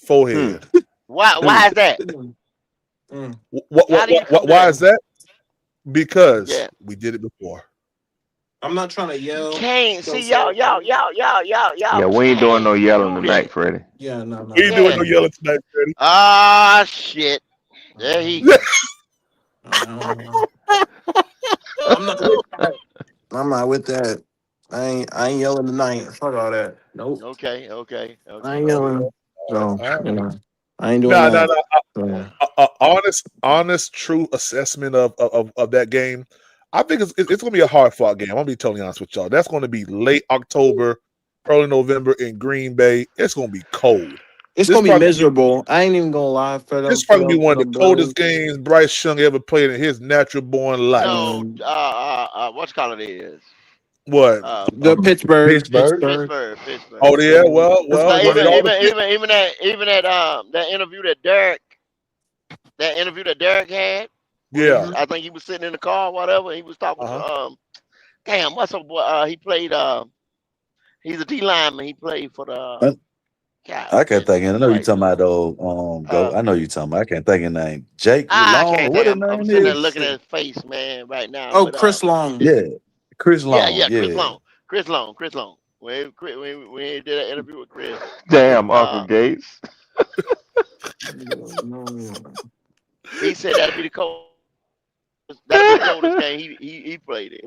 forehead. Why is that? Why is that? Because we did it before. I'm not trying to yell. Can't see y'all. Yeah, we ain't doing no yelling tonight, Freddie. Yeah, no. We ain't doing no yelling tonight, Freddie. Ah, shit. There he goes. I'm not with that. I ain't yelling tonight. Fuck all that. Nope. Okay. I ain't yelling. So I ain't doing that. honest, true assessment of that game. I think it's going to be a hard fought game. I'm going to be totally honest with y'all. That's going to be late October, early November in Green Bay. It's going to be cold. It's This gonna be probably miserable. I ain't even gonna lie for them. This is probably For one of the the coldest Bills. games Bryce Young ever played in his natural born life. No, what's call it is? What? The Pittsburgh. Pittsburgh. Oh yeah, well, But it all depends. even that interview that Derek had. Yeah. I think he was sitting in the car, or whatever. He was talking to damn, what's up, boy? He played. He's a D lineman. He played for the. I can't think of it. I know you're talking about go. I know you're talking about. I can't think of his name. Jake I Long. can't What his think. name I'm sitting there is? looking at his face, man, right now. Oh, but, Chris Long. Yeah, Chris Long. Yeah, Chris Long. When he did that interview with Chris. Damn, Uncle Gates. He said that'd be the coldest. That'd be the coldest game he played it.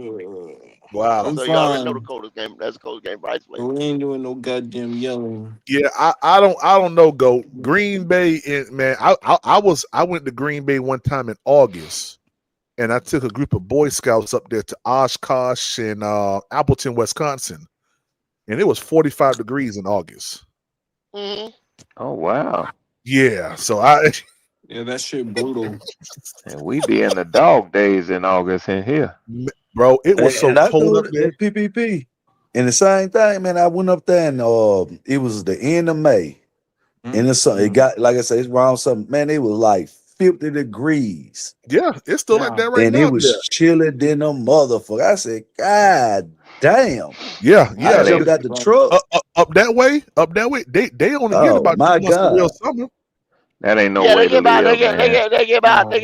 Wow. So you already know the coldest game. That's the coldest game Bryce played. We ain't doing no goddamn yelling. Yeah, I don't know. Go Green Bay, man. I went to Green Bay one time in August, and I took a group of Boy Scouts up there to Oshkosh and Appleton, Wisconsin, and it was 45 degrees in August. Mm-hmm. Oh wow. Yeah, so Yeah, that shit brutal. And we be in the dog days in August in here. Bro, it was so I cold go up to there. PPP. And the same thing, man. I went up there and it was the end of May. And it got, like I said, it's around something. Man, it was like 50 degrees. Yeah, it's still like that right and now. And it was chilly than a motherfucker. I said, God damn. Yeah. I jumped out the truck. Up that way. They only get about 2 months of real summer. That ain't no Yeah, way they to get about live, they get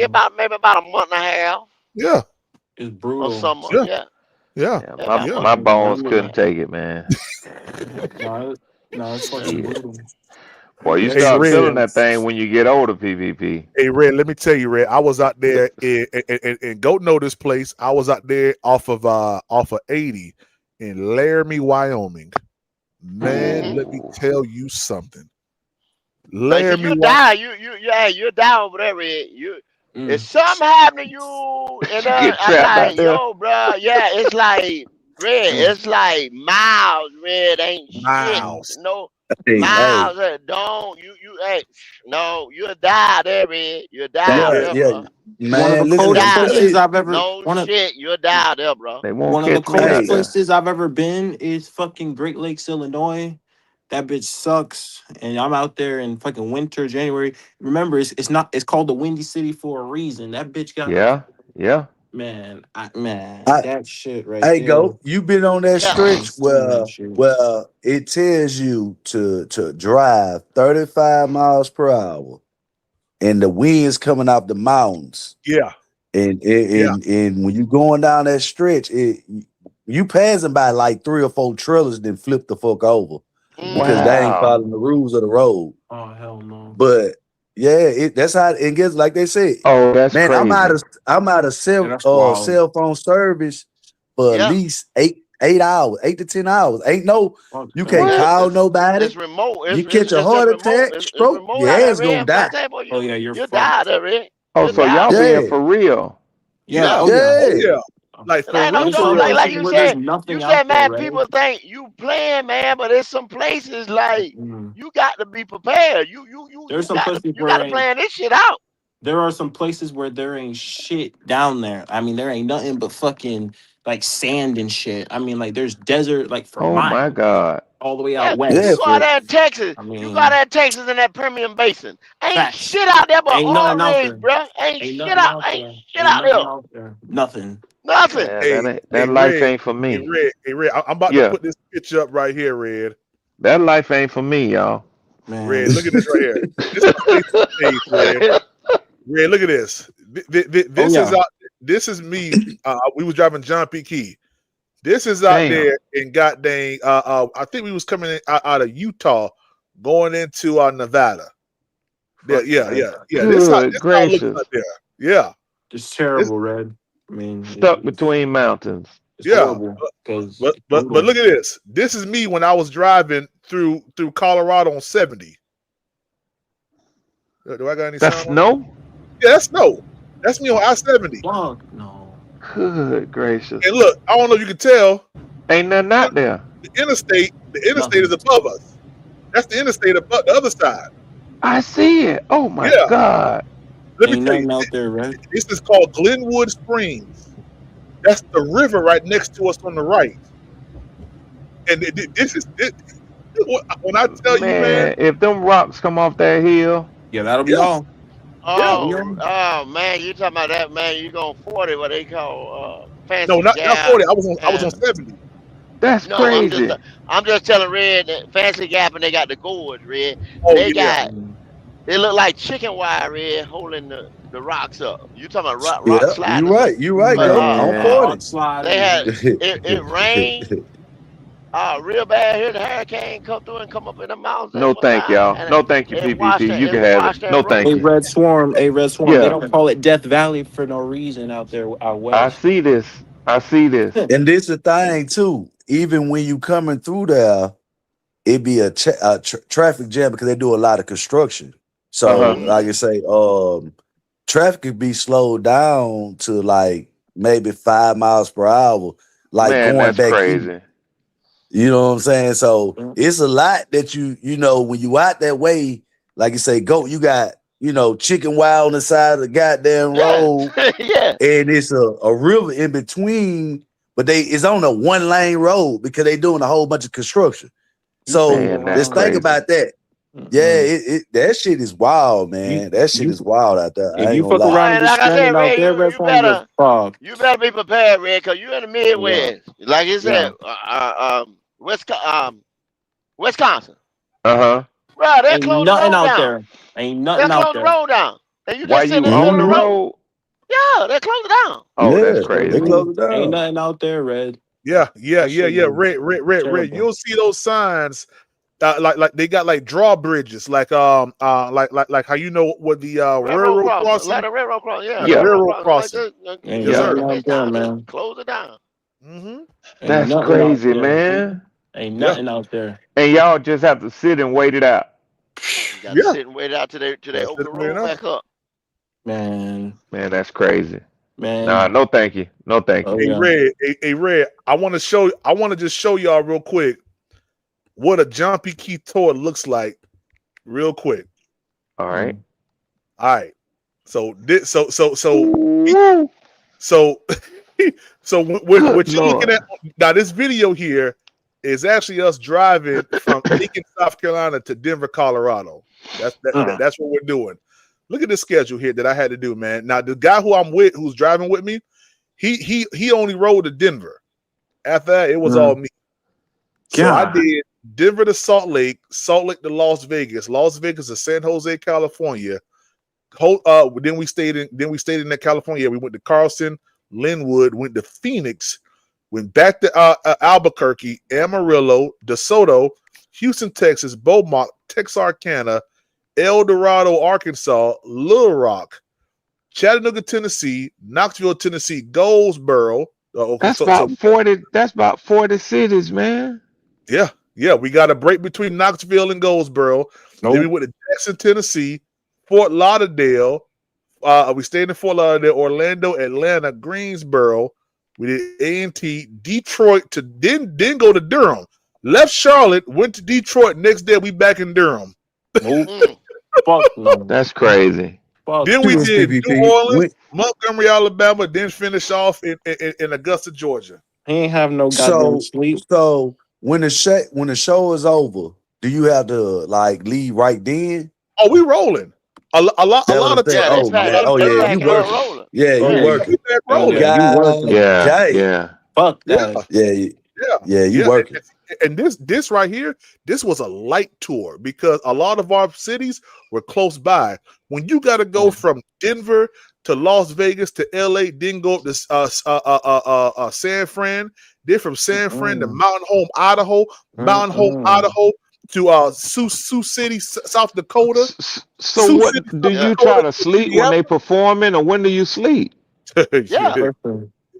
about maybe about a month and a half. Yeah. It's brutal. Or summer. Yeah. My bones couldn't take it, man. No, it's fucking brutal. Boy, you start feeling that thing when you get older, PvP. Hey, Red, let me tell you, Red, I was out there and go know this place. I was out there off of 80 in Laramie, Wyoming. Man, let me tell you something. Laramie, you die. You die over there, Red. If something happened to you, and I'm like, yo, bro, yeah, it's like Red. It's like miles, Red. Ain't shit. No. Miles, don't you no, you'll die there, Red. You'll die there, bro. Man, one of the coldest places I've ever you'll die there, bro. One of the coldest places I've ever been is fucking Great Lakes, Illinois. That bitch sucks, and I'm out there in fucking winter, January. Remember, it's called the Windy City for a reason. That bitch got Man, that shit right there. Hey, go. You been on that stretch where it tells you to drive 35 miles per hour, and the wind's coming off the mountains. Yeah. And when you going down that stretch, you passing by like 3 or 4 trailers, then flip the fuck over because they ain't following the rules of the road. Oh hell no! But yeah, that's how it gets. Like they said, oh, that's man, crazy. I'm out of cell phone service for at least 8 hours, 8 to 10 hours. Ain't no, you can't call nobody. It's remote. You catch a heart attack, stroke, your ass gonna die. Oh yeah, you're die there, Red. Oh, so y'all being for real? Yeah. Like for real, like you said, man, people think you playing, man, but there's some places like you got to be prepared. You got to plan this shit out. There are some places where there ain't shit down there. I mean, there ain't nothing but fucking like sand and shit. I mean, like there's desert like for miles. My God. All the way out west. You go out there in Texas. You go out there in Texas in that Permian Basin. Ain't shit out there but orange, bro. Ain't shit out there. Nothing. Nothing. That life ain't for me. Hey, Red, I'm about to put this picture up right here, Red. That life ain't for me, y'all. Man. Red, look at this right here. This is my Facebook page, Red. Red, look at this. This is me. We was driving John P. Key. This is out there in goddamn. I think we was coming out of Utah, going into Nevada. Yeah. This how it looks out there. Yeah, it's terrible, Red. I mean, stuck between mountains. But look at this. This is me when I was driving through Colorado on 70. Do I got any? That's snow. Yeah, that's snow. That's me on I-70. Fuck no. Good gracious. And look, I don't know if you can tell, Ain't nothing out there. the interstate is Nothing. above us. That's the interstate above the other side. I see it. Oh my Yeah. God. Let me Ain't tell you, nothing out there, Red. this is called Glenwood Springs. That's the river right next to us on the right. And this is when I tell you, man, If them rocks come off that hill, Yeah, that'll be Yeah. all. Oh, man, you talking about that, man? You going 40, what they call fancy no, not gap. 40. I was on 70. that's No, crazy. I'm just telling Red that fancy gap, and they got the gorge, Red. Oh They yeah. got it look like chicken wire, Red, holding the rocks up. You talking about rock Yeah, sliding? you right. You right, But, go Man. on 40. Slide. They had it rained real bad here. The hurricane come through and come up in the mountains. No thank y'all. No thank you, PPP. You can have it. No thank A you. Red Swarm. A Red Swarm. Yeah. They don't call it Death Valley for no reason out there out I west. see this. I see this. And this the thing too. Even when you coming through there, it be a traffic jam because they do a lot of construction. So, like I say, traffic could be slowed down to like maybe 5 miles per hour, like Man, going that's back crazy. east. You know what I'm saying? So it's a lot that you know when you out that way, like you say, go. You got chicken wire on the side of the goddamn road, Yeah. and it's a river in between, but it's on a 1-lane road because they doing a whole bunch of construction. So Man, that's let's think crazy. about that. Yeah, that shit is wild, man. That shit is wild out there. I If ain't you gonna fuck lie. around and get Like I said, stranded out Red, there, Red Swarm, you better be prepared, Red, because you're in the Midwest. Like you said, Wisconsin. Uh-huh. Bro, they're Ain't closing the nothing road out down. there. Ain't They're nothing out closing the there. road down. And you Why just sitting you in the middle on of the the road. road? Yeah, they're closing it down. Oh, that's Yeah, crazy. they close it down. Ain't nothing out there, Red. Yeah. That shit is Red. terrible. You'll see those signs. Like they got like drawbridges, like how you know what the railroad crossing, Like the railroad crossing. Yeah, Yeah. railroad crossing. crossing. Ain't Yes, nothing sir. out there, man. Close it down. Mm-hmm. Ain't That's nothing crazy, out there. man. Ain't Yeah. nothing out there. And y'all just have to sit and wait it out. You got to sit and wait out till they That's open the it, man. road back up. Man. Man, that's crazy. Man. Nah, no thank you. No thank you. Oh, Hey, yeah. Red. I want to just show y'all real quick what a John P. Keith tour looks like, real quick. All right. All right. So this, so what Good you're looking Lord. at now, this video here is actually us driving from Lincoln, South Carolina to Denver, Colorado. That's what we're doing. Look at the schedule here that I had to do, man. Now the guy who I'm with, who's driving with me, he only rode to Denver. After that, it was all me. So I did Denver to Salt Lake to Las Vegas to San Jose, California. Then we stayed in that California. We went to Carlson, Linwood, went to Phoenix, went back to Albuquerque, Amarillo, DeSoto, Houston, Texas, Beaumont, Texarkana, El Dorado, Arkansas, Little Rock, Chattanooga, Tennessee, Knoxville, Tennessee, Goldsboro. That's about 40. That's about 40 cities, man. Yeah. We got a break between Knoxville and Goldsboro. Then we went to Jackson, Tennessee, Fort Lauderdale. We stayed in Fort Lauderdale, Orlando, Atlanta, Greensboro. We did A&T, Detroit to then go to Durham. Left Charlotte, went to Detroit. Next day we back in Durham. Fuck no. That's crazy. Fuck. Then we did PPP. New Orleans, Montgomery, Alabama, then finish off in Augusta, Georgia. He ain't have no goddamn sleep. So when the show is over, do you have to like leave right then? Oh, we rolling. A lot of thing. times. Yeah, you working. Yeah, you working. Rolling. Yeah, you working. Yeah. Fuck that. Yeah, you working. And this right here, this was a light tour because a lot of our cities were close by. When you got to go from Denver to Las Vegas to LA, then go up to San Fran, then from San Fran to Mountain Home, Idaho, to Sioux City, South Dakota. So Sioux what City, do you try to sleep when they performing, or when do you sleep? Yeah.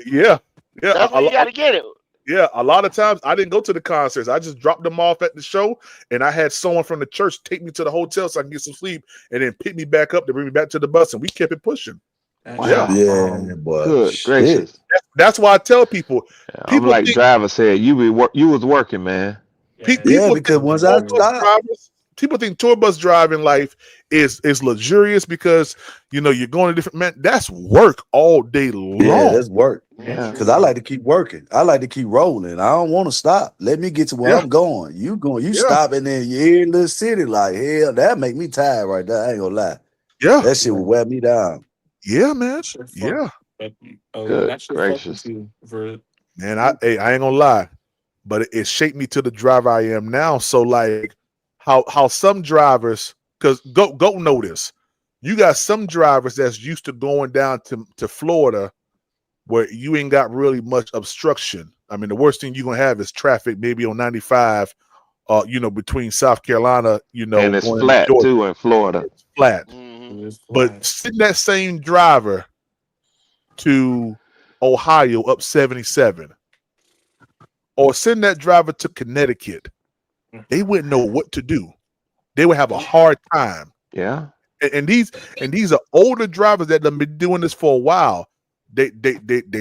Yeah. That's where you got to get it. Yeah, a lot of times I didn't go to the concerts. I just dropped them off at the show, and I had someone from the church take me to the hotel so I can get some sleep, and then pick me back up to bring me back to the bus, and we kept it pushing. Wow. Yeah, boy. Good Shit. gracious. That's why I tell people. I'm People like think driver said, you was working, man. people because think once I tour bus stop, drivers. People think tour bus driving life is luxurious because you're going to different man. That's work all day long. yeah, that's work. Yeah. Because I like to keep working. I like to keep rolling. I don't want to stop. Let me get to where I'm going. You stop and then you're in the city like hell. That make me tired right there. I ain't gonna lie. Yeah, that shit will wear me down. Yeah, man. Yeah, Good gracious. man. I ain't gonna lie, but it shaped me to the driver I am now. So like, how some drivers, because go know this. You got some drivers that's used to going down to Florida where you ain't got really much obstruction. I mean, the worst thing you're gonna have is traffic, maybe on 95, between South Carolina, And it's going flat Georgia. too in Florida. It's flat. Mm-hmm. But send that same driver to Ohio up 77, or send that driver to Connecticut, they wouldn't know what to do. They would have a hard time. Yeah. And these are older drivers that have been doing this for a while. They're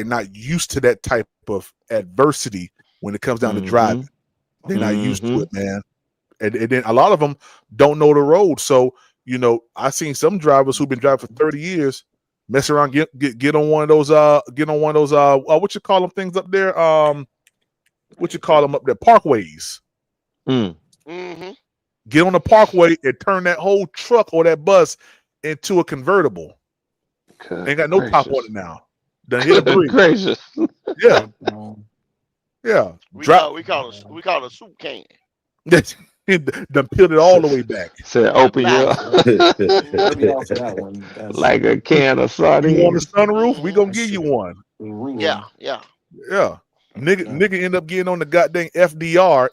not used to that type of adversity when it comes down to driving. They're not used to it, man. And then a lot of them don't know the road. So I've seen some drivers who've been driving for 30 years mess around, get on one of those what you call them things up there? What you call them up there? Parkways. Mm-hmm. Get on the parkway and turn that whole truck or that bus into a convertible. Ain't got no top on it now. Done hit a Good bridge. gracious. Yeah. Yeah. We call it a soup can. Done peeled it all the way back. Said open your like a can of sardines. You want a sunroof? We gonna give you one. Yeah. Yeah. Nigga end up getting on the goddamn FDR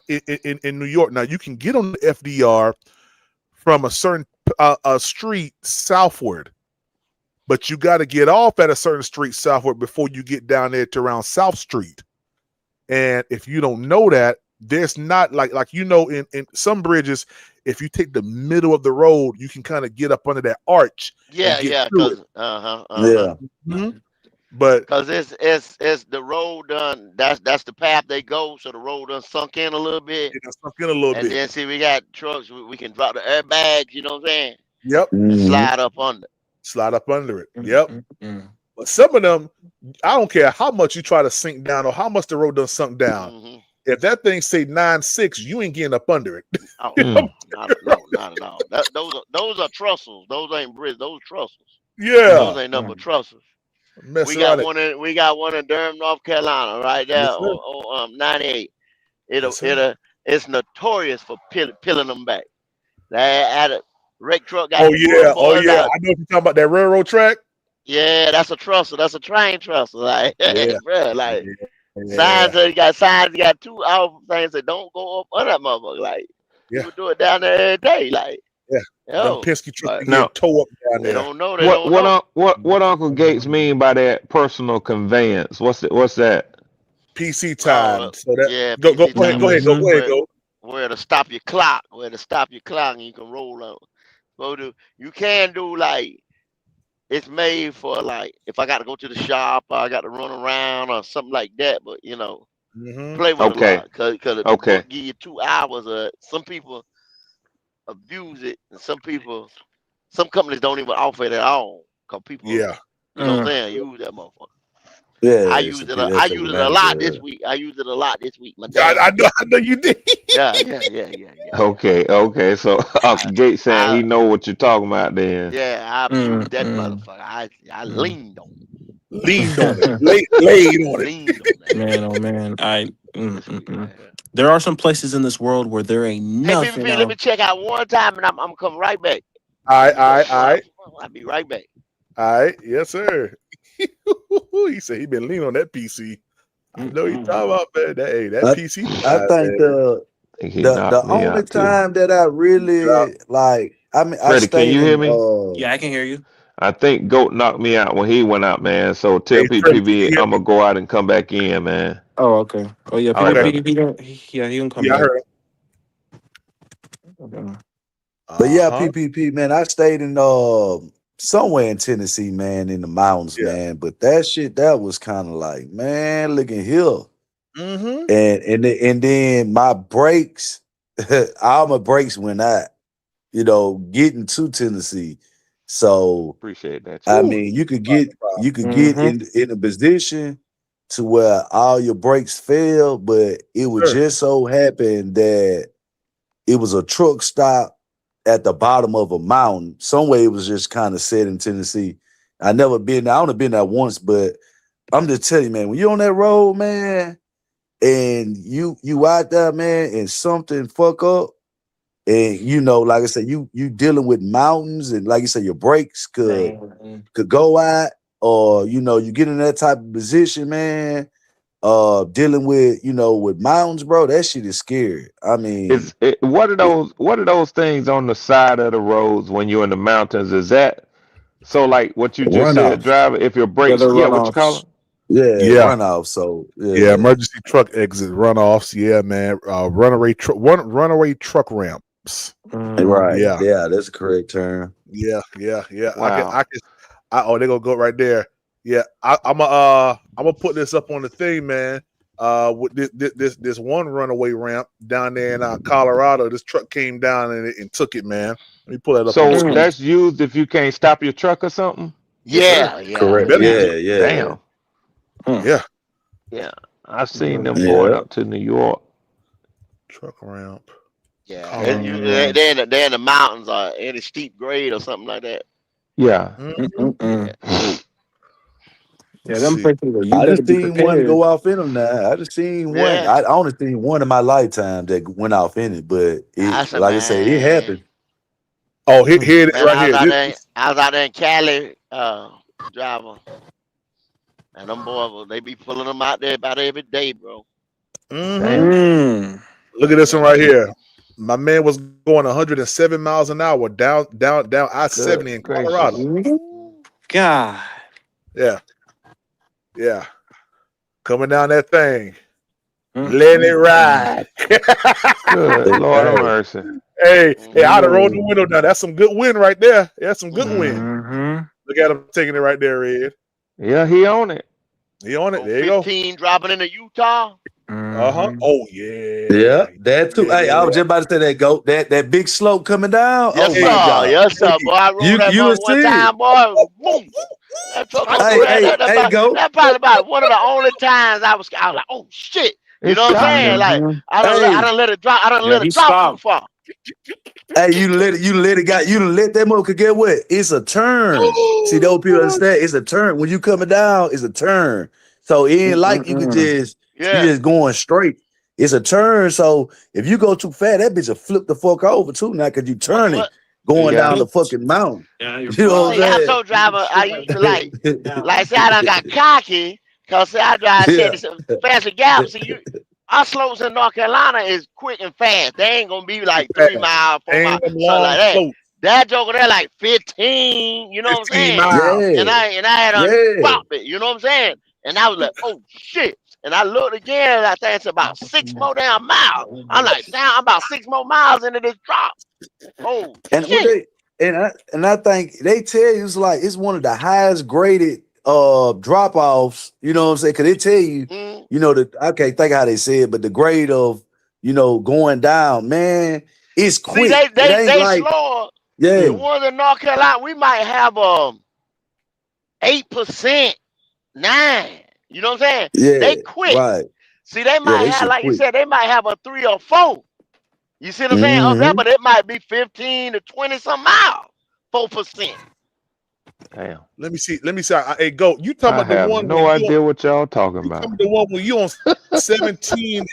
in New York. Now you can get on the FDR from a certain street southward, but you got to get off at a certain street southward before you get down there to around South Street. And if you don't know that, there's not like in some bridges, if you take the middle of the road, you can kind of get up under that arch. Yeah. Because Mm-hmm. But because it's the road done. That's the path they go. So the road done sunk in a little bit. And then see, we got trucks. We can drop the airbags. You know what I'm saying? Yep. And slide up under. It. Yep. But some of them, I don't care how much you try to sink down or how much the road done sunk down. If that thing say 9.6, you ain't getting up under it. Oh, not at all. Those are trussels. Those ain't bridges. Those trussels. Yeah. Those ain't nothing but trussels. We got one in Durham, North Carolina, right there on 98. It's notorious for peeling them back. That wreck truck got I know what you're talking about, that railroad track. Yeah, that's a trussel. That's a train trussel. Like, bro, like signs. You got 2 hour things that don't go up on that motherfucker. Like, you do it down there every day. Like, Penske truck get toe up down there. They don't know. What Uncle Gates mean by that personal conveyance? What's that? PC time. So that go ahead. Where to stop your clock? And you can roll on. You can do like, it's made for like if I got to go to the shop or I got to run around or something like that. But play with it a lot because it give you 2 hours. Some people abuse it, and some companies don't even offer it at all because people, you know what I'm saying, use that motherfucker. Yeah, I use it a lot this week. My dad. I know you did. Yeah. Okay. So Uncle Gates saying he know what you're talking about then. Yeah, I abused that motherfucker. I leaned on it. Laid on it. Man, oh man. There are some places in this world where there ain't nothing. Hey, let me check out one time, and I'm coming right back. All right. I'll be right back. All right, yes, sir. He said he been leaning on that PC. I know you talking about that. That PC. I think the only time that I really like, I mean, Freddie, can you hear me? Yeah, I can hear you. I think Goat knocked me out when he went out, man. So tell PPB I'm gonna go out and come back in, man. Oh, okay. Oh yeah, Oh, yeah. PPP. He don't come Yeah, I back. heard it. Okay. But yeah, Uh-huh. PPP, man, I stayed in somewhere in Tennessee, man, in the mountains, Yeah. man. But that shit, that was kind of like, man, looking here. Mm-hmm. And then my brakes, all my brakes went out, getting to Tennessee. So Appreciate that, I Chief. Ooh. mean, you could get Mm-hmm. in a position to where all your brakes fail, but it would Sure. just so happen that it was a truck stop at the bottom of a mountain. Some way it was just kind of set in Tennessee. I never been there. I only been there once, but I'm just telling you, man, when you're on that road, man, and you out there, man, and something fuck up, and like I said, you dealing with mountains, and like you said, your brakes could go out, or you get in that type of position, man. Dealing with with mountains, bro, that shit is scary. I mean, What are it, those things on the side of the roads when you're in the mountains? Is that so like what you just said, runoffs. driver? If your Yeah, brakes, the yeah, what you call runoffs. them? Yeah, Yeah. runoff. So Yeah, yeah. emergency truck exit runoffs. Yeah, man. Runaway truck ramps. Right. Yeah. Yeah, that's a correct term. Yeah. Wow. They gonna go right there. Yeah, I'm gonna put this up on the thing, man. With this one runaway ramp down there in Colorado, this truck came down and took it, man. Let me pull that up on the So screen. that's used if you can't stop your truck or something? Yes, sir. You Correct. better use it. Yeah. Damn. Yeah, Yeah. I've seen them going Yeah. up to New York. truck ramp. Yeah, Colorado. they're in the mountains or in a steep grade or something like that. Yeah. Mhm. Yeah, Let's them see. places where you I better just be seen one prepared. go off in them now. I just seen one. Yeah, I only seen one in my lifetime that went off in it, but I it, said, like I say, it man, happened. Oh, here it is man, right here. I was out there in Cali, driving, and them boys, they be pulling them out there about every day, bro. Mm-hmm. Damn. Look at this one Yeah, right here. My man was going 107 miles an hour down Good I-70 in Colorado. gracious. Ooh, God. Yeah. Coming down that thing. Mm, Let it mm, mm. ride. Good Lord of Hey, mercy. Hey, I'd have rolled the mm-hmm. window down. That's some good wind right there. That's some good wind. Mm-hmm. Mm-hmm. Look at him taking it right there, Ed. Yeah, he on it. He on it. Oh, There you go. 15 dropping into Utah. Uh-huh. Mm-hmm. Oh, yeah, yeah. that too. Hey, I was just about to say that goat. That big slope coming down. Oh my God. Yes, sir, Hey, boy. I rode that You will mother one see it. time, boy. Boom. That truck gonna do Hey, that. hey, hey, goat. That probably about one of the only times I was like, oh shit. You It's know what I'm saying? shocking. Like Mm-hmm. I Hey, done let it drop. I done Yeah, let he it drop too stopped. far. hey, you let it got you done let that mother get what? It's a turn. See, those people understand it's a turn. When you coming down, it's a turn. So it ain't like you could Mm-mm. you Yeah. just going straight. It's a turn. So if you go too fast, that bitch will flip the fuck over too now because you turning What? going Yeah. down the fucking mountain. Yeah, you're You Well, know see, fine. I what told driver I used to like I'm say I done got cocky because I drive saying? said it's a faster gap. See you. Our slopes in North Carolina is quick and fast. They ain't gonna be like 3 miles, 4 miles, Ain't them something long like that. slope. That joker there like 15, you know what I'm 15 saying? miles. Yeah, And I had yeah. dropped it, you know what I'm saying? And I was like, oh shit. And I looked again, I think it's about 6 more damn miles. I'm like, damn, I'm about 6 more miles into this drop. Oh And what shit. I think they tell you it's like it's one of the highest graded drop offs, you know what I'm saying? Cause they tell you, Mm. I can't think how they say it, but the grade of going down, man, it's See, quick. It ain't they like, slower. yeah, The ones in North Carolina, we might have 8%, 9. You know what I'm saying? yeah, They quick. right. See, they Yeah, might they have, shit like you quick. said, they might have a 3 or 4. You see what I'm saying? Up there, Mm-hmm. but it might be 15 to 20 some miles. 4%. Damn. Let me see. Hey, go. You talking I about the have one when no idea what y'all talking you talking about. about the one when you on 17?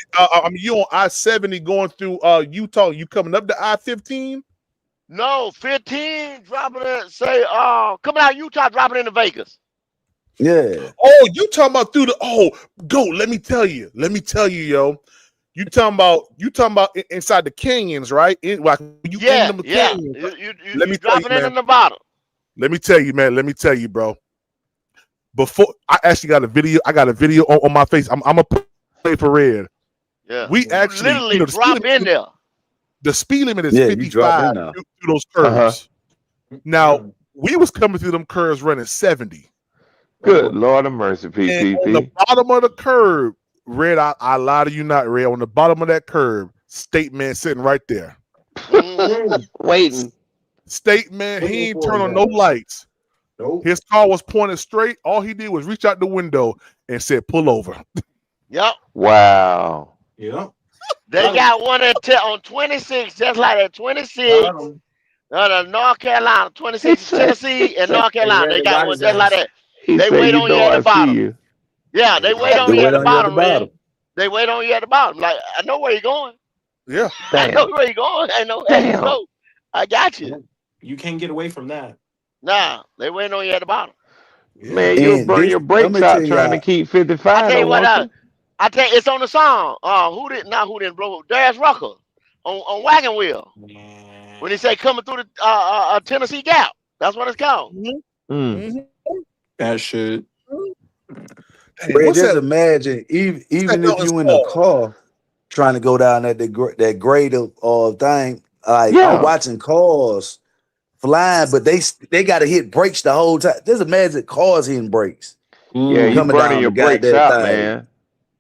You on I-70 going through Utah. You coming up to I-15? No, 15 dropping it, say, coming out of Utah, dropping into Vegas. Yeah. Oh, you talking about through the go. Let me tell you, yo. You talking about inside the canyons, right? Like you in Yeah, them yeah. canyons. Let You me tell you, dropping man. into Nevada. Let me tell you, man. Let me tell you, bro. Before I actually got a video. I got a video on my face. I'm gonna put for red. Yeah. We You actually, literally the drop in there. The speed limit is Yeah, you drop 55 in now. through those curves. Now, we was coming through them curves running 70. Good Lord of mercy, And on the PPP. bottom of the curve, Red, I lie to you not, Red. On the bottom of that curve, State Man sitting right there. Waiting. State Man, he ain't turn on no lights. His car was pointed straight. All he did was reach out the window and said, "Pull over." Yep. Wow. Yep. They got one on 26, just like that 26. North Carolina, 26 Tennessee and North Carolina. They got one just like that. He They said, wait you on know you at I the see bottom. you. Yeah, they wait on They you wait at the on you at the bottom, man. bottom. They wait on you at the bottom. Like, I know where you're going. Yeah. I know Damn. where you're going. I know where you Damn. go. I got you. You can't get away from that. Nah, they waiting on you at the bottom. Man, you'll And burn this, your I'm brakes gonna tell out trying to y'all. keep I 55, tell you though, what, won't you? I tell you, it's on the song. Who didn't blow? Darius Rucker on Wagon Wheel. When he say coming through the Tennessee Gap. That's what it's called. Mm. That shit. Dang, Red, what's just that? imagine, even That if mountain's you in a called? car trying to go down that grade of thing, like I'm Yeah. watching cars flying, but they got to hit brakes the whole time. Just imagine cars hitting brakes Yeah, you coming burning down your the brakes goddamn out, thing. man.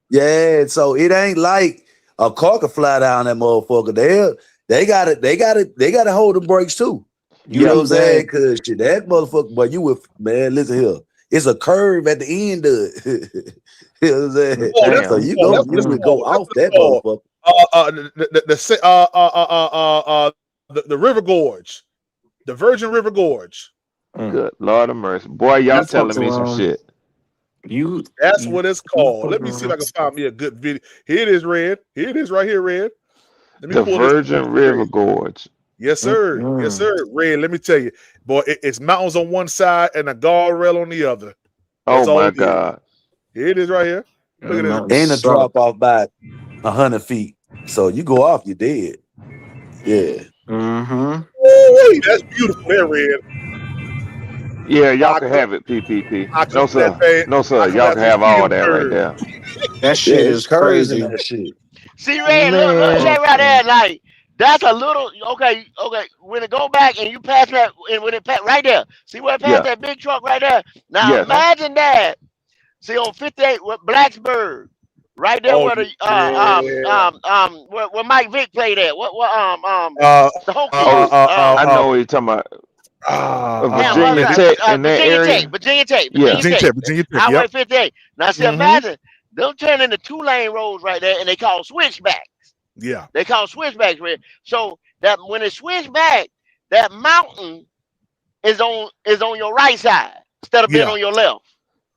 Yeah, so it ain't like a car can fly down that motherfucker. They gotta hold the brakes too. You know what I'm saying? Because that motherfucker, but you would, man, listen here. It's a curve at the end of it. You know what I'm saying? Oh, that's So what it's you called. That's what you it's would called. go That's off what it's that called. motherfucker. The River Gorge, the Virgin River Gorge. Good Lord of mercy. Boy, y'all You fucked telling me some around. shit. That's You what it's called. Let me see if I can find me a good video. Here it is, Red. Here it is, right here, Red. Let me The pull this. Virgin River Gorge. Yes, sir. Yes, sir. Red. Let me tell you, boy, it's mountains on one side and a guardrail on the other. That's Oh, all my it is. God. Here it is, right here. Look at this. And a drop off by 100 feet. So you go off, you're dead. Yeah. Mm-hmm. Oh, wait, that's beautiful there, Red. Yeah, y'all I can come, have it, PPP. I come No, to that sir. thing. No, sir. I come Y'all can after the have all freedom that right curve. there. That shit Yeah, it's is curves in crazy. that shit. See, Red, look, check Man. right there. Like, that's a little, okay. When it go back and you pass that, and when it pass right there, see where it passed Yeah. that big truck right there? Now, Yes. imagine that. See, on 58 with Blacksburg, right there Oh, where the, yeah. where Mike Vick played at. Uh, The Oh, Hokies. I know what you're talking about. Damn, what's Virginia man, Tech in that Virginia Tech, area. Virginia Tech, Yeah. Virginia Tech. Highway Yep. 58. Now, see, imagine them turn into 2-lane roads right there, and they call switchbacks. Yeah. They call switchbacks, Red. So that when it switch back, that mountain is on your right side instead of being Yeah. on your left,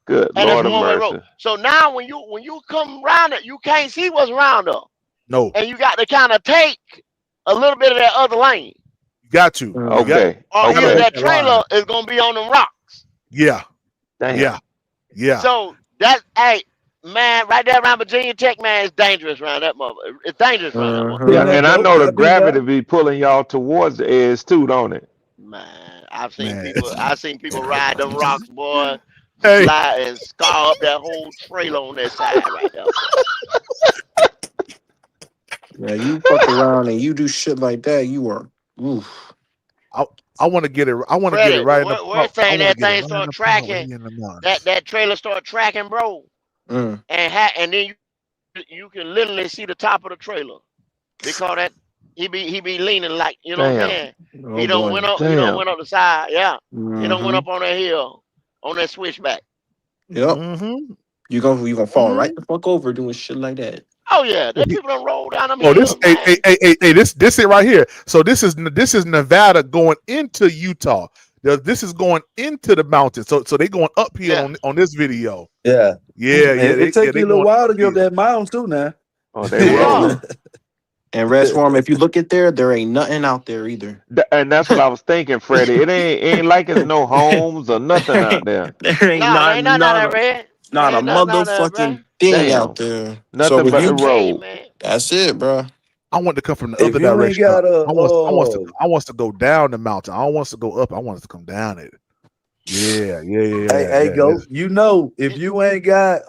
Good and it's Lord a of one-way road. mercy. So now when you come around it, you can't see what's around them, No. and you got to kind of take a little bit of that other lane, You got to. You got Okay. or either Okay. that trailer is gonna be on them rocks. Yeah. Damn. Yeah. Yeah. So that, hey, man, right there around Virginia Tech, man, it's dangerous around that mother. It's dangerous around that mother. Yeah, Been that and I dope. know the I've been gravity there. be pulling y'all towards the edge too, don't it? Man, I've seen Man. people ride them rocks, boy, Hey. slide and scar up that whole trailer on that side right there, boy. Yeah, you fuck around and you do shit like that, you are oof. I want to get it. I want to get it Freddie, right in the worst I thing, want to that get it thing right in start the part where tracking, he in the mountains. that trailer start tracking, bro, Mm. and then you can literally see the top of the trailer because that he be leaning, like, you know what I'm Damn. saying? Oh He don't boy. went up, Damn. the side, yeah. He don't went Mm-hmm. up on that hill, on that switchback. Yep. Mm-hmm. You gonna fall right the fuck over doing shit like that. Oh yeah, that people don't roll down them Oh, this hills, man. this it right here. So this is Nevada going into Utah. This is going into the mountains. So they going uphill on this video. Yeah. Yeah, And yeah. it take They you a little going while to get up uphill. that mountain too now. Oh, they They rolling. are. And rest form, if you look at there ain't nothing out there either. And that's what I was thinking, Freddie. It ain't like it's no homes or nothing out there. There ain't No, there ain't nothing out there, not Red. not There a ain't nothing out there, bro. motherfucking thing out Damn. there. So Nothing if but the I you tell you, road. man. that's it, bro. I want to come from the If other you ain't direction. got I want to go down the mountain. I don't want us to go up. I want us to come down it. Yeah. hey, go. You know, if you ain't got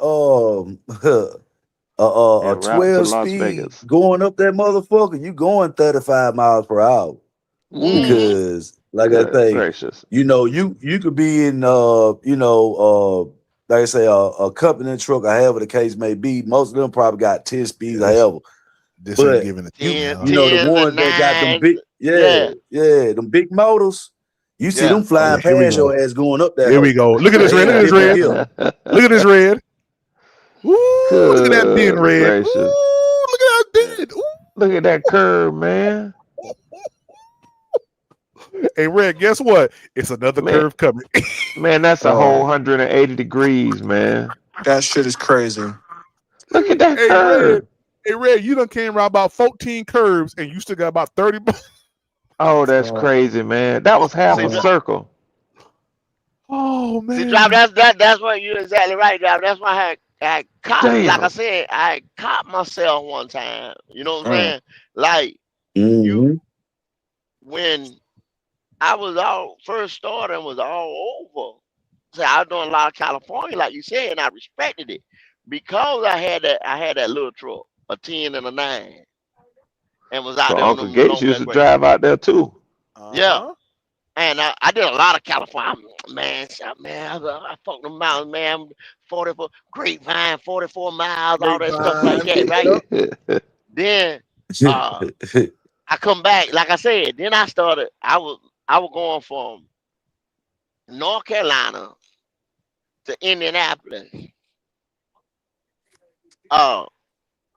En a route to 12 Las speed Vegas. going up that motherfucker, you going 35 miles per hour. Mm-hmm. Because like I Good say, gracious. you could be in like I say, a company truck or however the case may be. Most of them probably got 10 speeds or This, however. this ain't But giving it to me, huh? you know, the 10s ones and that got them 9s. big, Yeah. them big motors, you see Yeah. them flying Here we past your go. ass going up that Here we hoe. go. Look at this They red. Look ain't at this dipping red. gear. Look at this red. Ooh, look at that bend Good red. gracious. Ooh, look at that bend. Look at that curve, man. Ooh. Hey, Red, guess what? It's another Man, curve coming. man, that's a whole Oh, 180 degrees, man. that shit is crazy. Look at that Hey, Red. curve. Hey, Red, you done came around about 14 curves and you still got about 30. Oh, that's Oh, crazy, man. That was half See, a oh. circle. Oh, see, Drop. man. That's what you're exactly right, Drop. That's why I caught. Like I Damn. said, I caught myself one time. You know what I'm Mm. saying? Like you, Mm-hmm. when I was all first starting, was all over. So I was doing a lot of California, like you said, and I respected it because I had that. I had that little truck, a 10 and a 9, and was out So there on Uncle them Gates long used back to races. drive out there too. Yeah. Uh-huh. And I did a lot of California. Man, I fucked them mountains, man. 44 Grapevine, 44 miles, all that stuff like Grapevine. that, right? Yep. Then uh I come back, like I said, then I was going from North Carolina to Indianapolis uh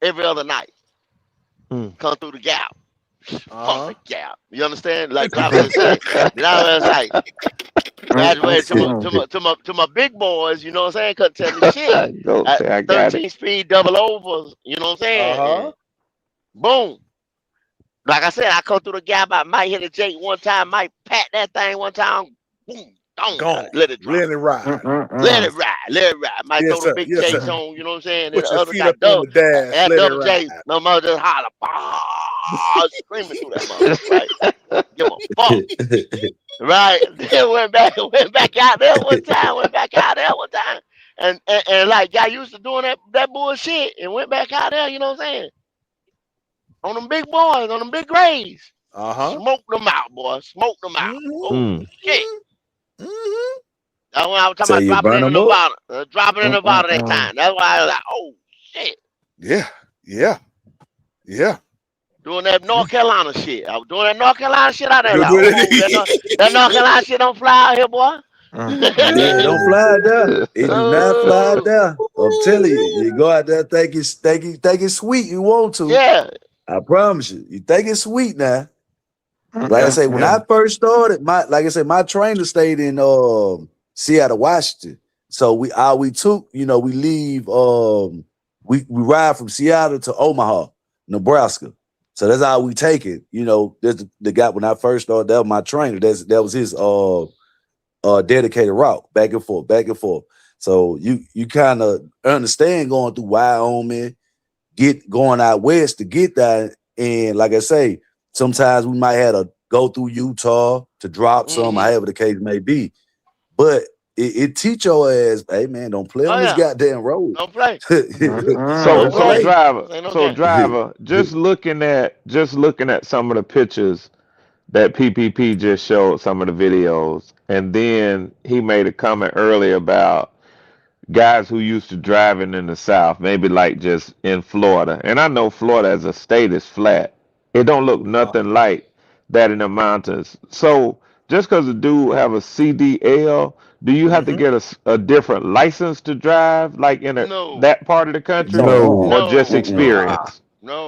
every other night. Mm. Come through the gap. Fuck Uh-huh. the gap. You understand? Like Drop just said. Then I was like, graduated to my big boys, you know what I'm saying? Couldn't tell me shit. Go At say I got it. 13 speed double overs, you know what I'm saying? Uh-huh. And boom. Like I said, I come through the gap, I might hit a Jake one time, might pat that thing one time, boom, don't Gone. let it drop. Let it ride. Let Mm-mm-mm. it ride, let it ride. Might Yes, throw the sir. big Yes, Jakes sir. on, you know what I'm saying? Then Put the your other feet up got on double the dash. that Let it double ride. J, my mother just holler, screaming through that mother, right? Give a fuck. Right. Then went back out there one time, and like got used to doing that bullshit and went back out there, you know what I'm saying? On them big boys, on them big grays. Uh-huh. Smoke them out, boy. Smoke them out. Mm-hmm. Oh Mm. shit. Mm-hmm. That's when I was talking So about you dropping burn in the them up. Nevada. Dropping in Nevada that Mm-mm-mm. time. That's why I was like, oh shit. Yeah. Yeah. Yeah. Doing that Yeah. North Carolina shit. I was doing that North Carolina shit out there. You're Like, doing oh, that North it. Carolina shit don't fly out here, boy. Yeah, don't fly there. It do not fly Oh, there. I'm telling you, you go out there think it's sweet. You want to. yeah. I promise you. You think it's sweet now. Like I Yeah. say, when Yeah. I first started, my trainer stayed in Seattle, Washington. So we took, we leave we ride from Seattle to Omaha, Nebraska. So that's how we take it. There's the guy when I first started, that was my trainer. That was his dedicated route, back and forth, back and forth. So you kind of understand going through Wyoming, going out west to get that. And like I say, sometimes we might have to go through Utah to drop some, or Mm-hmm. however the case may be. But it teach your ass, hey man, don't play Oh on this yeah. goddamn road. Don't play. So Don't Don't so play. play. driver, Ain't no so game. driver, just looking at some of the pictures that PPP just showed, some of the videos, and then he made a comment earlier about guys who used to driving in the South, maybe like just in Florida. And I know Florida as a state is flat. It don't look nothing like that in the mountains. So just because a dude have a CDL, do you have to Mm-hmm. get a different license to drive like in No. that part of the country, No. or just No. Mm-mm. No. experience?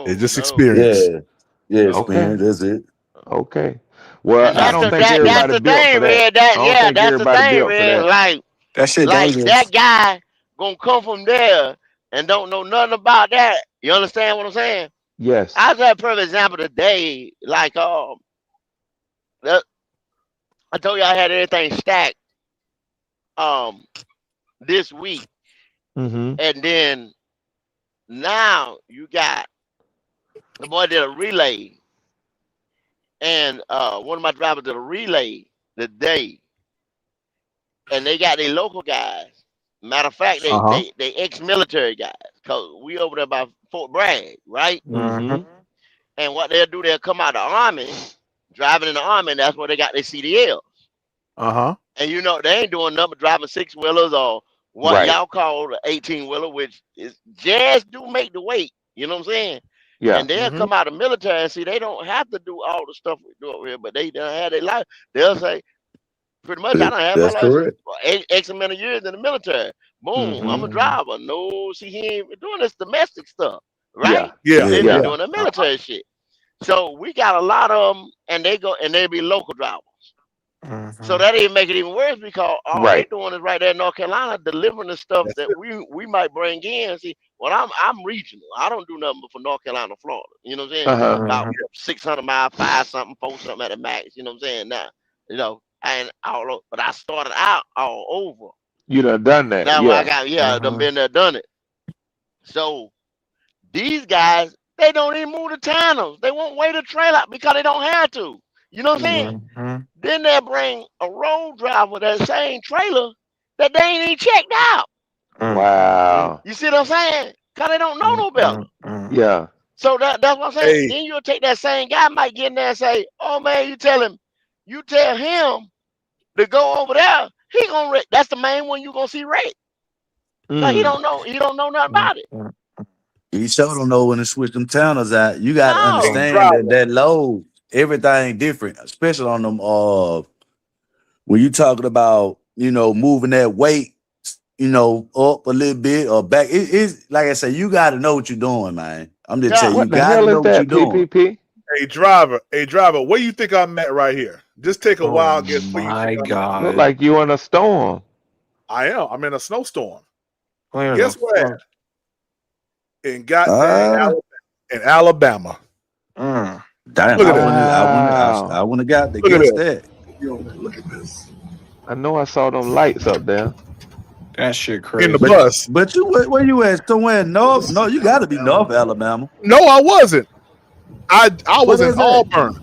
It's No. just No. experience. Yeah. Yes, No. Okay, man. That's it. okay. Well, And I that's don't the think that that's everybody the built for thing, that. man. I That don't yeah, think that's the everybody thing, built for man. that. That shit Like dangerous. that guy gonna come from there and don't know nothing about that. You understand what I'm saying? Yes. I just had a perfect example today. Like that- I told you I had everything stacked um this week, Mm-hmm. and then now you got the boy did a relay, and one of my drivers did a relay today, and they got their local guys. Matter of fact, they Uh-huh. they they ex-military guys. because we over there by Fort Bragg, right? Mm-hmm. And what they'll do, they'll come out of the Army, driving in the Army, and that's where they got their CDL. And you know, they ain't doing nothing but driving 6-wheelers or what Right. y'all call the 18-wheeler, which is just do make the weight. You know what I'm saying? Yeah. And they'll come out of the military and see they don't have to do all the stuff we do over here, but they done had their life. They'll say, pretty much, I don't have my That's license correct. for X amount of years in the military. Boom, I'm a driver. No, see, he ain't doing this domestic stuff, right? Yeah. They Yeah. be doing the military shit. So we got a lot of them, and they be local drivers. So that even make it even worse because all they Right. doing is right there in North Carolina delivering the stuff that we might bring in. See, well, I'm regional. I don't do nothing but for North Carolina, Florida. You know what I'm saying? Uh-huh. About 600 miles, 5 something, 4 something at the max. You know what I'm saying? Now, you know, and all over, but I started out all over. You done that. That's why I Yeah. got done been there, done it. So these guys, they don't even move the tandem. They won't wait a trailer because they don't have to. You know what I'm saying? Then they'll bring a road driver that same trailer that they ain't even checked out. Wow. You see what I'm saying? Because they don't know no better. Yeah. So that's what I'm saying. Hey. Then you'll take that same guy, might get in there and say, oh man, you tell him to go over there. He gonna wreck. That's the main one you gonna see wreck. Because he don't know nothing about it. You sure don't know when to switch them towers out. You got to No. understand that load, everything different, especially on them. When you talking about, moving that weight, up a little bit or back. It's like I said, you got to know what you're doing, man. I'm just telling you, What the got to hell know is what you're that, doing. PPP? Hey driver, where you think I'm at right here? Just take a wild guess where you My think I'm at. God. Look like you in a storm. I am. I'm in a snowstorm. Where Guess the where? fuck? In goddamn Alabama. Mm. Damn, Look at I wouldn't have got to Look at guess this. that. Look at this. I know I saw them lights up there. That shit In the crazy. bus. But you where you at? Somewhere north? No, you got to be North Alabama. No, I wasn't. I was What in is that? Auburn.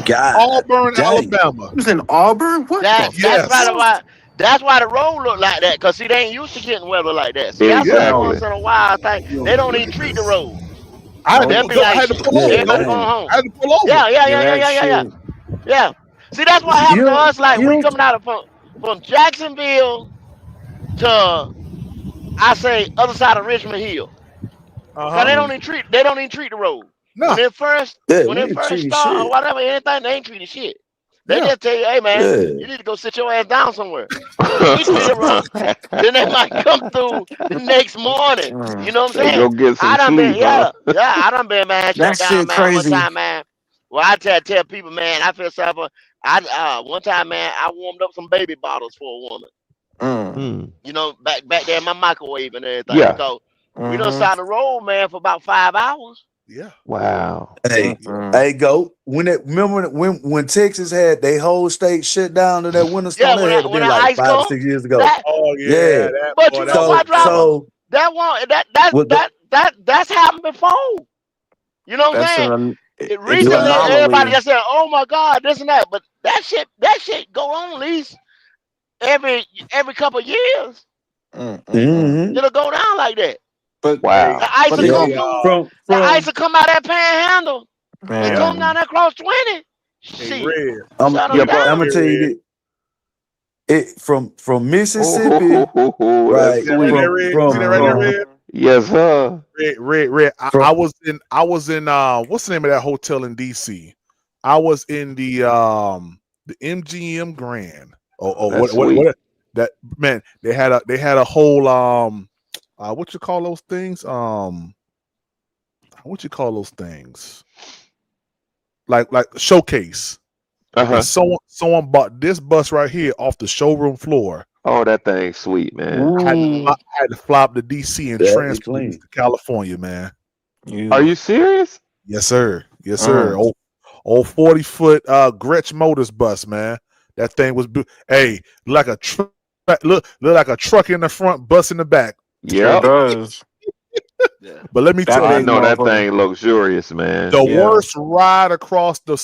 God Auburn, dang. Alabama. It was in Auburn? What That's the Yes. probably why. That's why the road look like that. Cause see, they ain't used to getting weather like that. See, that's why once Exactly. in a while I think they don't even treat the road. I had They'll to be go. I like, had to shit, pull over. Yeah, everybody Go. going man. home. I had to pull over. Yeah. that shit. Yeah. See, that's what happened to You us. Like we you coming out of from Jacksonville to I say other side of Richmond Hill. Cause they don't even treat the road. No. When it first yeah, we ain't treating start or shit. whatever, anything, they ain't treating shit. They Yeah. just tell you, hey man, Yeah. you need to go sit your ass down somewhere. We treat it wrong. Then they might come through the next morning. You know what I'm Say saying? go get some I done been, sleep, huh? I done been, man, That shut down, shit man, one crazy. time, man. Well, I tell people, man, I feel sorry for, one time, man, I warmed up some baby bottles for a woman. Mm. You know, back there in my microwave and everything, Yeah. because we done sat on the road, man, for about 5 hours. Yeah. Wow. Hey, hey, go. Remember when Texas had their whole state shut down to that winter Yeah, storm? That had to when be the like ice 5 or come, 6 years ago. that, Oh Yeah. yeah. but you know what, driver? So with the, That's happened before. You know what I'm saying? It's an Recently, everybody anomaly. just said, "Oh my God, this and that," but that shit go on at least every couple of years. Mhm. It'll go down like that. But The Wow. ice will they come Yeah, gonna through. from The ice will come out that panhandle and man. come down that cross 20. Hey Shit, Red. shut Yeah, them but I'm gonna down. tell you Red. this. It from Mississippi, oh, that's right? See that right there, sweet. Red? See that right there, Red? Yes, sir. Red. I From was in what's the name of that hotel in DC? I was in the MGM Grand. Oh That's what sweet. that man, they had a whole what you call those things? What you call those things? Like showcase. And Uh-huh. someone bought this bus right here off the showroom floor. Oh, that thing's sweet, man. I had to fly up to DC and that is transport clean. to California, man. Are you serious? Yes, sir. Yes, sir. Old 40-foot Gretsch Motors bus, man. That thing was hey, like a truck. Look like a truck in the front, bus in the back. Sure Yep. does. Yeah. But let me That tell I you, big know that motherfucker. thing luxurious, man. the Yeah. worst ride across the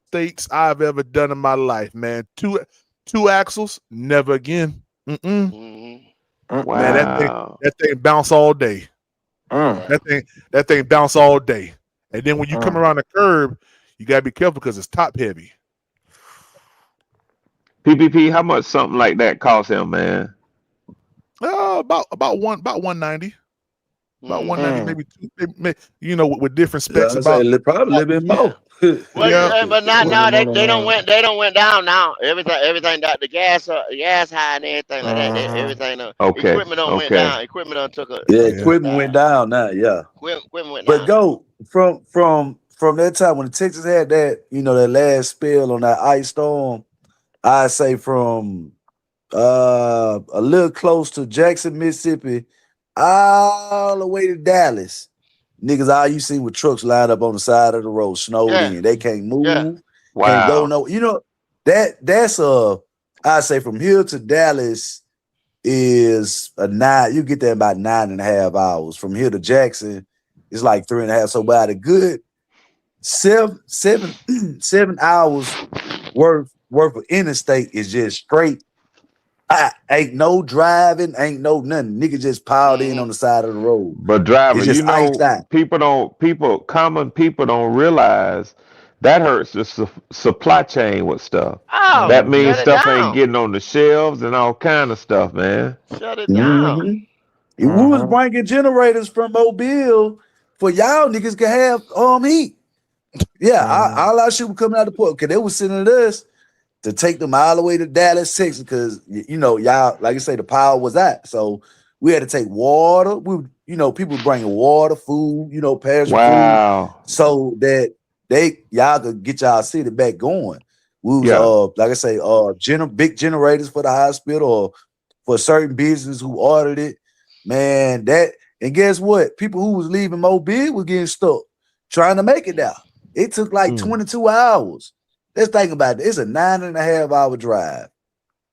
states I've ever done in my life, man. Two axles, never again. Mhm. Man, Wow. that thing bounce all day. That thing bounce all day. And then when you come around the curb, you gotta be careful because it's top heavy. PPP, how much something like that cost him, man? About 190. About 190, Mm. maybe two, maybe, with different Yeah, specs. I say probably a little bit Yeah. more. Well, Yeah. but now they don't went down now. Everything that the gas high and everything like that. Everything Okay. equipment don't went Okay. down. Equipment done took Yeah, a Yeah. equipment went dive. down now. Yeah, Equipment went but down. go from that time when Texas had that, that last spell on that ice storm. I say from a little close to Jackson, Mississippi, all the way to Dallas. Niggas, all you see with trucks lined up on the side of the road, snowed Yeah, in. They can't yeah. move, can't go Wow. no. That's I say from here to Dallas is a 9. You get there in about 9.5 hours. From here to Jackson, it's like 3.5. So by the good 7 hours worth of interstate is just straight. Ain't no driving, ain't no nothing. Nigga just piled in on the side of the road. But driver, It's just iced out. common people don't realize that hurts the supply chain with stuff. Oh, That means shut it stuff ain't down. getting on the shelves and all kind of stuff, man. Shut it down. Mm-hmm. We was bringing generators from Mobile for y'all niggas to have heat. Yeah, all our shit was coming out of the port because they was sending us to take them all the way to Dallas, Texas, because y'all, like I say, the power was out. So we had to take water. People bringing water, food, perishable food, Wow. so that y'all could get y'all city back going. We was Yeah. like I say, big generators for the hospital or for certain businesses who ordered it. Man, and guess what? People who was leaving Mobile was getting stuck trying to make it down. It took like 22 hours. Let's think about it. It's a 9.5 hour drive.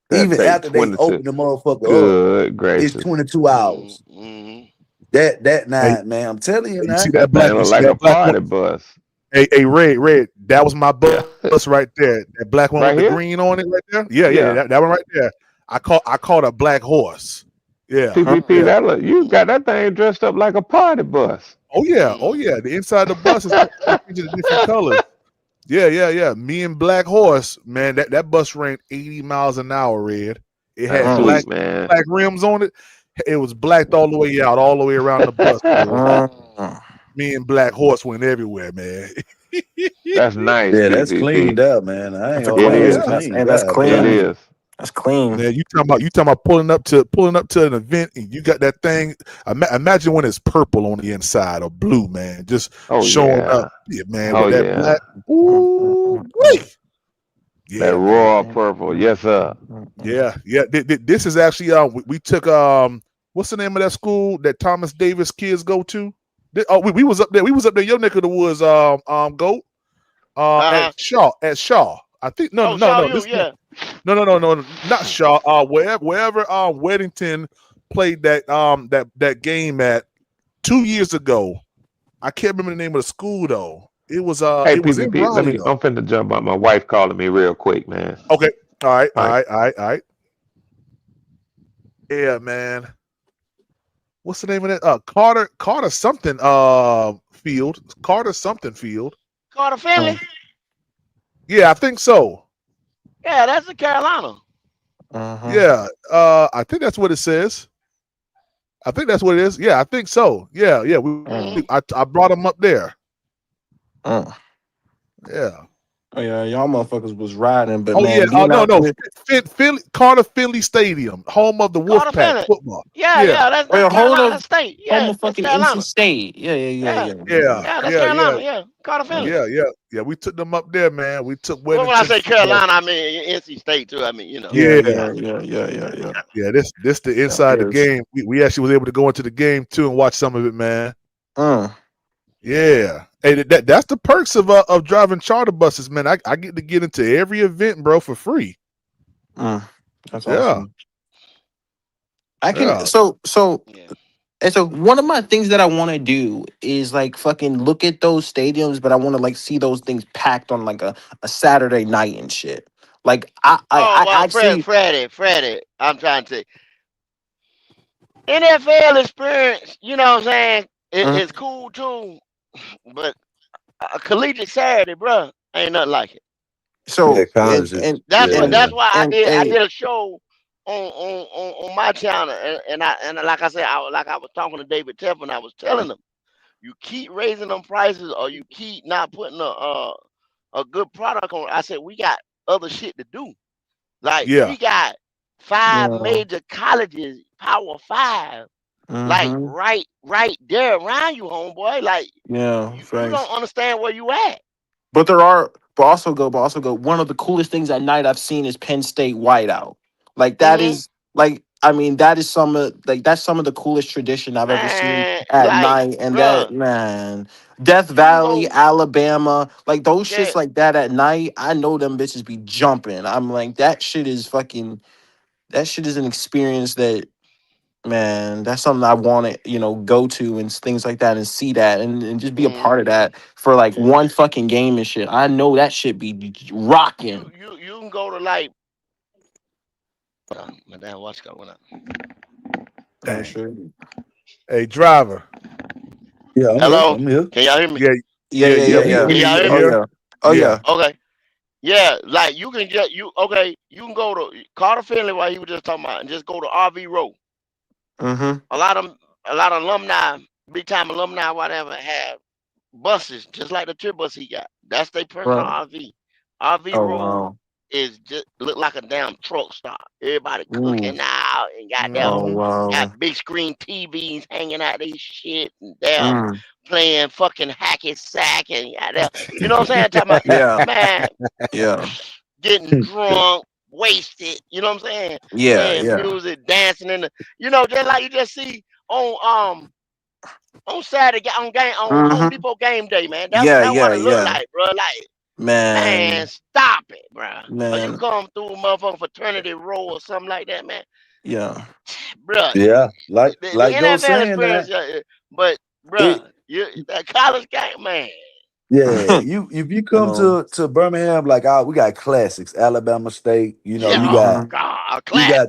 That Even take after they 22. open the motherfucker up, Good it's gracious. 22 hours. Mm-hmm. That Hey, night, man, I'm telling you you now. see That thing you look see like a that black one? party bus. Hey, Red, that was my Yeah. bus right there. That black one Right with the here? green on it right there. Yeah, Yeah. that one right there. I called a black horse. Yeah, PPP, yeah. you got that thing dressed up like a party bus. Oh yeah. The inside of the bus is painted in different colors. Yeah. Me and Black Horse, man. That bus ran 80 miles an hour. Red. It That's had black sweet, man. rims on it. It was blacked all the way out, all the way around the bus. Me and Black Horse went everywhere, man. That's nice, Yeah, that's PPP. cleaned up, man. I ain't That's a gonna It lie, clean. that's is. clean. That's God It damn. clean. is. That's clean. Man, you talking about pulling up to an event and you got that thing. Imagine when it's purple on the inside or blue, man, just Oh showing yeah. up, yeah, man, Oh with that yeah. black. Ooh, wait. That Yeah, man. royal purple. Yes, sir. Yeah. This is actually we took what's the name of that school that Thomas Davis kids go to? We was up there. We was up there. Your neck of the woods. Goat. Uh-huh. At Shaw. I think Oh, Shaw no. U, yeah. No, not Shaw. Wherever Weddington played that game at 2 years ago. I can't remember the name of the school though. It was Hey it was in PPP, Raleigh though. I'm finna jump out. My wife calling me real quick, man. Okay. All All right. right. Yeah, man. What's the name of that? Carter something field. Carter something field. Carter Finley. Yeah, I think so. Yeah, that's in Carolina. Yeah. I think that's what it says. I think that's what it is. Yeah, I think so. Yeah. I brought him up there. Yeah. Oh yeah, y'all motherfuckers was riding, but Oh yeah. man, being out No. there. Carter Finley Stadium, home of the Carter Wolfpack Finley. football. Yeah, Yeah. that's Oh, yeah, hold Carolina. up. That's state. Home Yeah, of that's fucking NC Carolina. State. Yeah. Yeah, that's Yeah. Carolina. Yeah, Carter Finley. Yeah. We took them up there, man. We took Well, when I Weddington say football. Carolina, I mean NC State too. I mean, Yeah. Yeah. This the inside the Yes. game. We actually was able to go into the game too and watch some of it, man. Yeah. Hey, that's the perks of driving charter buses, man. I get into every event, bro, for free. That's Yeah. awesome. I can Yeah. and so one of my things that I want to do is like fucking look at those stadiums, but I want to like see those things packed on like a Saturday night and shit. Like I Oh well, actually Freddie. I'm trying to say, NFL experience, you know what I'm saying? Mhm. It's cool too, but a collegiate Saturday, bro, ain't nothing like it. Yeah, So college. That's what. Yeah, That's why and I hey, did a show on my channel, and like I said, I was talking to David Tepper, and I was telling him, you keep raising them prices, or you keep not putting a good product on. I said we got other shit to do. Like Yeah. we got 5 yeah, major colleges, Power 5, like mm-hmm, right there around you, homeboy. Like yeah, you facts. don't understand where you at. But but also go. One of the coolest things at night I've seen is Penn State whiteout. Like that Hmm. is like I mean that is some of like that's some of the coolest tradition I've ever seen Man, at like, night. And that bruh, man, Death you can Valley, go. Alabama, like those Yeah. shits like that at night. I know them bitches be jumping. I'm like that shit is fucking. That shit is an experience that man, that's something I want to, go to and things like that and see that and just be a part of Hmm. that for like Yeah. one fucking game and shit. I know that shit be rocking. You can go to like. My damn watch got one up. Oh Dang. shit. Hey, driver. yeah. I'm here. Hello, I'm here. can y'all hear me? Yeah, Yeah, yeah, yeah, yeah. yeah, We yeah. Can hear y'all you. hear I'm Oh me? here. yeah. Oh Yeah. yeah. Okay. Yeah, like you can just you can go to Carter Finley while he was just talking about and just go to RV Row. Mm-hmm. A lot of alumni, big time alumni, whatever, have buses just like the tour bus he got. That's their personal Right. RV. RV Oh Row wow. is just look like a damn truck stop. Everybody Ooh. cooking out and Oh goddamn wow. got big screen TVs hanging out these shit and damn Mm. playing fucking hacky sack and goddamn, you know what I'm saying? Talking about Yeah. man Yeah. getting drunk, wasted, you know what I'm saying? Yeah. Playing Yeah. music, dancing in the, just like you just see on Saturday on Home Mm-hmm. Depot game day, man. Yeah. That what Yeah. it look Yeah. like, bro. Like, man, Man. stop it, bro. Or you Man. come through motherfucking fraternity row or something like that, man. Yeah. Bro, Yeah, the like Go NFL saying experience, that. but It bro, that college game, man. Yeah, you if you You come know. to Birmingham, like we got classics, Alabama State. Yeah, You oh got Mm-hmm. God, a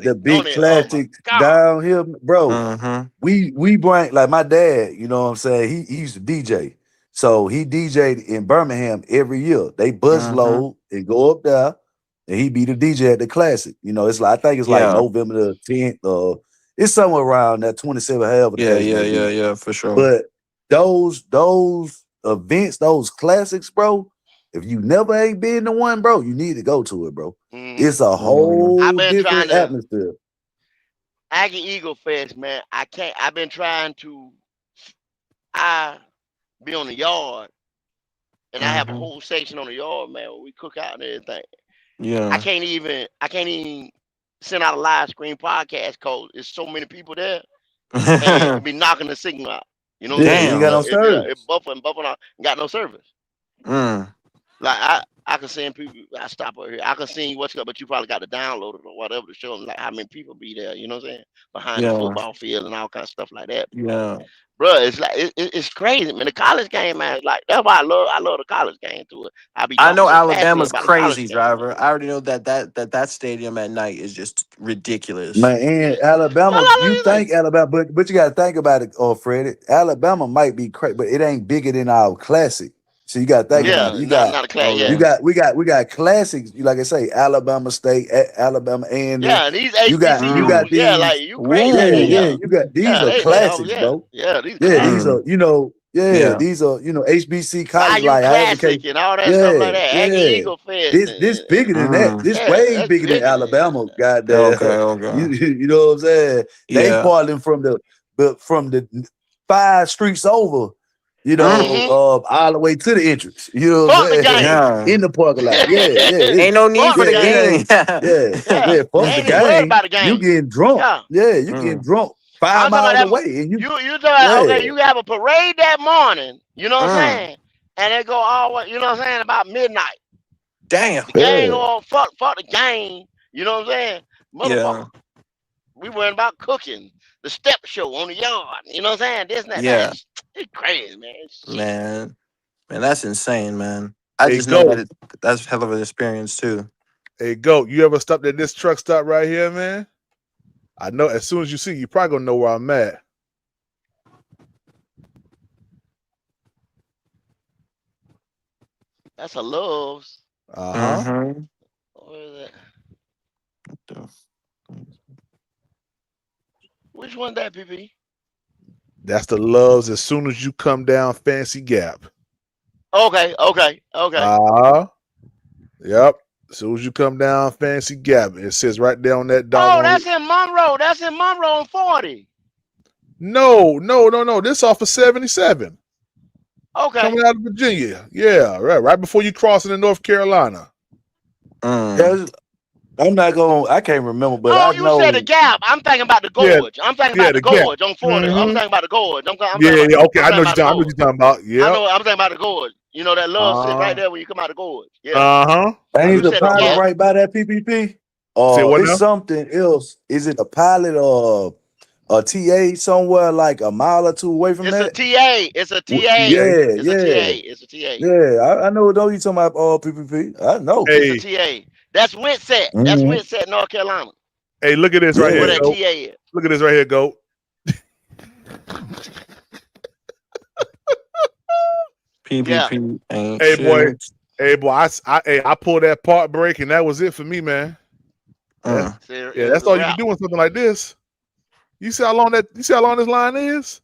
the classic, don't big it? Oh my classics God. down here, bro. Mm-hmm. We bring like my dad. You know what I'm saying? He used to DJ, so he DJ'd in Birmingham every year. They bus Mm-hmm. load and go up there, and he be the DJ at the classic. It's like I think it's like Yeah. November the 10th, or it's somewhere around that 27, however the Yeah. case Yeah. may Yeah. be. Yeah. For sure. But those events, those classics, bro. If you never ain't been to one, bro, you need to go to it, bro. Hmm. It's a Mm-hmm. I've whole been trying different to atmosphere. Aggie Eagle Fest, man. I can't. I've been trying to. I be on the yard, and I have a Mm-hmm. whole section on the yard, man, where we cook out and everything. I Yeah. can't even. I can't even send out a live screen podcast code. There's so many people there, and it be knocking the signal out. You know what I'm Yeah, saying? you It ain't be got Damn. no like it service. buffering, buffering out. Got no service. Mm. Like I can send people. I stop over here. I can send you what's up, but you probably got to download it or whatever to show them like how many people be there. You know what I'm saying? Behind the Yeah. football field and all kind of stuff like that. Yeah. Bro, it's like it's crazy, man. The college game, man, is like that's why I love the college game too. I be I talking know so passionate Alabama's about the college crazy, game, man. driver. I already know that stadium at night is just ridiculous. Man, and No, Alabama, no, you no, think Alabama, but you got to think about it, Freddie. Alabama might be crazy, but it ain't bigger than our classic. So you got to think Mm. about it. yeah, not a class, yeah, Okay. We got classics. Like I say, Alabama State, Alabama A&M. yeah. These You got HBCUs, yeah, like these. you crazy like Yeah, that, Ooh. yeah, you got these yeah. are They oh classics, yeah, bro. yeah. These Yeah, classic, these Mm. are Yeah. these are HBC college, Bayou like however the case. Classic and all that stuff like Yeah, that. Aggie yeah. Eagle Fest, This bigger than that. Mm. This yeah, way that's bigger than bigger than Alabama. Goddamn, Okay. Okay. you know what I'm saying? They Yeah. parting from the 5 streets over. Mm. hmm All the way to the entrance. You know what Fuck the I'm saying? game. Yeah. In the parking lot. Yeah, Ain't no need Fuck for the the it game. game. ain't. Yeah, Yeah, yeah. Fuck the ain't even worried game. about the You game. getting drunk. Yeah. Yeah, you getting Mm. drunk 5 I'm talking miles about that. away, and you. You talking about, okay? Yeah, You have a parade that morning. You know what I'm Mm. saying? And they go all what you know what I'm saying about midnight. Damn. The game yeah. go on. Fuck the game. You know what I'm saying? Yeah. Motherfucker, we worrying about cooking. The step show on the yard. You know what I'm saying? This and that. Man, Yeah. it's crazy, man. Shit. Man. Man, that's insane, man. I Hey, just know go. that that's hell of an experience too. Hey, go. You ever stopped at this truck stop right here, man? I know as soon as you see, you probably gonna know where I'm at. That's a Loves. Uh-huh. Mhm. Where is that? Which one that, PP? That's the Loves as soon as you come down Fancy Gap. Okay. Yep. As soon as you come down Fancy Gap, it says right there on that Oh, doggone. that's in Monroe. That's in Monroe on 40. No. This off of 77. Okay. Coming out of Virginia. Yeah, right before you cross into North Carolina. Yeah, I'm not going. I can't remember, but Oh, I you said the know. Gap. I'm thinking about the Yeah, Gorge. I'm thinking yeah, about the the Gap. Gorge on 40. I'm Mm-hmm. thinking about the Gorge. I'm Yeah. Okay, I'm I know thinking what about the I know what Gorge. you're talking about. Yeah. I'm thinking about the Gorge. You know that Love sitting right Uh there when you come out of the Gorge. Yeah. huh. I know Ain't You what the you're said the talking pilot about. Gap. right by that PPP? Say what It's now? something else. Is it a pilot or a TA somewhere like a mile or two away from It's a that? TA. It's a TA. TA. It's a TA. It's a TA. Yeah. I know. Don't you talking about PPP? I know. It's a Hey, TA. That's Winsett. That's hmm Winsett, North Carolina. hey, look at this right That's where here, Yeah. that Goat. TA is. Look at this right here, Goat. Yeah. PPP ain't Hey, boy. shit. Hey, boy. I pulled that part break, and that was it for me, man. Yeah, See, it yeah. was That's a all you can wrap. do in something like this. You see how long this line is?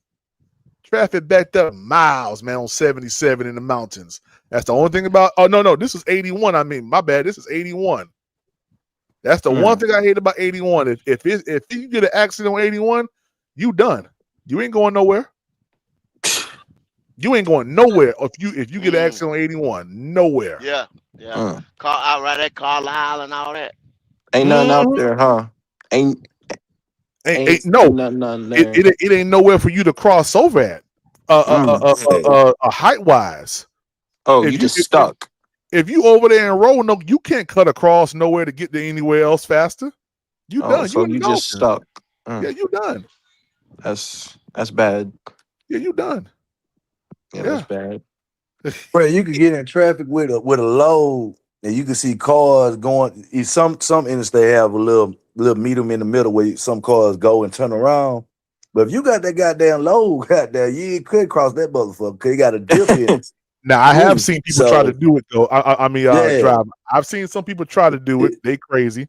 Traffic backed up miles, man, on 77 in the mountains. That's the only thing about. Oh no, this is 81. I mean, my bad. This is 81. That's the one thing I hate about 81. If you get an accident on 81, you done. You ain't going nowhere. You ain't going nowhere if you get an accident on 81. Nowhere. Yeah. Car out right at Carlisle and all that. Ain't nothing out there, huh? Ain't Ain't no. nothing there. It ain't nowhere for you to cross over at. Height wise. Oh, If you you just stuck. if you over there in row, no, you can't cut across nowhere to get to anywhere else faster. You Oh, done. so You in the you just mountains. stuck. Yeah, you done. That's bad. Yeah, you done. Yeah, that's bad. Bro, you could get in traffic with a load, and you can see cars going. Some interstate have a little medium in the middle where some cars go and turn around. But if you got that goddamn load, goddamn, you could cross that motherfucker. Cause you got a dip in it. Now I have seen people try to So do it though. I mean, yeah, drive. I've seen some people try to do it. They crazy.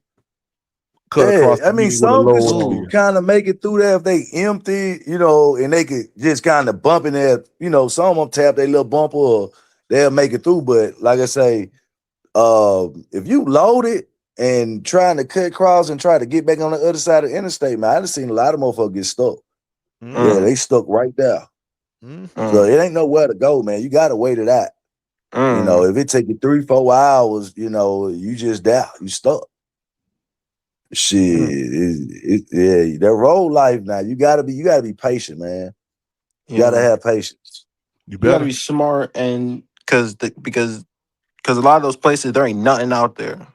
Cut yeah. across I the mean, median with a some low. could kind of make it through there if they empty, and they could just kind of bump in there. Some of them tap their little bumper, or they'll make it through. But like I say, if you load it and trying to cut across and try to get back on the other side of the interstate, man, I've seen a lot of motherfuckers get stuck. Yeah, they stuck right there. So it ain't nowhere to go, man. You gotta wait it out. If it take you 3-4 hours, you just there, you stuck. Shit, yeah, that road life now. You gotta be patient, man. You gotta have patience. You You gotta better. be smart, and because a lot of those places there ain't nothing out there.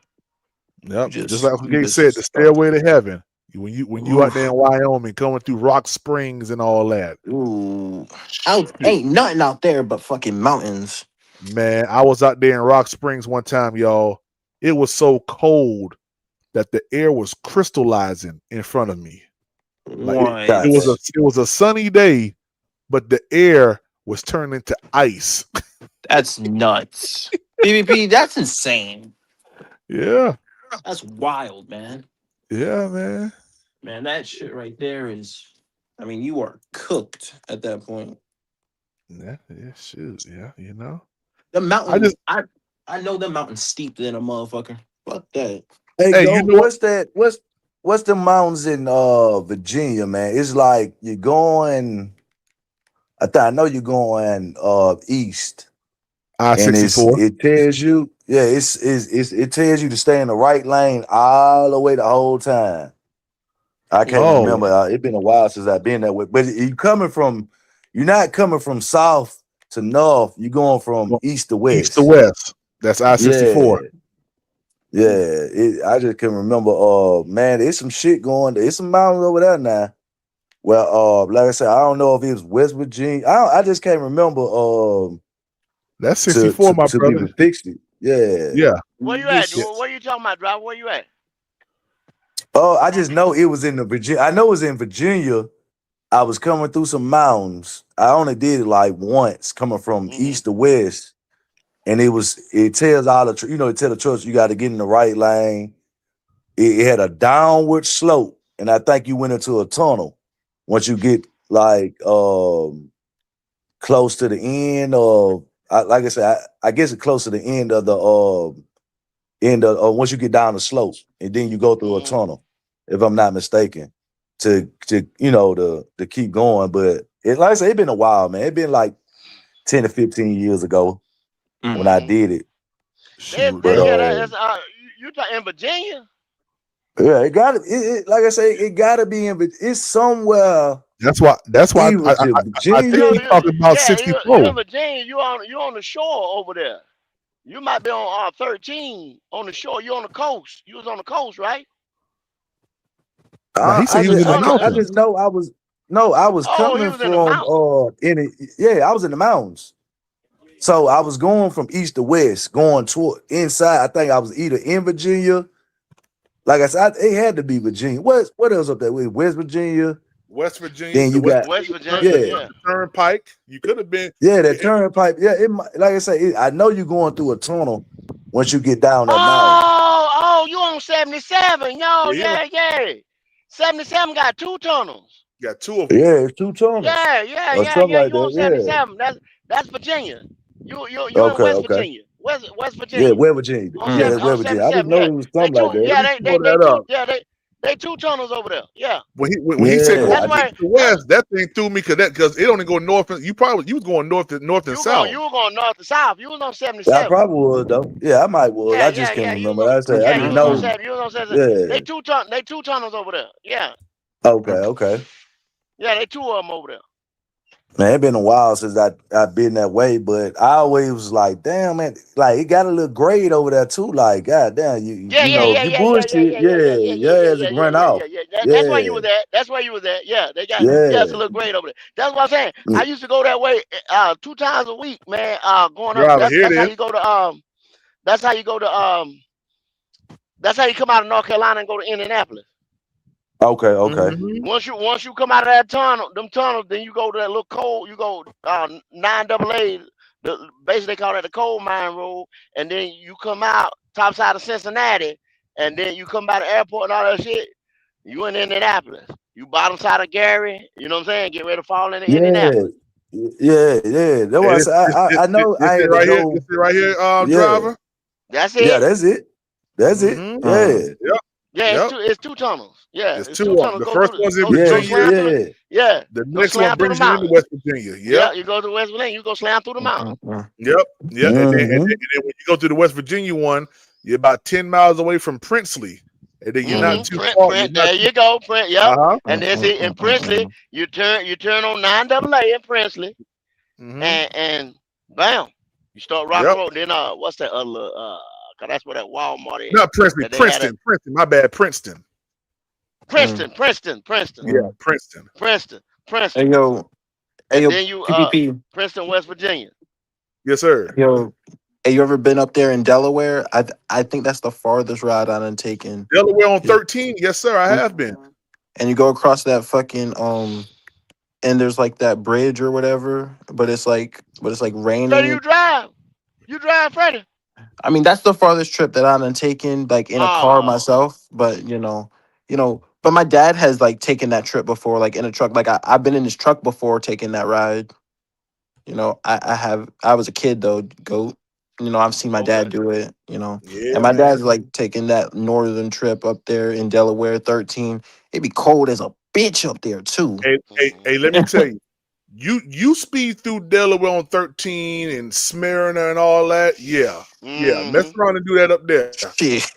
Yep. You Just like you Gates said, the stuck. stairway to heaven. When you out there in Oof. Wyoming, coming through Rock Springs and all that. Ooh. Shit. Ain't nothing out there but fucking mountains. Man, I was out there in Rock Springs one time, y'all. It was so cold that the air was crystallizing in front of me. Like What? it was a sunny day, but the air was turning into ice. That's nuts. PvP, that's insane. Yeah. That's wild, man. Yeah, man. Man, that shit right there is, I mean, you are cooked at that point. Yeah, shoot. Yeah, The mountain, just I know the mountain's steep than a motherfucker. Fuck that. Hey, you go. know what? What's that? What's the mountains in Virginia, man? It's like you're going. I know you're going east, and I-64. it tells you, it tells you to stay in the right lane all the way the whole time. I can't Oh, remember. It's been a while since I've been that way. But you're not coming from south to north. You're going from east to east to west. west. That's Yeah. I-64. I just can remember. Man, there's some shit going. There's some mountains over there now. Well, like I said, I don't know if it was West Virginia. I just can't remember. That's 64, my to brother. even fix it. Yeah. Yeah. Where you at? This- What you talking about, driver? Where you at? Oh, I just know it was in the Virginia. I know it was in Virginia. I was coming through some mountains. I only did it like once, coming from east to west, and it tells all the it tells the trucks you got to get in the right lane. It had a downward slope, and I think you went into a tunnel once you get like close to the end of. Like I said, I guess it's close to the end of the once you get down the slope, and then you go through a tunnel, if I'm not mistaken, to keep going. But like I said, it's been a while, man. It's been like 10 to 15 years ago when I did it. Shoot, But you talking in Virginia? yeah, it got it. Like I say, it got to be it's somewhere. That's why Either I to think Virginia. he's talking about 64. You in Virginia? You on the shore over there? You might be on 13 on the shore. You on the coast. You was on the coast, right? Nah, he said he was in the I mountains. just know I was Oh, he coming was in the mountains. I was in the mountains. So I was going from east to west, going toward inside. I think I was either in Virginia. Like I said, it had to be Virginia. What else up there? West Virginia. West Virginia. Then you got West Virginia. Turnpike. You could have been. Yeah, that turnpike. Yeah, like I say, I know you're going through a tunnel once you get down that mountain. Oh, you on 77? Yo, yeah. 77 got 2 tunnels. You got 2 of them. Yeah, it's 2 tunnels. Yeah. Something like You on that. 77? That's Virginia. You in Okay, West okay. Virginia. West Virginia. Yeah, West Virginia. Yeah, that's West Virginia. I just know it was something like that. Yeah, they 2 tunnels over there. Yeah. When he said That's go why, east to west, that thing threw me because it only go north and you was going north and south. You were going north to south. You was on 77. Yeah, I probably would though. Yeah, I might would. I just can't remember. I said I just know. You was on 77. Yeah. They 2 tunnels over there. Yeah. Okay. Yeah, they 2 of them over there. Man, it's been a while since I've been that way, but I always was like, damn, man, like it got a little grade over there too. Like, god damn, you bullshit, it run off. That's where you was at. That's where you was at. Yeah, they got a little grade over there. That's what I'm saying. I used to go that way 2 times a week, man. Going up. That's how you go to That's how you go to That's how you come out of North Carolina and go to Indianapolis. Okay. Mm-hmm. Once you come out of that tunnel, then you go to that little coal. You go 9AA. Basically, they call that the coal mine road, and then you come out top side of Cincinnati, and then you come by the airport and all that shit. You in Indianapolis. You bottom side of Gary. You know what I'm saying? Get ready to fall into Indianapolis. Yeah. That's what I said. I know. I ain't right here. This right here, driver. That's it. Yeah, that's it. Mm-hmm. Yeah. It's 2 tunnels. Yeah, it's 2 tunnels. The first one's in Virginia. Yeah. The next one brings you into West Virginia. Yeah, you go to West Virginia, you go slam through the mountain. Yep. And then when you go to the West Virginia one, you're about 10 miles away from Princely. And then you're not too far. There you go, Prince. Yep. And then see in Princely, you turn on 9AA in Princely, and bam, you start rocking road. Then what's that other? Cause that's where that Walmart is. Not Princely, Princeton. My bad, Princeton. Princeton. Yeah, Princeton. Hey yo, then you PPP. Princeton, West Virginia. Yes, sir. Yo, have you ever been up there in Delaware? I think that's the farthest ride I've taken. Delaware on 13. Yes, sir. I have been. And you go across that fucking and there's like that bridge or whatever, but it's like raining. Freddie, you drive, Freddie. I mean, that's the farthest trip that I've taken, like in a car myself. But you know, but my dad has like taken that trip before, like in a truck. Like I've been in his truck before taking that ride. You know, I was a kid though, goat. You know, I've seen my dad do it, you know. Yeah, and my dad's like taking that northern trip up there in Delaware, 13. It'd be cold as a bitch up there too. Hey, let me tell you. You speed through Delaware on 13 and Smyrna and all that. Yeah. Mess around and do that up there. Shit.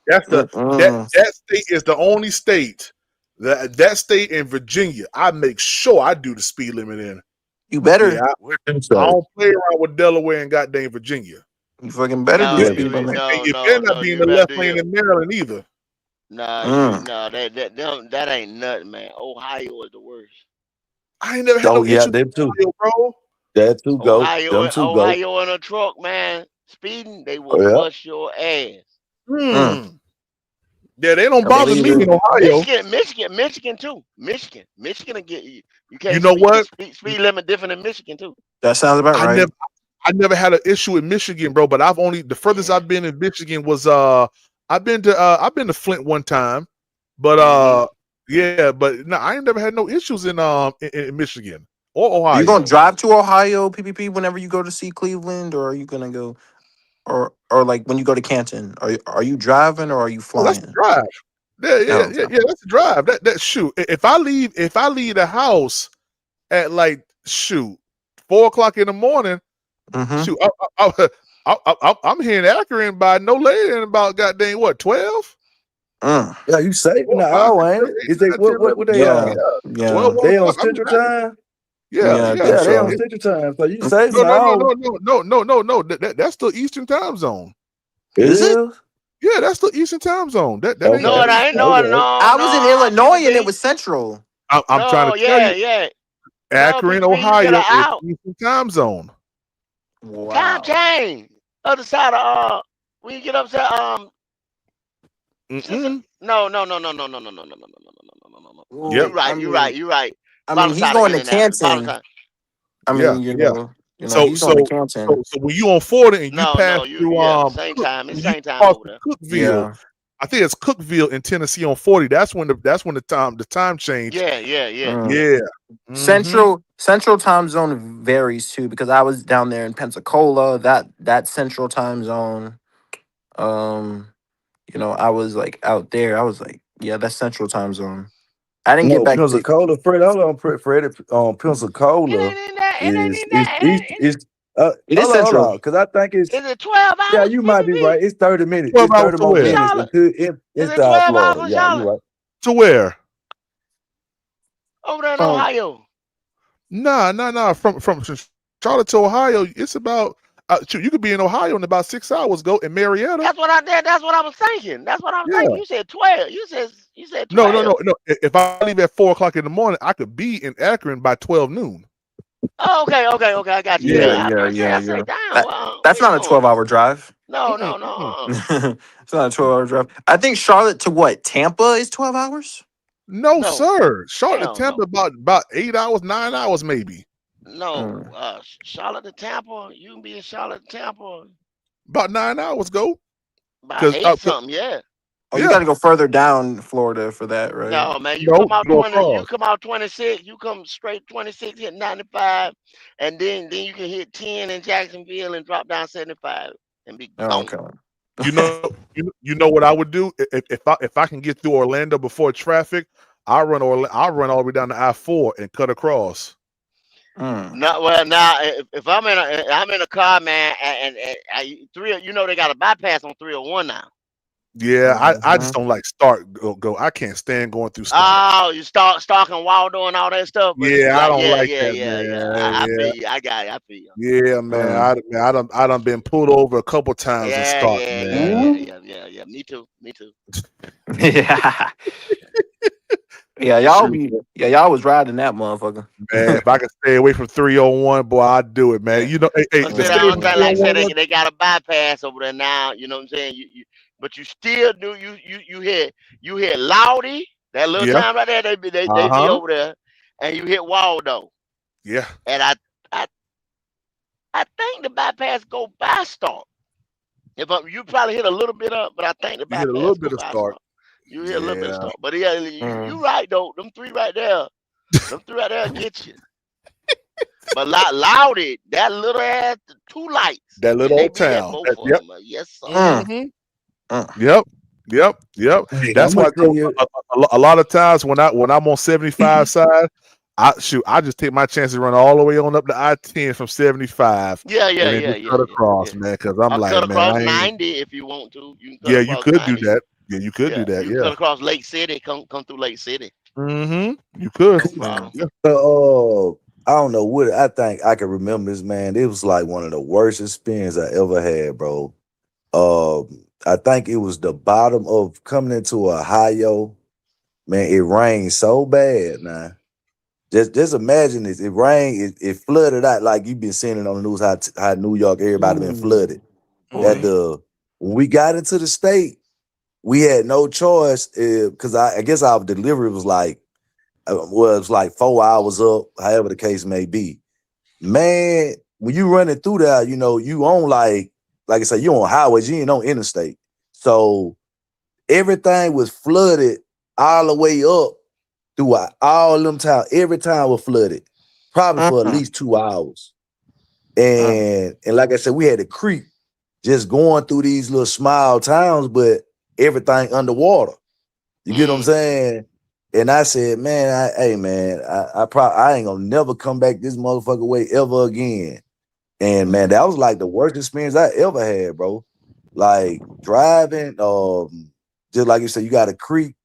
That's that state is the only state that state in Virginia. I make sure I do the speed limit in. You better. Yeah, I don't play around with Delaware and goddamn Virginia. You fucking better do the speed limit. You better not be in the left lane in Maryland either. That ain't nothing, man. Ohio is the worst. I ain't never had no issue them too, bro. That too go. Ohio in a truck, man. Speeding, they will bust your ass. Yeah, they don't I bother believe me it. in Ohio. Michigan too. Michigan will get you. You You can't know speed the what? speed limit different in Michigan too. That sounds about I right. never I never had an issue in Michigan, bro. But the furthest Yeah. I've been in Michigan was I've been to Flint one time, but Mhm. yeah, but no, I ain't never had no issues in Michigan or Are you gonna Ohio. drive to Ohio, PPP, whenever you go to see Cleveland, or are you gonna go, or like when you go to Canton? Are you driving or are you Oh, that's the flying? drive. Yeah, Oh, yeah, yeah, okay. yeah. That's the drive. That shoot. If I leave the house at like shoot 4 o'clock in the morning, Mm-hmm. shoot, I'm here in Akron by no later than about goddamn what 12. Mm. Yeah, you saving 4, the 5, hour, 6, ain't 7, it? 8, Is they 9, 10, 11, what they 12. Yeah. Yeah, Yeah. 12, 1 They on o'clock. I'm in Central Akron. Time? Yeah, Yeah. I yeah. think Yeah, they so. on Central Time. So you Mm. saving No, the no, no, hour. no. That's the Eastern Time zone. It Is it? is? Yeah, that's the Eastern Time zone. That ain't No, Okay. it that ain't ain't. No, Okay. I was in no, Illinois and it PPP. was Central. I'm trying No, to tell yeah, you, yeah. No, Akron, PPP, you get Ohio an is out. Eastern Time zone. Time Wow. change. Other side of when you get up to sister. Mm-mm. No. Yep. Well, You right. I mean, Bottom he's side of going to Indianapolis. Bottom Canton. side. I Yeah. mean, Yeah. So he's going to so Canton. so when you on 40 and you pass No, through same time. It's when you same time cross over to there. Cookville, Yeah. I think it's Cookville in Tennessee on 40. That's when the time change. Yeah. Mm. Yeah. Mm-hmm. Central time zone varies too because I was down there in Pensacola. That central time zone. Um, I was like out there. I was like, yeah, that's central time zone. I didn't get No, back to. Pensacola, Fred. Hold on, Fred. It Pensacola ain't in that. It ain't is in that. east. Is It is hold central. on, because I think it's Is it 12 yeah. hours, You might be PPP? right. It's 30 minutes. 12 It's hours 30 to more In where? minutes Charlotte? Is in it South 12 hours Florida. in Yeah, you Charlotte? right. To where? Over there in Oh, Ohio. Nah. From Charlotte to Ohio, it's about shoot, you could be in Ohio in about 6 hours. Go in Marietta. That's what I did. That's what I was thinking. That's what I was thinking. Yeah. You said 12. You said No. 12. If I leave at 4 o'clock in the morning, I could be in Akron by 12 noon. Oh, okay. I got you. yeah, Yeah. Yeah, I was yeah, gonna say. yeah, I say, yeah. damn. That, Well, that's where you not a going? 12-hour drive. No. Mm-mm. It's not a 12-hour drive. I think Charlotte to what? Tampa is 12 hours. No, No. sir. Charlotte to Hell Tampa no. about 8 hours, 9 hours maybe. No. Mm. Charlotte to Tampa. You can be in Charlotte to Tampa About 9 hours go. by Cause 8 something. Yeah. Oh, you yeah. got to go further down Florida for that, right? No, man. You No, come out go 20. You across. come out 26. You come straight 26, hit 95, and then you can hit 10 in Jacksonville and drop down 75 and be Oh, gone. okay. You know what I would do if I can get through Orlando before traffic, I'll run all the way down to I-4 and cut across. Mm. No, well, now if I'm in a car, man, and they got a bypass on 301 now. Yeah, I just Mhm. don't like start go. I can't stand going through start. Oh, you start stalking Waldo and all that stuff, but you Yeah, I like, don't yeah, like yeah, that, yeah, yeah. I man. feel you. I got it. I feel you. Yeah, man. Mm. I done been pulled over a couple times and start, man. Yeah. Me too. Yeah. Yeah, Shoot, y'all was riding that motherfucker. man. If I could stay away from 301, boy, I'd do it, man. Yeah. You know, hey, But the see, stay the away only from thing, like I said, 301. they got a bypass over there now. You know what I'm saying? But you still do you hit Loudy, that little Yeah. town right there. They be Uh-huh. over there, and you hit Waldo, Yeah. and I I think the bypass go by Start. You probably hit a little bit up, but I think the You hit a little bypass bit go of by start. Start. You hit a little bit of Yeah. Start, but yeah, Mm. you right though. Them three right there get you. But Loudy, that little ass, the two lights, That and little they old be at town. both of Yep. them. Yes, sir. Mm-hmm. Mm. Yep. Hey, That's I'm why gonna I tell told you. a lot of times when I'm on 75 side, I just take my chances run all the way on up to I-10 from 75 Yeah, and then just cut yeah. across, man. Because I'm Or like, cut man, across I ain't. 90 if you want to. You can cut Yeah, you across could do 90. that. Yeah, you could do Yeah, that. you can cut Yeah. across Lake City. Come through Lake City. Mm-hmm. You could. No problem. Yeah. I don't know what I think I can remember this, man. It was like one of the worst experiences I ever had, bro. I think it was the bottom of coming into Ohio. Man, it rained so bad, man. Just imagine this. It rained, it flooded out like you've been seeing it on the news how New York, everybody been flooded. That Boy. when we got into the state, we had no choice because I guess our delivery was like 4 hours up, however the case may be. Man, when you running through there, you know, you on like I said, you on highways, you ain't on interstate. So everything was flooded all the way up throughout all them towns. Every town was flooded, probably for at least 2 hours. And like I said, we had a creek just going through these little small towns, but everything underwater. You get what I'm saying? And I said, man, I ain't gonna never come back this motherfucker way ever again. And man, that was like the worst experience I ever had, bro. Like driving, just like you said, you got a creek,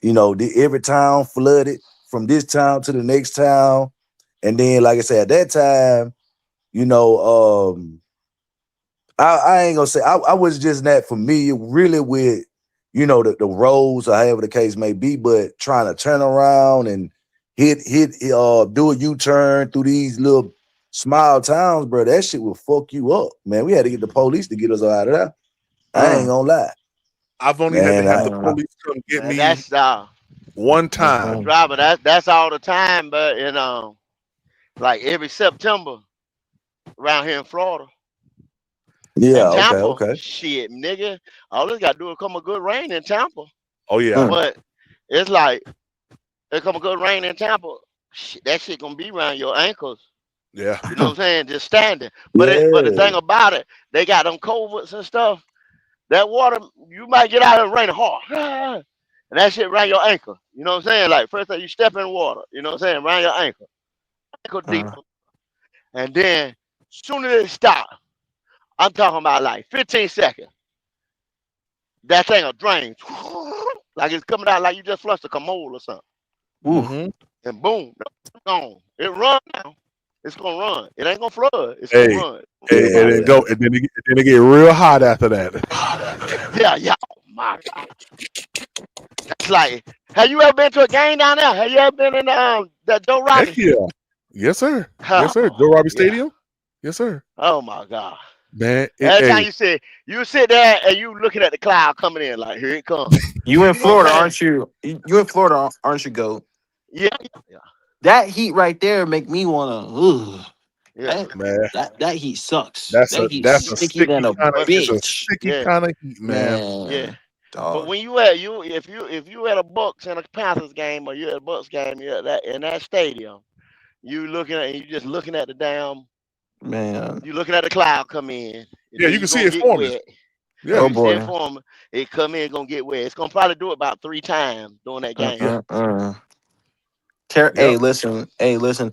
you know, every town flooded from this town to the next town. And then, like I said, at that time, you know, I ain't gonna say I was just not familiar really with, you know, the roads or however the case may be, but trying to turn around and do a U-turn through these little small towns, bro, that shit will fuck you up, man. We had to get the police to get us out of there. I ain't gonna lie. I've only had to have the police come get me That's one time. driver. That's all the time, but like every September around here in Florida. Yeah, in Tampa, okay. shit, nigga. All this got to do is come a good rain in Tampa. Oh yeah. But it's like it come a good rain in Tampa. Shit, that shit gonna be around your ankles. Yeah. You know what I'm saying? Just standing. But but the thing about it, they got them culverts and stuff. That water, you might get out of the rain hard. And that shit around your ankle. You know what I'm saying? Like first time you step in water, you know what I'm saying? Around your ankle. Ankle deep. And then soon as it stop, I'm talking about like 15 seconds. That thing will drain. Like it's coming out like you just flushed a commode or something. Mm-hmm. And boom, gone. It run now. It's gonna run. It ain't gonna flood. It's gonna run. And then go, and then it get real hot after that. Yeah. Oh my God. That's like, have you ever been to a game down there? Have you ever been in that Joe Robbie? Heck yeah. Yes, sir. Yes, sir. Joe Robbie Stadium. Yes, sir. Oh my God. Man, Every time you sit there and you looking at the cloud coming in, like here it comes. You in Florida, aren't you? You in Florida, aren't you, Goat? Yeah. That heat right there make me wanna. Yeah. Man. That heat sucks. That's that heat's sticky than a bitch. It's a sticky kind of heat, man. Yeah. Dog. But when if you at a Bucks and a Panthers game or you at a Bucks game, you're at in that stadium, you just looking at the damn man. You looking at the cloud come in. Yeah, you can see it forming. Yeah, oh you boy. see it forming. It come in gonna get wet. It's gonna probably do it about 3 times during that game. Hey, listen.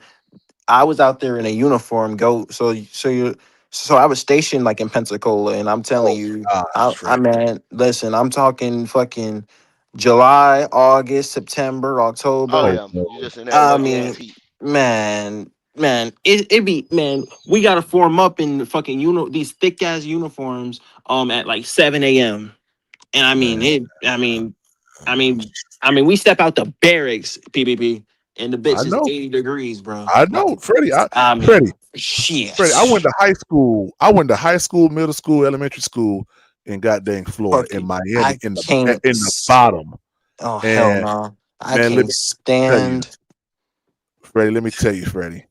I was out there in a uniform, Goat. So I was stationed like in Pensacola, and I'm telling you, listen, I'm talking fucking July, August, September, October. Oh yeah, you just in that wet ass heat. Man, it be we gotta form up in the fucking these thick ass uniforms at like 7 a.m. And I mean we step out the barracks, PPP, and the bitch is 80 degrees, bro. I know, Freddie. Shit. Freddie, I went to high school, middle school, elementary school in goddamn Florida, in Miami, in the bottom. Oh hell no! I can't stand. Freddie, let me tell you, Freddie,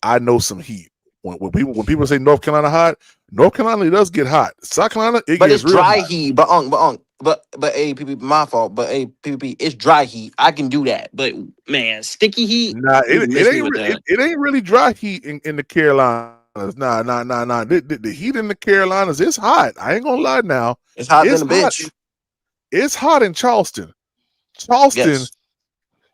I know some heat. When people say North Carolina hot, North Carolina does get hot. South Carolina, but gets it's dry hot. heat. But hey, PPP, my fault. But hey, PPP, it's dry heat. I can do that. But man, sticky heat. Nah, it ain't really dry heat in the Carolinas. Nah. The heat in the Carolinas is hot. I ain't gonna lie now. It's hot than a bitch. It's hot in Charleston. Yes.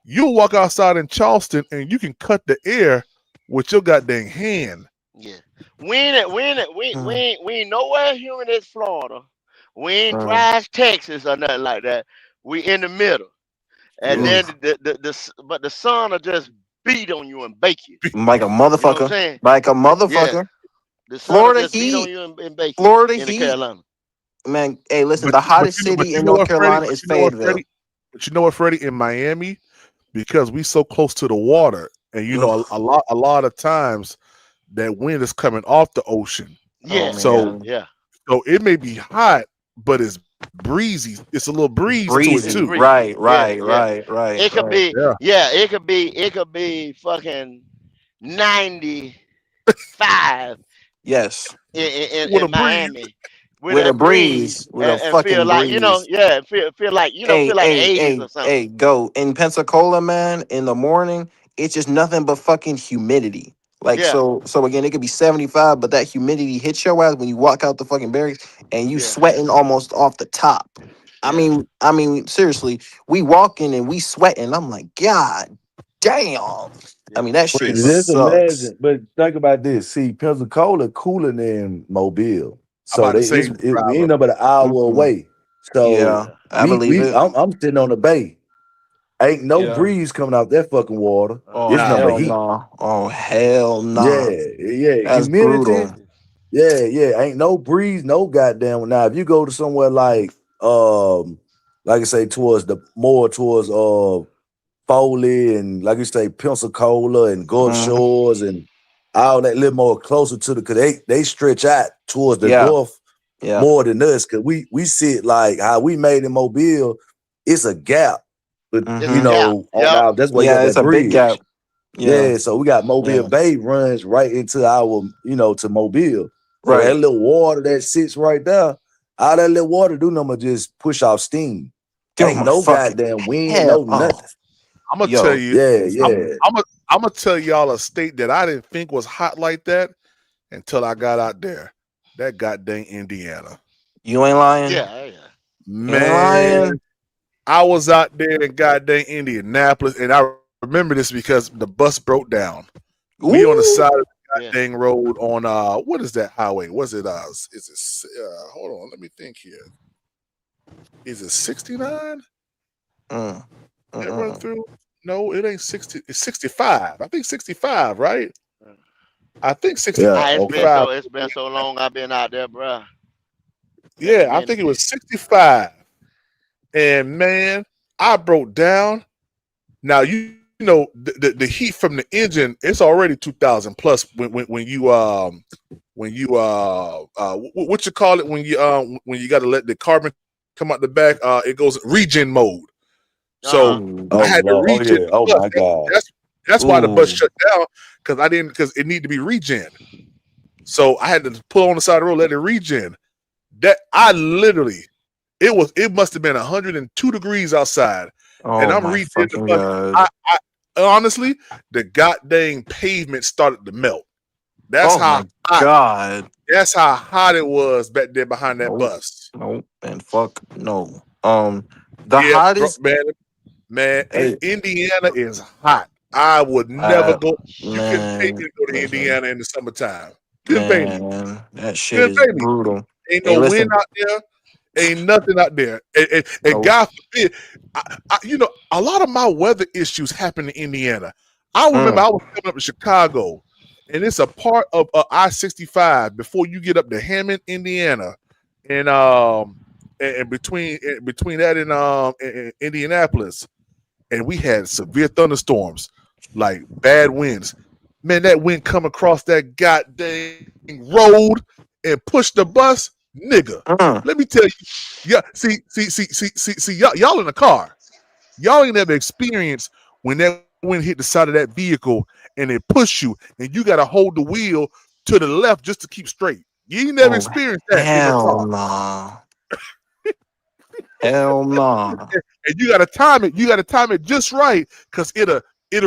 You'll walk outside in Charleston and you can cut the air with your goddamn hand. Yeah. We ain't nowhere humid as Florida. We ain't dry as Texas or nothing like that. We in the middle. And then the sun will just beat on you and bake you. Like a motherfucker. You know what I'm saying? Like a motherfucker. Yeah. The sun Florida just heat. Beat on you and bake you Florida in heat. Carolina. Man, hey, listen, the hottest city in North Carolina is Fayetteville. But you know what, Freddie? In Miami, because we so close to the water, and you know a lot of times that wind is coming off the ocean. Yeah. So it may be hot, but it's breezy. It's a little breeze to it Breezy. too. Right. It could be, Yeah. it could be fucking 95 Yes. With a in breeze. Miami with With a that breeze breeze. With a and feel fucking like, breeze. feel like, feel like 80s or something. Go in Pensacola, man. In the morning, it's just nothing but fucking humidity. Like Yeah, so again, it could be 75, but that humidity hits your ass when you walk out the fucking barracks and you yeah, sweating almost off the top. yeah. I mean, seriously, we walking and we sweating. I'm like, God damn. I Yeah. mean, that But shit just sucks. imagine. But think about this. See, Pensacola cooler than Mobile, I'm so about to say, we driver. ain't but an hour Mhm. away. So Yeah, I believe it. I'm sitting on the bay. Ain't no Yeah. breeze coming out that fucking water. Oh It's number Nah. hell heat. no. Oh hell Yeah, nah. yeah. That's Humidity. brutal. Yeah. Ain't no breeze, no goddamn. Now, if you go to somewhere like I say, towards Foley and like you say, Pensacola and Gulf Mhm. Shores and all that, little more closer to because they stretch out towards the Yeah. Gulf Yeah. more than us because we sit like how we made in Mobile. It's a gap, but It's a Mhm. gap. Yep. that's why you got Yeah, it's that a big bridge. gap. Yeah. Yeah, so we got Mobile Yeah. Bay runs right into our, to Mobile. So that Right. little water that sits right there, all that little water do nothing but just push off steam. Oh Ain't my no fucking goddamn wind, hell. no Oh, nothing. I'm gonna tell yo. you. Yeah, I'm yeah. I'm gonna tell y'all a state that I didn't think was hot like that until I got out there. That goddamn Indiana. You ain't lying. Yeah, yeah. You ain't Man, lying. I was out there in goddamn Indianapolis, and I remember this because the bus broke down. We on the Ooh. side of the Yeah. goddamn road on what is that highway? Was it is it hold on, let me think here. Is it 69 Mm. that run Mm-mm. through? No, it ain't 60. It's 65. I think 65, right? I think Yeah, It's been 65. so long I've been out there, bruh. That's a Yeah, I minute. think it was 65. And man, I broke down. Now you know the heat from the engine. It's already 2,000 plus when you what you call it when you got to let the carbon come out the back. It goes regen mode. So Ooh. I Oh had to Lord. Oh regen yeah. the Oh bus. my God. That's why the bus Ooh. shut down because it needed to be regen. So I had to pull on the side of the road, let it regen. That I literally, it must have been 102 degrees outside, and Oh I'm my reaching the fucking bus. god. I honestly, the goddamn pavement started to melt. That's Oh how my hot. god. That's how hot it was back there behind that Nope. bus. Nope. And fuck no. The Yeah, hottest. man, Hey, Indiana is hot. I would never go. You couldn't pay me man. to go to Listen, Indiana in the summertime. Couldn't pay me. man. That shit Couldn't is pay me. brutal. Ain't Hey, no wind listen. out there. Ain't nothing out there. And Nope. God forbid, a lot of my weather issues happen in Indiana. I remember Mm. I was coming up to Chicago, and it's a part of I-65 before you get up to Hammond, Indiana, and between that and Indianapolis, and we had severe thunderstorms, like bad winds. Man, that wind come across that goddamn road and push the bus, nigga. Mm. Let me tell you, yeah. See, y'all in the car. Y'all ain't never experienced when that wind hit the side of that vehicle and it push you, and you got to hold the wheel to the left just to keep straight. You ain't never Oh experienced that in the hell car. nah. Hell nah. And you got to time it. You got to time it just right because it'll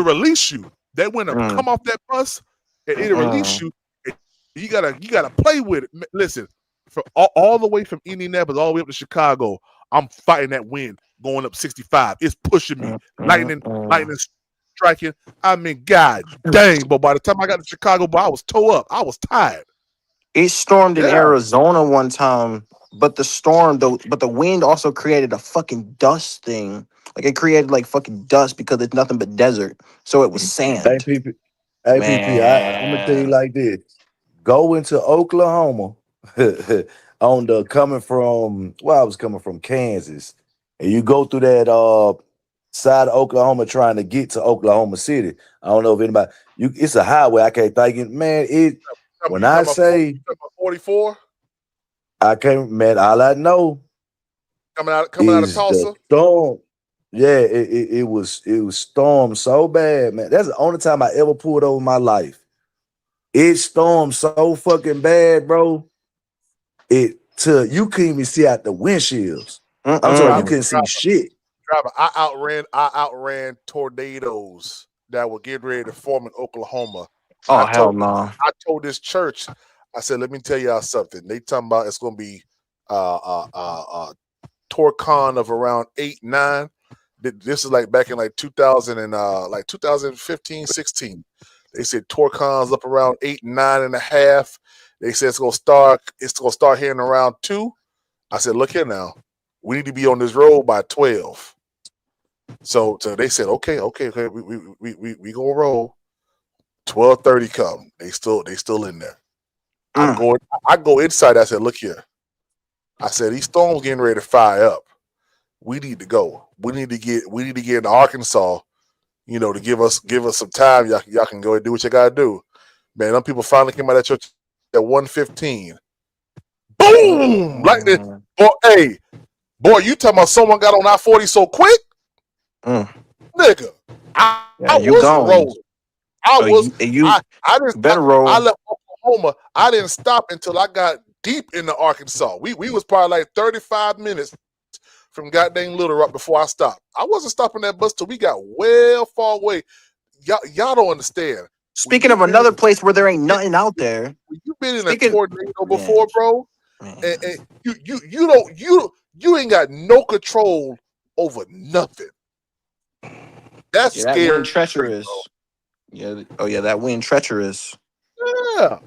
release you. That wind will Mm. come off that bus and it'll release Mm. you. You gotta play with it. Listen, for all the way from Indianapolis all the way up to Chicago, I'm fighting that wind going up 65. It's pushing me. Mm. Mm. Lightning striking. I mean, God dang! But by the time I got to Chicago, I was toe up. I was tired. It stormed in Yeah. Arizona one time, but the wind also created a fucking dust thing. Like it created like fucking dust because it's nothing but desert. So it was Hey, sand. PP, hey, PP, I'm gonna tell you Man. like this. Go into Oklahoma on the coming from I was coming from Kansas, and you go through that side of Oklahoma trying to get to Oklahoma City. I don't know if anybody it's a highway. I can't think it, man. When You I talking say about 44? I can't, man, all I know coming out of is the Tulsa. storm. Yeah, it was stormed so bad, man. That's the only time I ever pulled over in my life. It stormed so fucking bad, bro. You couldn't even see out the windshields. I'm talking about you couldn't see shit. Driver, I outran tornadoes that were getting ready to form in Oklahoma. Oh, hell no. I told this church, I said, let me tell y'all something. They talking about it's gonna be Torcon of around 8, 9. This is like back in like 2000 and like 2015, 16. They said Torcon's up around 8, 9.5. They said it's gonna start here in around 2. I said, look here now. We need to be on this road by 12. So they said, okay, we gonna roll. 12:30 come. They still in there. I go inside. I said, look here. I said, these storms getting ready to fire up. We need to go. We need to get into Arkansas, to give us some time. Y'all can go and do what you gotta do. Man, them people finally came out of church at 1:15. Boom! Like this. Boy, you talking about someone got on I-40 so quick? Nigga. I was rolling. I left Oklahoma. I didn't stop until I got deep into Arkansas. We was probably like 35 minutes from goddamn Little Rock before I stopped. I wasn't stopping that bus till we got well far away. Y'all don't understand. Speaking of another place where there ain't nothing out there. You've been in a tornado before, bro. And you ain't got no control over nothing. That's scary. That wind treacherous. Yeah. Oh yeah, that wind treacherous. Yeah.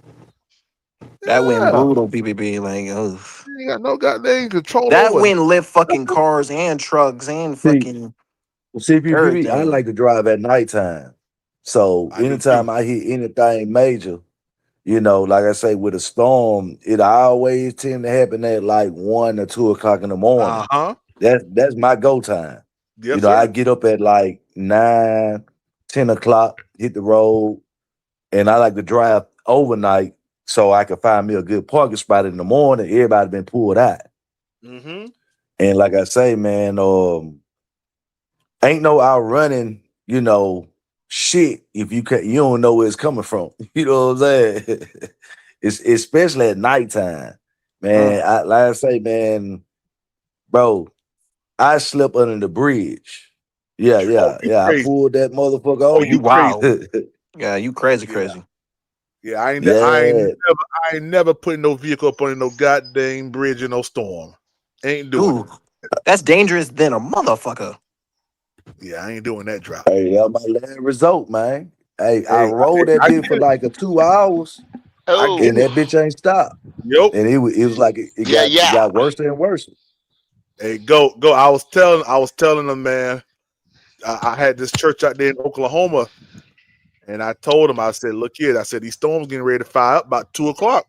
That wind brutal, BBB. Like, oh. You ain't got no goddamn control. That wind lift fucking cars and trucks and fucking. CPP, I like to drive at nighttime. So anytime I hit anything major, like I say, with a storm, it always tend to happen at like 1 or 2 o'clock in the morning. That's my go time. Yes, I get up at like 9, 10 o'clock, hit the road, and I like to drive overnight so I can find me a good parking spot in the morning. Everybody been pulled out. Mm-hmm. And like I say, man, ain't no outrunning, shit if you don't know where it's coming from. You know what I'm saying? It's especially at nighttime, man. Like I say, man, bro, I slept under the bridge. Yeah. I pulled that motherfucker over. You wow. Yeah, you crazy. Yeah, I ain't never putting no vehicle up on no goddamn bridge in no storm. Ain't doing it. That's dangerous than a motherfucker. Yeah, I ain't doing that drop. Hey, that's my last result, man. Hey, I rode that bitch for like 2 hours, and that bitch ain't stopped. Yep. And it was like it got worse and worse. Hey, go! I was telling them, man. I had this church out there in Oklahoma, and I told them, I said, look here, I said these storms getting ready to fire up about 2 o'clock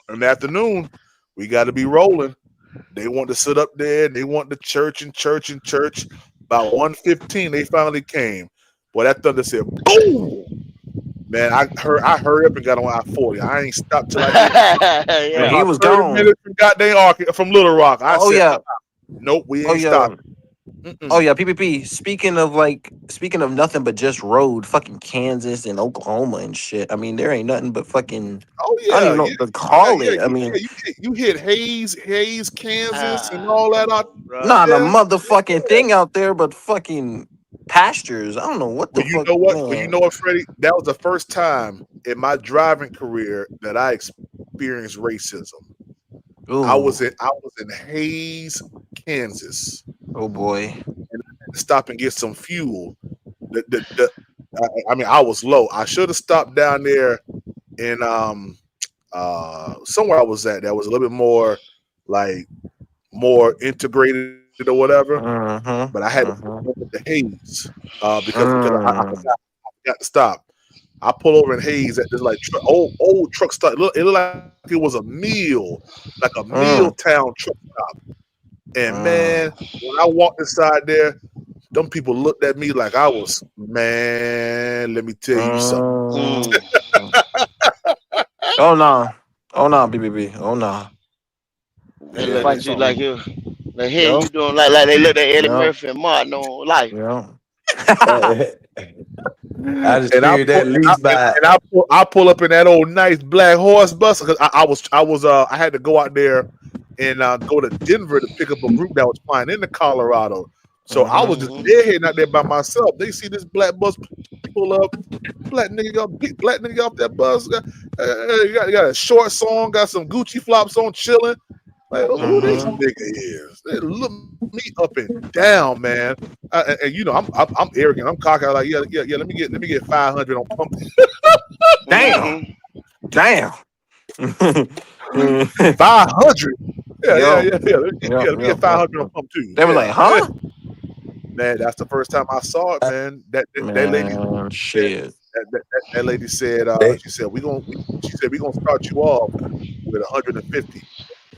in the afternoon. We got to be rolling. They want to sit up there, and they want the church. About 1:15, they finally came. Boy, that thunder said, boom! Man, I hurried up and got on I-40. I ain't stopped till I get he was gone. Minutes from goddamn from Little Rock. I said, nope, we ain't stopping. Oh yeah, PPP. Speaking of nothing but just road, fucking Kansas and Oklahoma and shit. I mean, there ain't nothing but fucking. Oh yeah, I don't even know what to call it. I mean, you hit Hayes, Kansas, and all that out. Not a motherfucking thing out there, but fucking pastures. I don't know what the fuck. You know what? Well, you know what, Freddie? That was the first time in my driving career that I experienced racism. Ooh. I was in Hayes, Kansas. Oh boy! And I had to stop and get some fuel. I mean, I was low. I should have stopped down there in somewhere I was at that was a little bit more more integrated or whatever. But I had to go with the Hayes because I forgot to stop. I pull over in Hayes at this like old truck stop. It looked like it was a meal, like a meal town truck stop. And man, when I walked inside there, them people looked at me like I was, man, let me tell you something. Oh no, BBB. Oh no. They looked at you like you. The hell you doing like they looked at Eddie Yeah. Murphy and Martin on Life. Yeah. I just And I figured pull, at least by I pull up in that old nice black horse bus because I had to go out there and go to Denver to pick up a group that was flying into Colorado. So I was just Mhm. deadheading out there by myself. They see this black bus pull up, black nigga off that bus. Got a short song, got some Gucci flops on, chilling. Like who this Mhm. nigga is? They look me up and down, man. And you know I'm arrogant. I'm cocky. I'm like yeah. Let me get 500 on pump. Damn. Mhm. Damn. 500. Yeah. Yo. Let me get 500 on pump too. They were like, Yeah. huh? Man, that's the first time I saw it, man. That lady Man, said shit. that lady said they she said we gonna start you off with 150.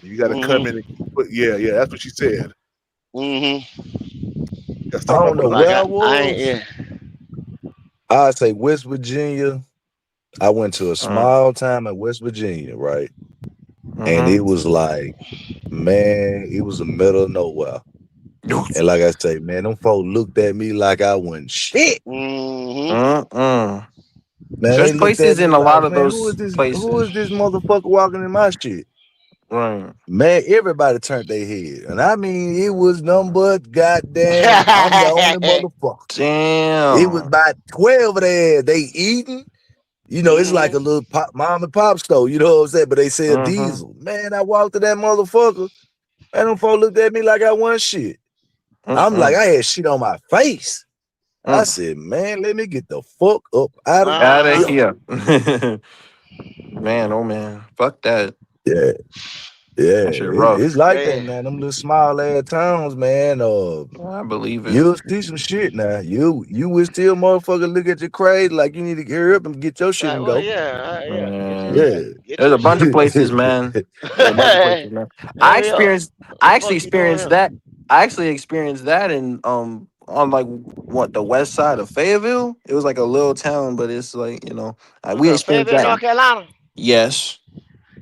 You got to come in Mhm. and yeah. That's what she said. Mhm. You got to I start off don't with know Like where I 150. I ain't was. yeah. I'd say West Virginia. I went to a Mm. small town in West Virginia, right? And Mm-hmm. it was like, man, it was the middle of nowhere. And like I say, man, them folks looked at me like I wasn't shit. Mhm. Mm-mm. Man, they There's looked at places me in a like, lot of man, those who places. is this motherfucker walking in my shit? Right. Man, everybody turned their head. And I mean, it was nothing but goddamn, I'm the only motherfucker. It was Damn. about 12 of them. They eating. You know, it's like a Mhm. little mom and pop store, you know what I'm saying? But they sell Mm-hmm. diesel. Man, I walked to that motherfucker. Man, them folks looked at me like I wasn't shit. I'm like, Mm-mm. I had shit on my face. I Mm. said, man, let me get the fuck up out of Out of here. Uh-huh. here. Man, oh man. Fuck that. Yeah, yeah. That shit rough. It's like that, Man. man. Them little small ass towns, man. I believe it. You'll see some shit now. You will still motherfucker look at you crazy like you need to hurry up and get your shit Like, and well, go. yeah. Man. Get There's your a bunch of shit. places, man. There's a bunch of places, man. I Hurry up. experienced What the I actually fuck you doing experienced here? that. I actually experienced that in on like what the west side of Fayetteville. It was like a little town, but it's like, What's we up, experienced Fayetteville, that. North Carolina? Yes.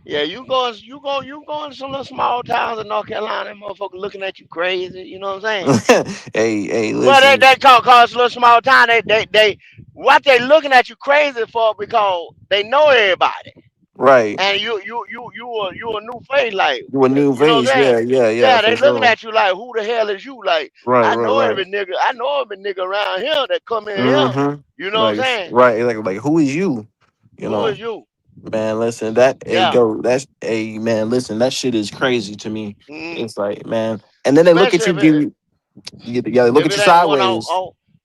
Yeah, you going to some little small towns in North Carolina, and motherfuckers looking at you crazy. You know what I'm saying? Hey, Well, listen. they call us a little small town. They what they looking at you crazy for because they know everybody. Right. And you a new face, like You a new you know what face. I'm saying? Yeah, Yeah, for they looking sure. at you like who the hell is you? Like Right, I right, know right. every nigga. I know every nigga around here that come in here. Mm-hmm. You know what I'm Like saying? right, like who is you? You Who know, is you? man, listen, that Yeah. man, listen, that shit is crazy to me. Mm. It's like, man, and then they look Especially at you, they look if at it you ain't one sideways.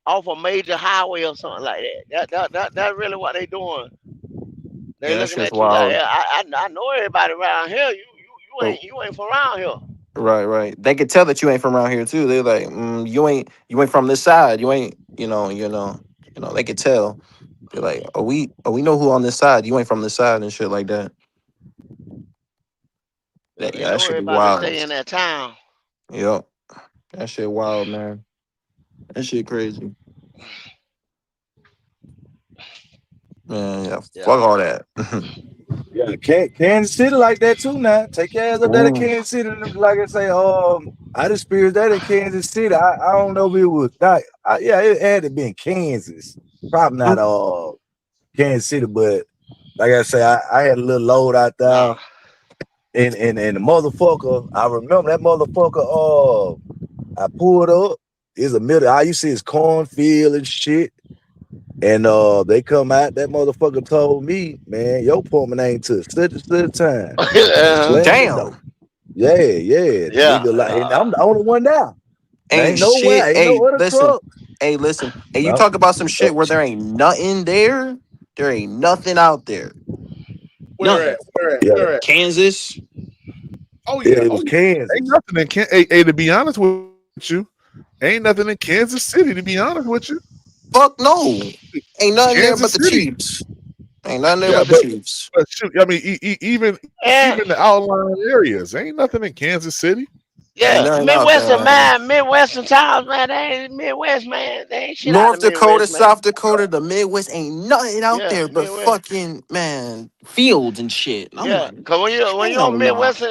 off a major highway or something like that. That really what they doing. They Yeah, that looking shit's at you like wild. yeah, I know everybody around here. So You ain't from around here. right. They could tell that you ain't from around here too. They're like, you ain't from this side. You ain't, they could tell. They're like, we know who on this side. You ain't from this side and shit like that. Yeah, they Yeah, that know should be everybody that wild. stay in that town. Yep. That shit wild, man. That shit crazy. Man, yeah. Yeah. Fuck all that. Yeah, Kansas City like that too now. Take your ass up there to Ooh. Kansas City. Like I say, I just experienced that in Kansas City. I don't know if it was not. Yeah, it had to be in Kansas. Probably not Kansas City, but like I say, I had a little load out there. Nah. And the motherfucker, I remember that motherfucker. I pulled up. It's a middle. All you see is cornfield and shit. And they come out. That motherfucker told me, man, your appointment ain't till such and such time. Uh-huh. Slam the door. Damn. Yeah. Yeah. Nigga, like, and I'm the only one now. There Ain't ain't nowhere, shit. ain't no Hey, other listen. truck. Hey, listen. Hey, you No. talk about some shit where there ain't nothing there. There ain't nothing out there. Where Nothing. at? Where at? Yeah, Where at? Kansas. Oh yeah, yeah. it Oh was yeah. Ain't Kansas. nothing in Kansas. Hey, to be honest with you, ain't nothing in Kansas City. To be honest with you, Fuck no. Ain't nothing there but Kansas the City. Chiefs. Ain't nothing there Yeah, but the Chiefs. but shoot, I mean, even And the outlying areas, ain't nothing in Kansas City. Ain't Yeah, nothing out there, Midwestern man. man, Midwestern towns, man. They ain't Midwest, man. They ain't shit out North of Dakota, Midwest, man. South Dakota, the Midwest ain't nothing out Yeah, there but Midwest. fucking man fields and shit. And I'm Yeah, like, cause when you're hell on no. Midwestern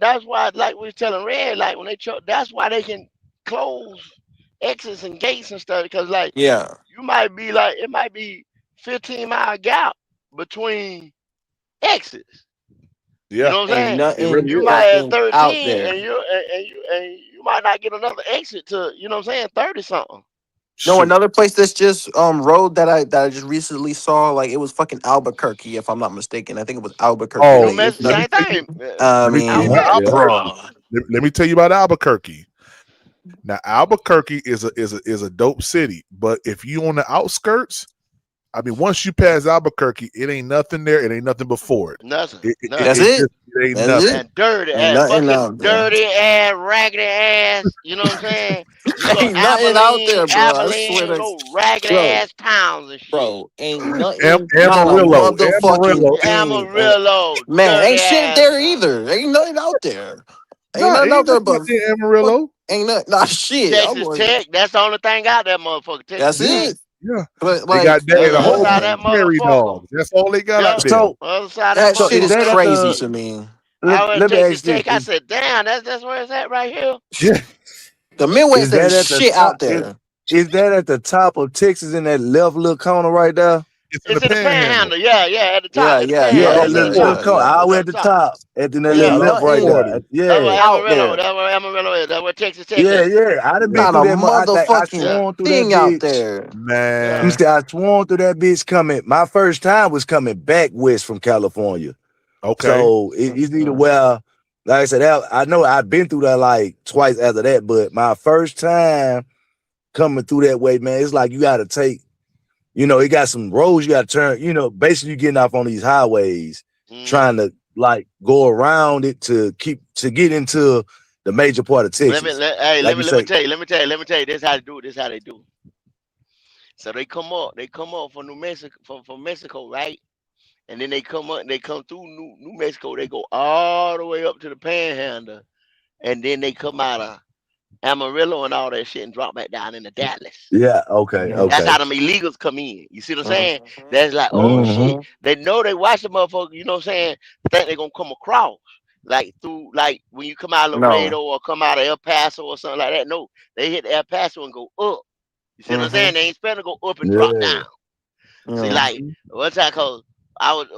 that's why, like we was telling Red, like when that's why they can close exits and gates and stuff. Cause like Yeah, you might be like it might be 15-mile gap between exits. You Yeah, know what I'm ain't saying? it really nothing You is. might have fucking out 13 there. and you might not get another exit to, you know what I'm saying, 30 something. No, Shoot. another place that's just road that I just recently saw, like it was fucking Albuquerque, if I'm not mistaken. I think it was Albuquerque. New Like Oh, it's Mexico, let not. me same tell you. thing. I Let me tell you mean, about Albuquerque, Albuquerque. bro, Let me tell you about Albuquerque. Now, Albuquerque is a dope city, but if you on the outskirts, I mean, once you pass Albuquerque, it ain't nothing there. It ain't nothing before it. nothing, that's nothing. It it. just it ain't That's nothing. it. And dirty Ain't ass, nothing fucking out there. dirty ass, raggedy ass. You know what I'm saying? You go Ain't nothing out Abilene, there, bro. I swear Abilene, to, no raggedy bro, ass towns and shit. bro. Ain't nothing. Not a Amarillo, motherfucking Amarillo. thing. Amarillo, Man, dirty ain't shit ass there town. either. Ain't nothing out there. Ain't Nah, nothing out ain't there nothing but out there in what? Amarillo. Ain't nothing. Nah, shit. I'm Texas like, Tech, that's the only thing out there, motherfucker. Texas that's Yeah, Tech. it. yeah. But They like, got That's the the other whole side man, of that prairie motherfucker. dogs. That's all they got out Yep. there. So, Other side of that that so shit is is that motherfucker. at crazy the? to me. I went Let to me Texas ask this: Tech. I said, damn, that's where it's at right here. Yeah, The is Midwest ain't that at the shit top? out there. Is that at the top of Texas in that left little corner right there? it's in the It's in the panhandle. panhandle. Yeah, yeah, at the top, Yeah, at the yeah, Yeah, yeah, panhandle. Right that on It's little, at the yeah, little top. yeah, corner yeah. all the It's way at at the the top. top, and then that little Ain't Yeah. left right nothing there. That's where Yeah, out Amarillo. there. That's where Texas Tech yeah, at. yeah. I done been Yeah, Not through a that. I motherfucking yeah, swung through that thing out bitch. there. yeah. I'm Man. still, I swung through that bitch coming. My first time was coming back west from California. Okay. So it's either well, like I said, I know I've been through that like twice after that, but my first time coming through that way, man, it's like you got to take, it got some roads you got to turn, basically you getting off on these highways, Mm-hmm. trying to like go around it to get into the major part of Texas. Hey, Like you let me say, tell you, This is how they do it. This is how they do it. So they come up from New Mexico, from Mexico, right? And then they come up, they come through New Mexico. They go all the way up to the Panhandle, and then they come out of Amarillo and all that shit and drop back down into Dallas. yeah, okay, That's okay. how them illegals come in. You see what I'm saying? Mhm. That's like, oh Mm-hmm. shit. They know they watch the motherfucker, you know what I'm saying? Think they're gonna come across. Like through like when you come out of No. Laredo or come out of El Paso or something like that. No, they hit El Paso and go up. You see what I'm Mm-hmm. saying? They ain't supposed to go up and drop Yeah. down. See, Yeah. like one time, cause I was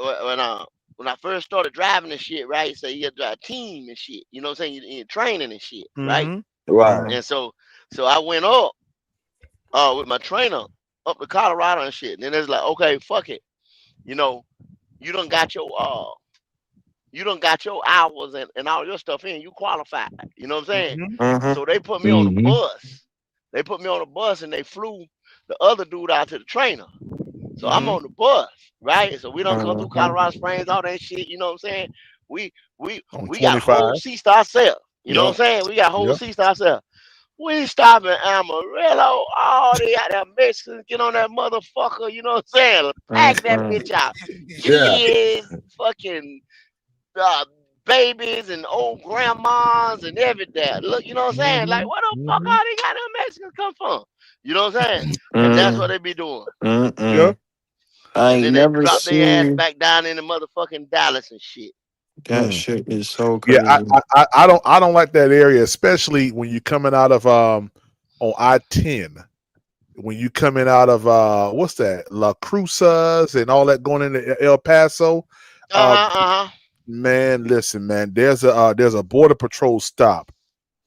when I first started driving and shit, right? So you got to drive team and shit. You know what I'm saying? You're training and shit, right? Mm-hmm. Right. Mhm. And so I went up with my trainer up to Colorado and shit. And then it's like, okay, fuck it. You know, you done got your hours and all your stuff in. You qualified. You know what I'm saying? Mm-hmm. Mhm. So they put me on the Mm-hmm. bus. They put me on the bus and they flew the other dude out to the trainer. So I'm Mm-hmm. on the bus, right? So we don't come through Mhm. Colorado Springs, all that shit. You know what I'm saying? We we On we got 25. whole seats to ourselves. You know what I'm Yep. saying? We got whole Yep. seats to ourselves. We stop in Amarillo. All they got that Mexicans get on that motherfucker. You know what I'm saying? Pack that Mhm. bitch out. Yeah. Kids, fucking uh, babies, and old grandmas and everything. Look, you know what I'm saying? Like, Mm-hmm. where the fuck Mm-hmm. all they got them Mexicans come from? You know what I'm saying? And that's what Mm. they be doing. Yep. Mm-mm. I And ain't then they never drop their ass seen back down in the motherfucking Dallas and shit. that shit is so Yeah, crazy. I don't like that area, especially when you're coming out of on I-10. When you coming out of what's that, La Cruces and all that going into El Paso. Uh Uh huh. man, listen, man, there's a border patrol stop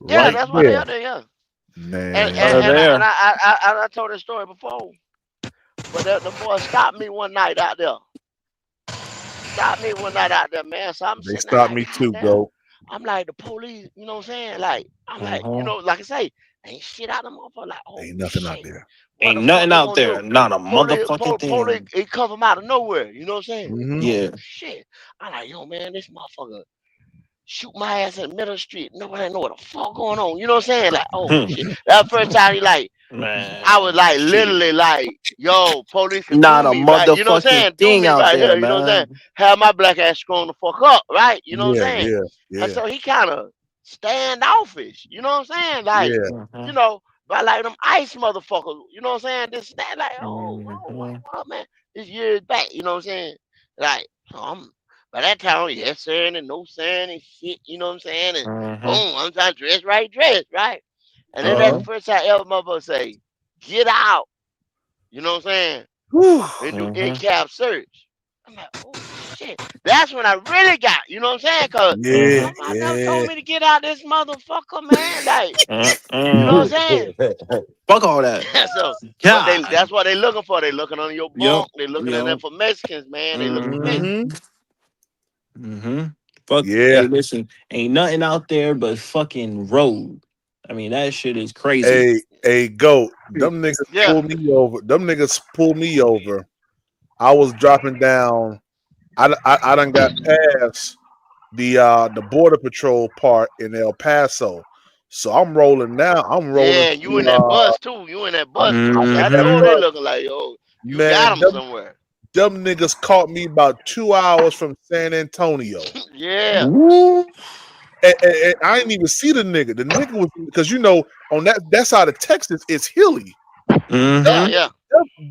Yeah, right that's why they there. are there. Yeah. And Oh, and, they're Man. and I and there. I told this story before, but the boy stopped me one night out there. Stopped me one night out there, man. So I'm They sitting there stopped like, me God too, damn. bro. I'm like the police, you know what I'm saying? Like, I'm like, Mhm. like I say, ain't shit out of motherfucker. Like, oh Ain't nothing out shit, there. what the Ain't fuck nothing they out gonna there. do? Not a Police, motherfucking police, thing. it come from out of nowhere. You know what I'm saying? Mm-hmm. Oh Yeah. shit. I'm like, yo, man, this motherfucker shoot my ass in the middle of the street. Nobody know what the fuck going on. You know what I'm saying? Like, oh Hmm. shit. That first time he like, I was Man, like shit. literally like, yo, police can do Not a me right. You know what I'm motherfucking saying? Do thing me out right there, here. You know what I'm saying? man. Have my black ass screwing the fuck up, right? You know what Yeah, I'm saying? yeah, And yeah. so he kind of standoffish. You know what I'm saying? Like, Yeah. you know, but like them ice motherfuckers. You know what I'm saying? This that like, oh man, this years back. You know what I'm saying? Like, so I'm by that time, yes sir and no sir and shit. You know what I'm saying? And boom, I'm trying to dress right. And then that's the first time ever motherfucker say, get out. You know what I'm saying? They do in-cab search. I'm like, oh shit. That's when I really got, you know what I'm saying? Cause Yeah. my never told me to get out this motherfucker, man. Like, you know what I'm saying? Fuck all that. So but God. that's what they looking for. They looking on your Yup. bunk. They looking at them for Mexicans, man. They looking for Mexicans. Fuck. Yeah. Hey, listen, ain't nothing out there but fucking road. I mean, that shit is crazy. Hey, go. Them niggas Yeah. pulled me over. Them niggas pulled me over. I was dropping down. I done got past the border patrol part in El Paso. So I'm rolling now. I'm rolling Yeah, you in through that bus too. You in that bus too. See, I that know they bus. looking like, yo, you got Man, them somewhere. them niggas caught me about 2 hours from San Antonio. Yeah. And I didn't even see the nigga. The nigga was because you know on that side of Texas it's hilly. Yeah.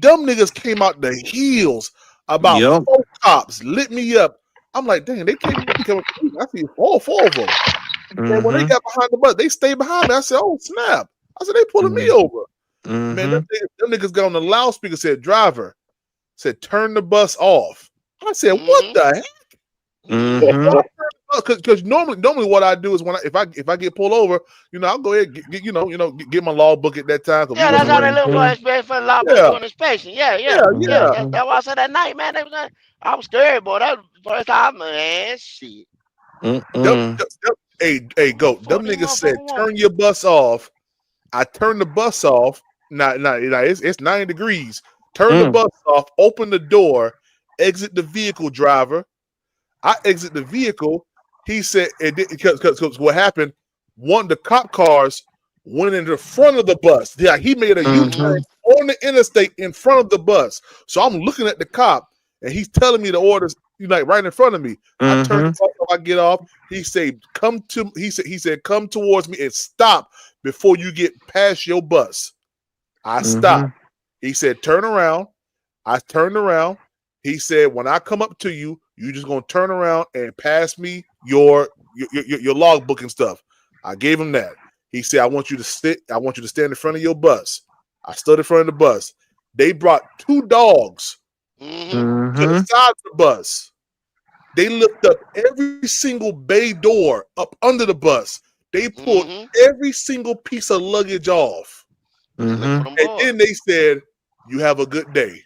Them niggas came out the heels. About Yup. 4 cops lit me up. I'm like, dang, they came. I see four of them. And when they got behind the bus, they stayed behind me. I said, oh snap! I said they pulling me over. Man, them niggas got on the loudspeaker. Said driver, said turn the bus off. I said, what the heck? Because normally what I do is when if I get pulled over, you know, I'll go ahead and get my logbook at that time. Yeah, that's how they look for for the law book Yeah. doing inspection. Yeah. Yeah. That's why I said that night, man. I was scared, boy. That was the first time, man. Shit. Hey, go. Them niggas said turn your bus off. I turned the bus off. Now it's 90 degrees. Turn the bus off. Open the door. Exit the vehicle, driver. I exit the vehicle. He said, because what happened, one of the cop cars went in the front of the bus. Yeah, he made a U-turn on the interstate in front of the bus. So I'm looking at the cop, and he's telling me the orders, like right in front of me. I turn the bus off, I get off. He said, he said, come towards me and stop before you get past your bus. I stopped. He said, turn around. I turned around. He said, when I come up to you, you just gonna turn around and pass me your logbook and stuff. I gave him that. He said, I want you to stand in front of your bus. I stood in front of the bus. They brought 2 dogs to the side of the bus. They lift up every single bay door up under the bus. They pulled every single piece of luggage off. And then they said, you have a good day.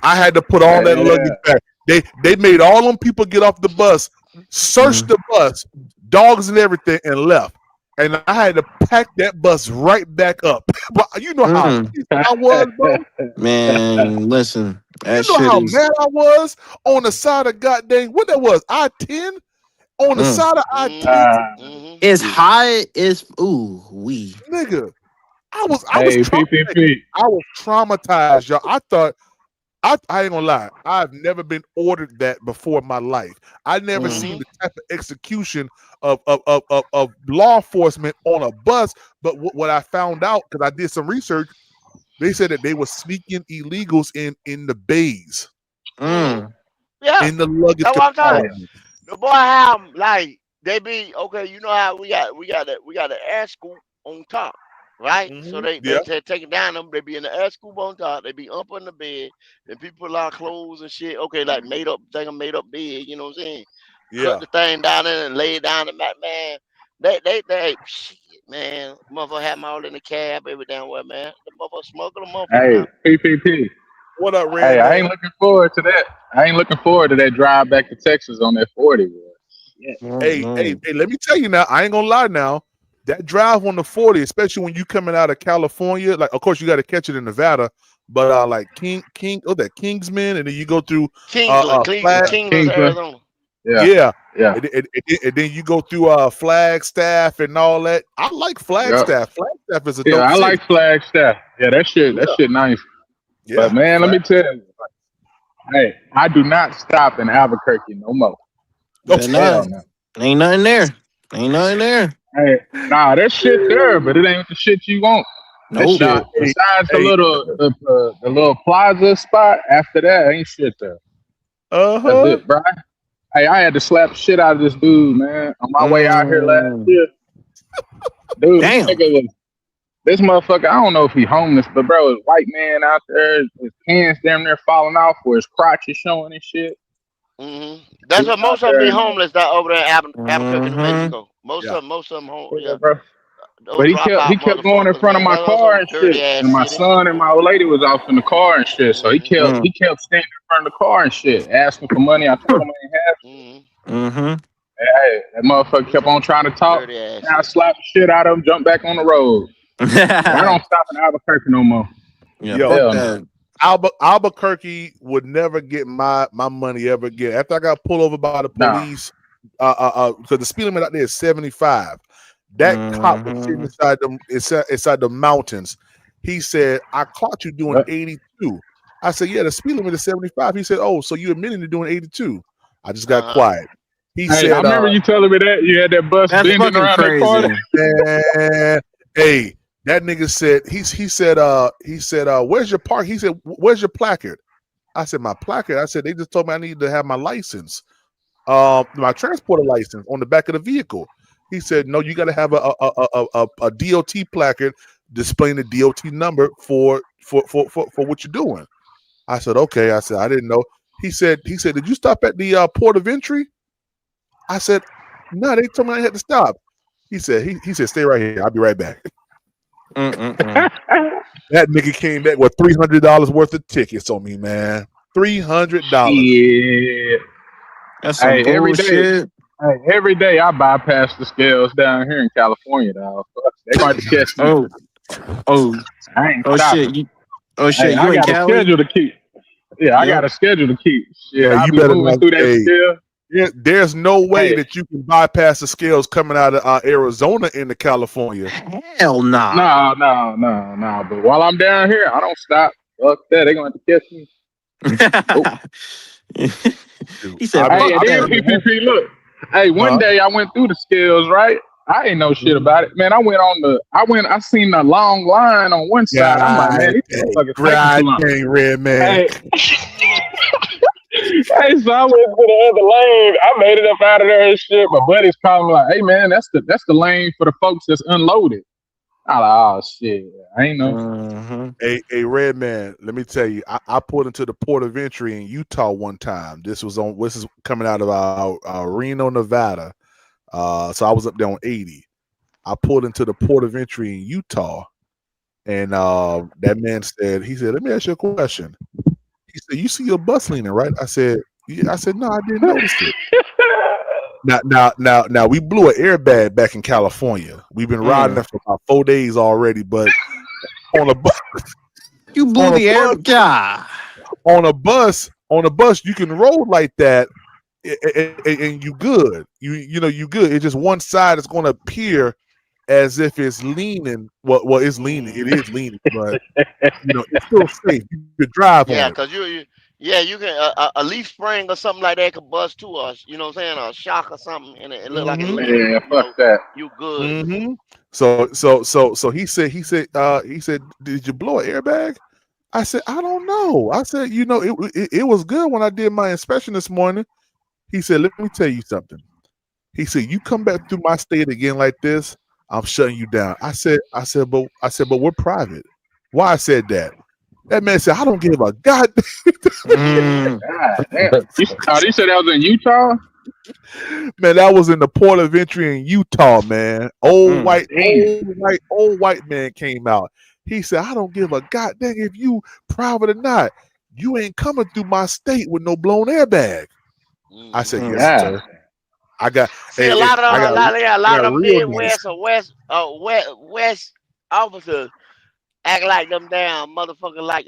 I had to put all that luggage back. They made all them people get off the bus, searched the bus, dogs and everything, and left. And I had to pack that bus right back up. But you know how pissed I was, bro. Man, listen. That You know shit how is mad I was on the side of goddamn what that was, I-10? On the side of I-10. it's high. It's wee. Nigga. I was traumatized, y'all. I thought I ain't gonna lie. I've never been ordered that before in my life. I never seen the type of execution of law enforcement on a bus. But what I found out, because I did some research, they said that they were sneaking illegals in the bays, Yeah. in the luggage That's what I'm talking. compartment. The boy have like they be okay. You know how we got the air scoop on top, right? So they take it down them. They be in the air scoop on top. They be up on the bed. And people put a lot of clothes and shit. Okay, like made up bed. You know what I'm saying? Cut the thing down in and lay it down the mat, man. They shit, man. Motherfucker had them all in the cab every damn way, man. The motherfucker smuggle them motherfucker. Hey, PPP. What up, Red? Hey, man? I ain't looking forward to that. I ain't looking forward to that drive back to Texas on that 40. Hey, let me tell you now. I ain't gonna lie now. That drive on the 40, especially when you coming out of California, like of course you got to catch it in Nevada, but like that Kingsman, and then you go through Kingsland, Arizona. Yeah. And then you go through Flagstaff and all that. I like Flagstaff. Flagstaff is a dope I city. like Flagstaff. Yeah, that shit nice. Yeah, but man, let me tell you, hey, I do not stop in Albuquerque no more. Okay. Hell no. Ain't nothing there. Ain't nothing there. Hey, nah, there's shit there, but it ain't the shit you want. That Nope. Nah, shit. Besides the little plaza spot, after that ain't shit there. That's uh-huh. it, bro. Hey, I had to slap the shit out of this dude, man, on my way out here last Mm, year. Dude, damn. this motherfucker, I don't know if he homeless, but bro, his white man out there, his hands damn near falling off where his crotch is showing and shit. That's He what out most of them there be and homeless that over there in Albuquerque, New Mm-hmm. Mexico. Most Yeah. of them, yeah, yeah. bro. Those But he dropout kept going in motherfuckers, front of man. my That's car some and dirty shit. ass And my city. son and my old lady was off in the car and shit. So he kept Mm, he kept standing in front of the car and shit, asking for money. I told him I ain't have Mm-hmm. mm-hmm. Hey, that motherfucker It's kept a on trying to talk. dirty ass And I city. slapped the shit out of him, jumped back on the road. But I don't stop in Albuquerque no more. Yeah, Yo, fuck Hell no. that. Albuquerque would never get my money ever again. After I got pulled over by the Nah. police, because the speed limit out there is 75. That cop was sitting Mm-hmm. inside the mountains. He said, "I caught you doing What? 82." I said, "Yeah, the speed limit is 75." He said, "Oh, so you admitting to doing 82?" I just got Uh-huh. quiet. He Hey, I said, remember you telling me that you had that bus That's bending fucking around that corner. crazy. Man, hey, that nigga said he said, where's your park? He said, where's your placard? I said, my placard. I said, they just told me I need to have my license, my transporter license on the back of the vehicle. He said, no, you got to have a DOT placard displaying the DOT number for what you're doing. I said, okay. I said, I didn't know. He said, did you stop at the port of entry? I said, no, they told me I had to stop. He said, he said, stay right here. I'll be right back. Mm-mm-mm. That nigga came back with $300 worth of tickets on me, man. $300. Shit. That's some Hey, bullshit. every day I bypass the scales down here in California, dog. They're going to catch me. Oh, oh, I ain't oh stopping. shit. Hey, You I in got a Cali? schedule to keep. Yeah, I got Yep. a schedule to keep. Shit, Man, I'll you be better moving not. through that Hey, scale. there's no way Hey, that you can bypass the scales coming out of Arizona into California. Hell nah. no. But while I'm down here, I don't stop. Fuck that. They're going to catch me. Oh. Dude, He said, Hey, fuck and then that. PPP, look. Hey, one day I went through the scales, right? I ain't know shit about it. Man, I seen the long line on one side. I'm like, man, God these dang, motherfuckers taking too God long. dang, red man. Hey, hey, so I went to the other lane. I made it up out of there and shit. My buddy's calling me like, hey man, that's the lane for the folks that's unloaded. I like, oh shit. I ain't know. Mm-hmm. Hey, red man, let me tell you, I pulled into the port of entry in Utah one time. This is coming out of Reno, Nevada. So I was up there on 80. I pulled into the port of entry in Utah, and that man said, let me ask you a question. He said, you see your bus leaning, right? I said, yeah. I said, no, I didn't notice it. Now, we blew an airbag back in California. We've been riding it for about 4 days already, but on a bus, You blew the air. Yeah. on a bus, you can roll like that, and you good. You good. It's just one side is going to appear as if it's leaning. Well, it's leaning. It is leaning, but it's still safe. You could drive Yeah, on it. cause you can a leaf spring or something like that could bust to us. You know what I'm saying? A shock or something, and it look like it's Mm-hmm. leaning. Yeah, fuck that. You good. Mm-hmm. So he said, did you blow an airbag? I said, I don't know. I said, it was good when I did my inspection this morning. He said, let me tell you something. He said, you come back through my state again like this, I'm shutting you down. I said, but we're private. Why I said that? That man said, I don't give a god. Mm. God damn. You said that was in Utah? Man, that was in the port of entry in Utah, man. Old white man came out. He said, I don't give a god dang if you private or not. You ain't coming through my state with no blown airbag. I said, yes, God. sir. I got See, a lot of them, a lot of them real nice. Midwest or West officers act like them damn motherfucker like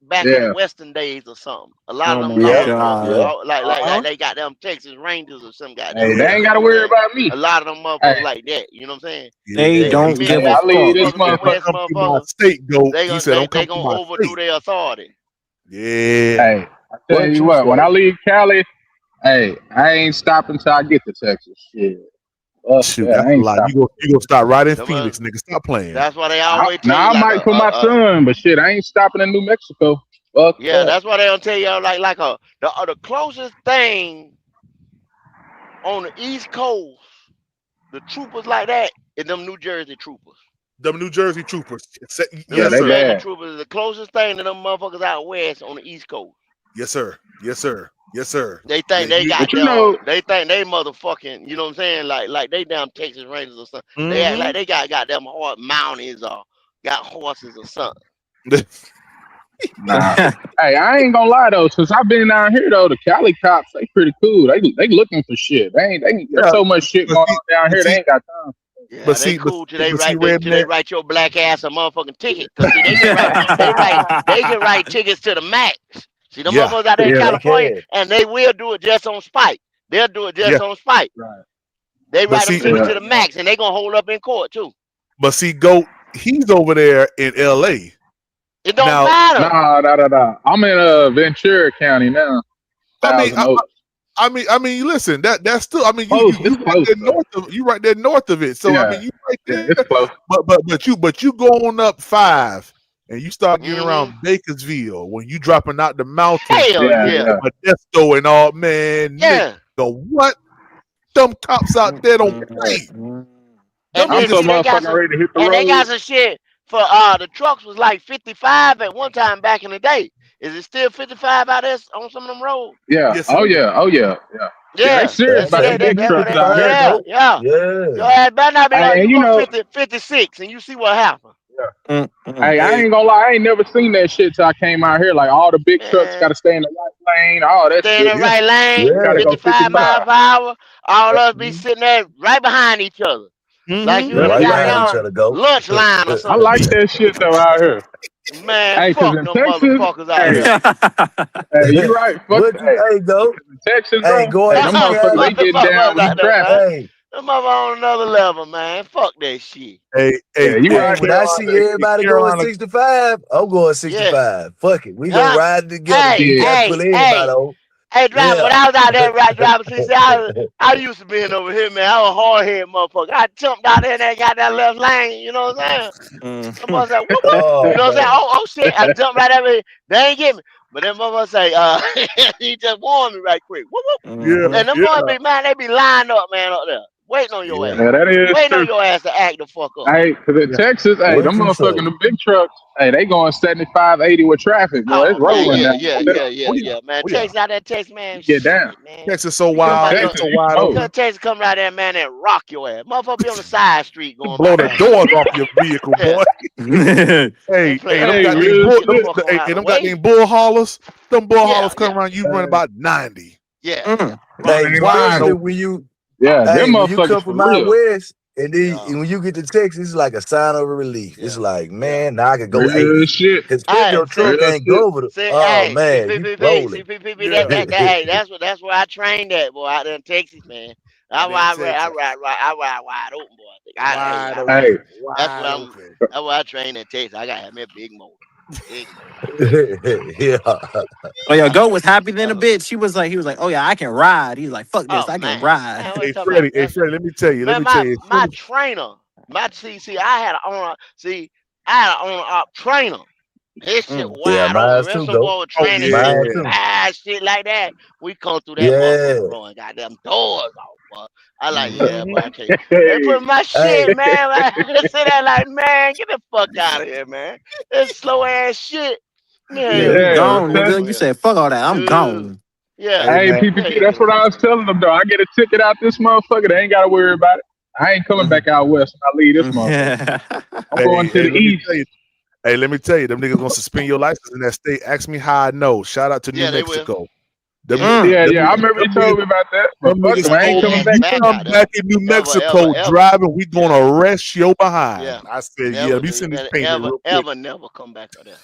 back in the Yeah. Western days or something. A lot Oh of them my Yep. motherfuckers, god. like they got them Texas Rangers or some Hey, goddamn they way. ain't You gotta know what I'm worry saying? about me. A lot of them Hey, motherfuckers like that. You know what I'm saying? They The don't give a I Midwest leave this fuck. motherfuckers, the motherfucker. West Come through my motherfuckers, state, go. He said, don't they come through gonna my overdo state. their authority. Yeah. Hey, I tell What you you what, when I say? leave Cali, Hey, I ain't stopping till I get to Texas. Shit. Shoot, Yeah, that's I a ain't lie. stopping. You gonna start right in Them, Phoenix, nigga. Stop playing. that's why they always tell Now you I like might for my son, but shit, I ain't stopping in New Mexico. Fuck yeah, that. that's why they don't tell you like the closest thing on the East Coast, the troopers like that, is them New Jersey troopers. Them New Jersey troopers. Them Yeah, Yes, New they sir. Jersey bad. troopers is the closest thing to them motherfuckers out west on the East Coast. Yes, sir. Yes, sir. Yes, sir. They Yeah, think they you. got But you them. know, They think they motherfucking. You know what I'm saying? Like they damn Texas Rangers or something. They act Mm-hmm. like they got them hard mounties or got horses or something. nah. Hey, I ain't gonna lie though, since I've been down here though, the Cali cops they pretty cool. They looking for shit. There's Yeah, so much shit but going see, on down but here. They see, ain't got time. Yeah, but they see, but, cool till but see, they redneck. write your black ass a motherfucking ticket. Cause see they can write tickets to the max. See them Yeah, motherfuckers out there in Yeah, they California, can. and they will do it just on spite. They'll do it yeah. just on spite. Right. They But write them see, tickets to Yeah. the max, and they gonna hold up in court too. Goat. He's over there in L.A. It don't Now. matter. Nah. I'm in Ventura County now. I mean, Thousand Oaks. I mean, listen. That's still. I mean, Close. you It's right close there though. north of. You right there north of it. So I Yeah. mean, you right Yeah, there. it's close. But you go on up 5, and you start getting Hmm. around Bakersville when you dropping out the mountains Hell Yeah, yeah, yeah. Modesto and all, man, yeah. nigga, what? Them cops out there don't play. Them And I'm then so niggas, see they got motherfucking some, ready to hit the and they got road. some shit for the trucks was like 55 at one time back in the day. Is it still 55 out there on some of them roads? Yeah. yes, Oh sir. yeah. Oh yeah. Yeah. Yeah, they Yeah, serious and see about They them big be trucks out here. 55 yeah, though. yeah. Your Yeah. ass better not be like And you you go know, 56 and you see what happened. hey, I Hey, ain't gonna lie, I ain't never seen that shit till I came out here. Like all the big trucks Man, gotta stay in the right lane, all that stay in shit. the yeah, right lane, You gotta Yeah. go 55 55. miles per hour. All us be Mhm. sitting there right behind each other, like mm-hmm. you in Yep, a Right yep. behind each goddamn other, go. lunch line or I some like shit. that shit though out here. Man, Hey, cause fuck in them Texas, motherfuckers out hey, there. you right. Fuck, What you hey, hey go? in Texas, Hey, bro. Hey, going them to Fuck motherfuckers, they Cali. them getting down motherfuckers with the out there, traffic. man. Hey, Them motherfuckers on another level, man. Fuck that shit. Hey, Yeah, you hey, right, when I see everybody going Carolina, 65, I'm going Yeah. 65. Fuck it. We gonna Yeah. ride together. Hey, You shit. got to hey, pull everybody hey. on. Hey, driver, Yeah. when I was out there driving, see, I used to be in over here, man. I was a hard head motherfucker. I jumped out there and they got that left lane, you know what I'm saying? Some motherfucker say, whoop, whoop. You Oh know what I'm saying? man. Oh shit. I jumped right over here. They ain't get me. But then motherfucker say, he just warned me right quick. Whoop, whoop. yeah, And them yeah. boys be, man, they be lined up, man, up there. Waiting on your Yeah. ass. Yeah, that is Waiting on true. your ass to act the fuck up. Hey, cause in Yeah. Texas, hey, What them you motherfucking say? the big trucks, hey, they going 75, 80 with traffic, boy. It's Oh man, rolling yeah, down yeah, there. yeah, Oh yeah, yeah. yeah, man. Oh yeah. Texas out there, Texas, man, You get down. shit, man. Texas so You come wild, out In there, ain't Texas, so you wide smoke. open. Texas come right there, man, and rock your ass. Motherfucker be on the side street going Blow about the 100. doors off your vehicle, Yeah, boy. ain't Hey, playing them that Hey, got much. these real bull. Get the shit. fuck on out Hey, of the them got way. these bull haulers. Them bull Yeah, haulers yeah, come around you running Uh, about 90. yeah, yeah. I Hey, ain't Wide lying. especially open. when you Yeah, them hey, when you come motherfuckers for from out real. west and then Yeah, and when you get to Texas, it's like a sign of relief. It's yeah, like, yeah. man, now I could go Real 80. shit. Cause if Hey, your truck Real can't shit. go over the see, oh hey, see, man, you PPP, see, rolling. PPP, Yeah. hey, that's where I trained at, boy, out there in Texas, man. Out That's there in why Texas. I ride wide open, boy. Hey, Wide I ride. open. Hey, That's what Wide I'm. open. That's why I train in Texas. I gotta have me a big motor, big motor. Yeah. Oh yeah, Goat was happy then a Oh, bit. He was like, oh yeah, I can ride. He's like, fuck this, oh I can man, ride. man, what you talking about? Hey That's Freddie, let me tell you, man, as soon my as trainer, I had an owner. See, I had an owner up trainer. His shit Mm. Yeah, wide open. mine Remember too, some go. boy with oh training shit Mine with yeah. too. fast shit like that. We come through that Yeah. motherfucker blowing goddamn doors off, boy. I like, yeah, Mm-hmm. but I can't. They hey, put my Hey, shit, man. I sit there like, man, get the fuck out of here, man. This slow ass shit. Yeah, Man, you get the yeah, gone, fuck that's, nigga. on You here. said fuck all that. I'm gone. Yeah, hey hey, man. yeah, PPP, you that's what do. I was telling them though. I get a ticket out this motherfucker. They ain't gotta worry about it. I ain't coming back out west when I leave this motherfucker. I'm going to Hey, the east. let me tell you, them niggas gonna suspend your license in that state. Ask me how I know. Shout out to New Yeah, they will. Mexico. Them, Yeah, ni- they Mm. will. Yeah, them, yeah, I niggas, remember you them niggas, told me about that. But them fuck niggas them, I I ain't ain't told me coming had back you back out. come out there. back in New Ever, Mexico ever. driving, we gonna Yeah, arrest your behind. yeah. I said, yeah, Never, let me send this payment real quick. ever, never come back out there.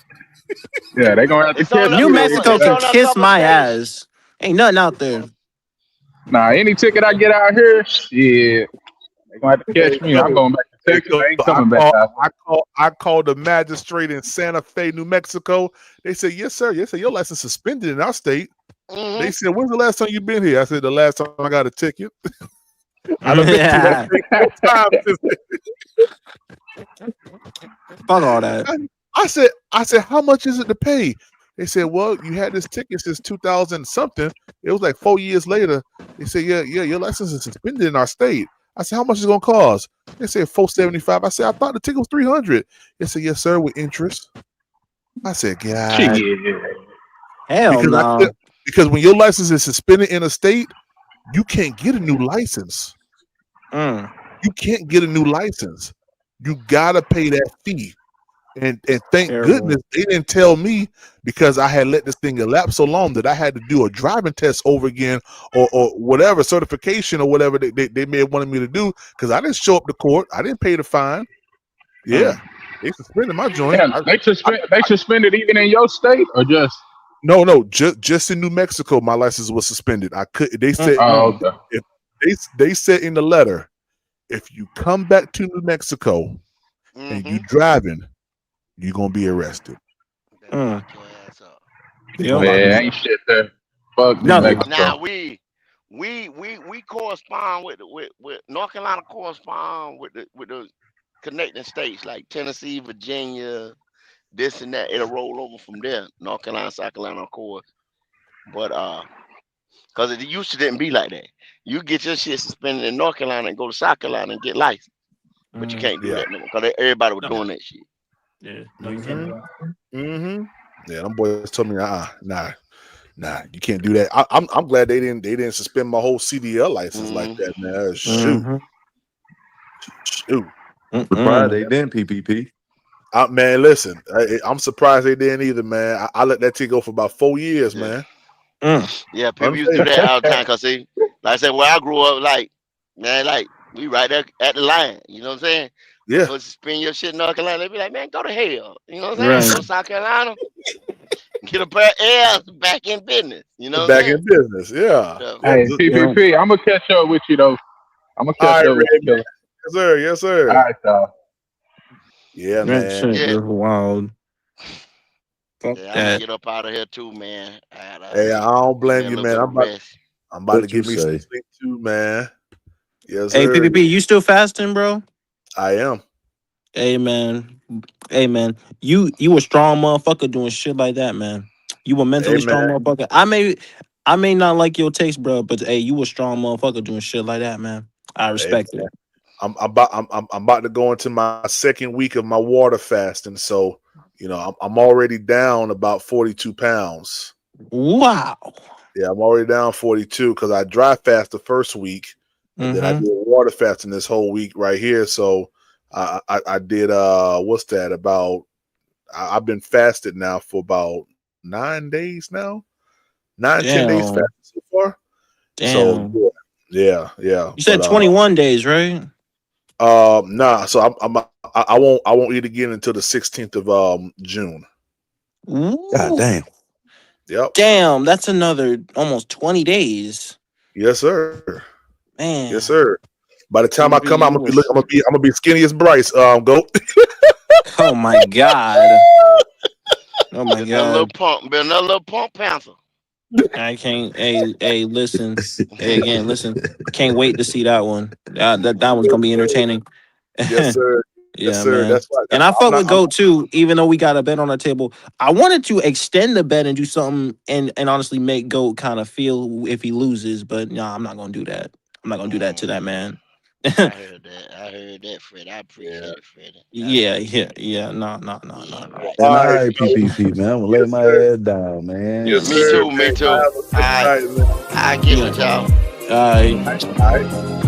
Yeah, they gonna have to It's on catch a New me there couple. with that Mexico It's can on a ticket. kiss couple my states. ass. Ain't nothing out there. Nah, any ticket I get out here, shit, they gonna have to catch Hey, me. I'm go. going back to Texas ain't coming back out. I called the magistrate in Santa Fe, New Mexico. They said, yes, sir. Yes, sir. Your license suspended in our state. They said, when's the last time you been here? I said, the last time I got a ticket. I done been through that thing 4 times. Fuck all that. I said, how much is it to pay? They said, well, you had this ticket since 2000 something. It was like 4 years later. They said, yeah, your license is suspended in our state. I said, how much is it gonna cost? They said $475. I said, I thought the ticket was $300. They said, yes, sir, with interest. I said, God. Hell no. Because when your license is suspended in a state, you can't get a new license. You can't get a new license. You gotta pay that fee. And thank goodness they didn't tell me, because I had let this thing elapse so long that I had to do a driving test over again or whatever certification or whatever they may have wanted me to do, because I didn't show up to court. I didn't pay the fine. Yeah, they suspended my joint. Yeah, they suspended even in your state or just no, just in New Mexico, my license was suspended. I could. They said if they said in the letter, if you come back to New Mexico and you driving, you're gonna be arrested. Yeah, ain't shit there. Fuck nothing. Now we correspond with North Carolina, correspond with the connecting states like Tennessee, Virginia, this and that. It'll roll over from there. North Carolina, South Carolina, of course. But because it used to didn't be like that. You get your shit suspended in North Carolina and go to South Carolina and get licensed. But you can't do that no more because everybody was doing that shit. Yeah, no, you can't do that. Yeah, them boys told me, nah, you can't do that. I'm glad they didn't suspend my whole CDL license like that, man. Shoot. Surprised they didn't PPP. Man, listen, I'm surprised they didn't either, man. I let that thing go for about 4 years, man. Yeah, people used to do that all the time. Because see, like I said, where I grew up, like we right there at the line. You know what I'm saying? Yeah. So suspend your shit in North Carolina, they be like, man, go to hell. You know what I'm saying? Go to South Carolina, get a pair of airs back in business. You know what I'm saying? Back in business, yeah. Hey, PPP, I'm gonna catch up with you though. I'm gonna catch up with you. Yes, sir. Yes, sir. All right, y'all. Yeah, man. That shit is wild. I'm gonna get up out of here too, man. Hey, I don't blame you, man. I'm about to get me some sleep too, man. Yes, sir. Hey, PPP, you still fasting, bro? I am. Hey, man. You a strong motherfucker doing shit like that, man. You a mentally strong motherfucker. I may not like your taste, bro, but hey, you a strong motherfucker doing shit like that, man. I respect it. I'm about to go into my second week of my water fasting, so you know I'm already down about 42 pounds. Wow. Yeah, I'm already down 42 because I dry fast the first week, and then I did water fasting this whole week right here. So I did what's that about? I've been fasted now for about 9 days now. 10 days fasted so far. Damn. So yeah. You said 21 days, right? Nah. So I won't eat again until the 16th of June. Ooh. God damn. Yep. Damn, that's another almost 20 days. Yes, sir. Man. Yes, sir. By the time I come out, I'm gonna be skinny as Bryce. Go. Oh my god. Oh my god. Another little pump panther. I can't. Hey, listen. Hey, again, listen. Can't wait to see that one. That one's gonna be entertaining. Yes, sir. Yeah, yes, sir. man. That's right. And I fuck with GOAT too, even though we got a bet on the table. I wanted to extend the bet and do something and honestly make GOAT kind of feel if he loses, but nah, I'm not gonna do that. I'm not gonna do that to that man. I heard that, Fred. I appreciate it, Fred. Yeah. No. All right, PPP, man. I'm gonna lay my head down, man. Yes, me too. I get with y'all. All right.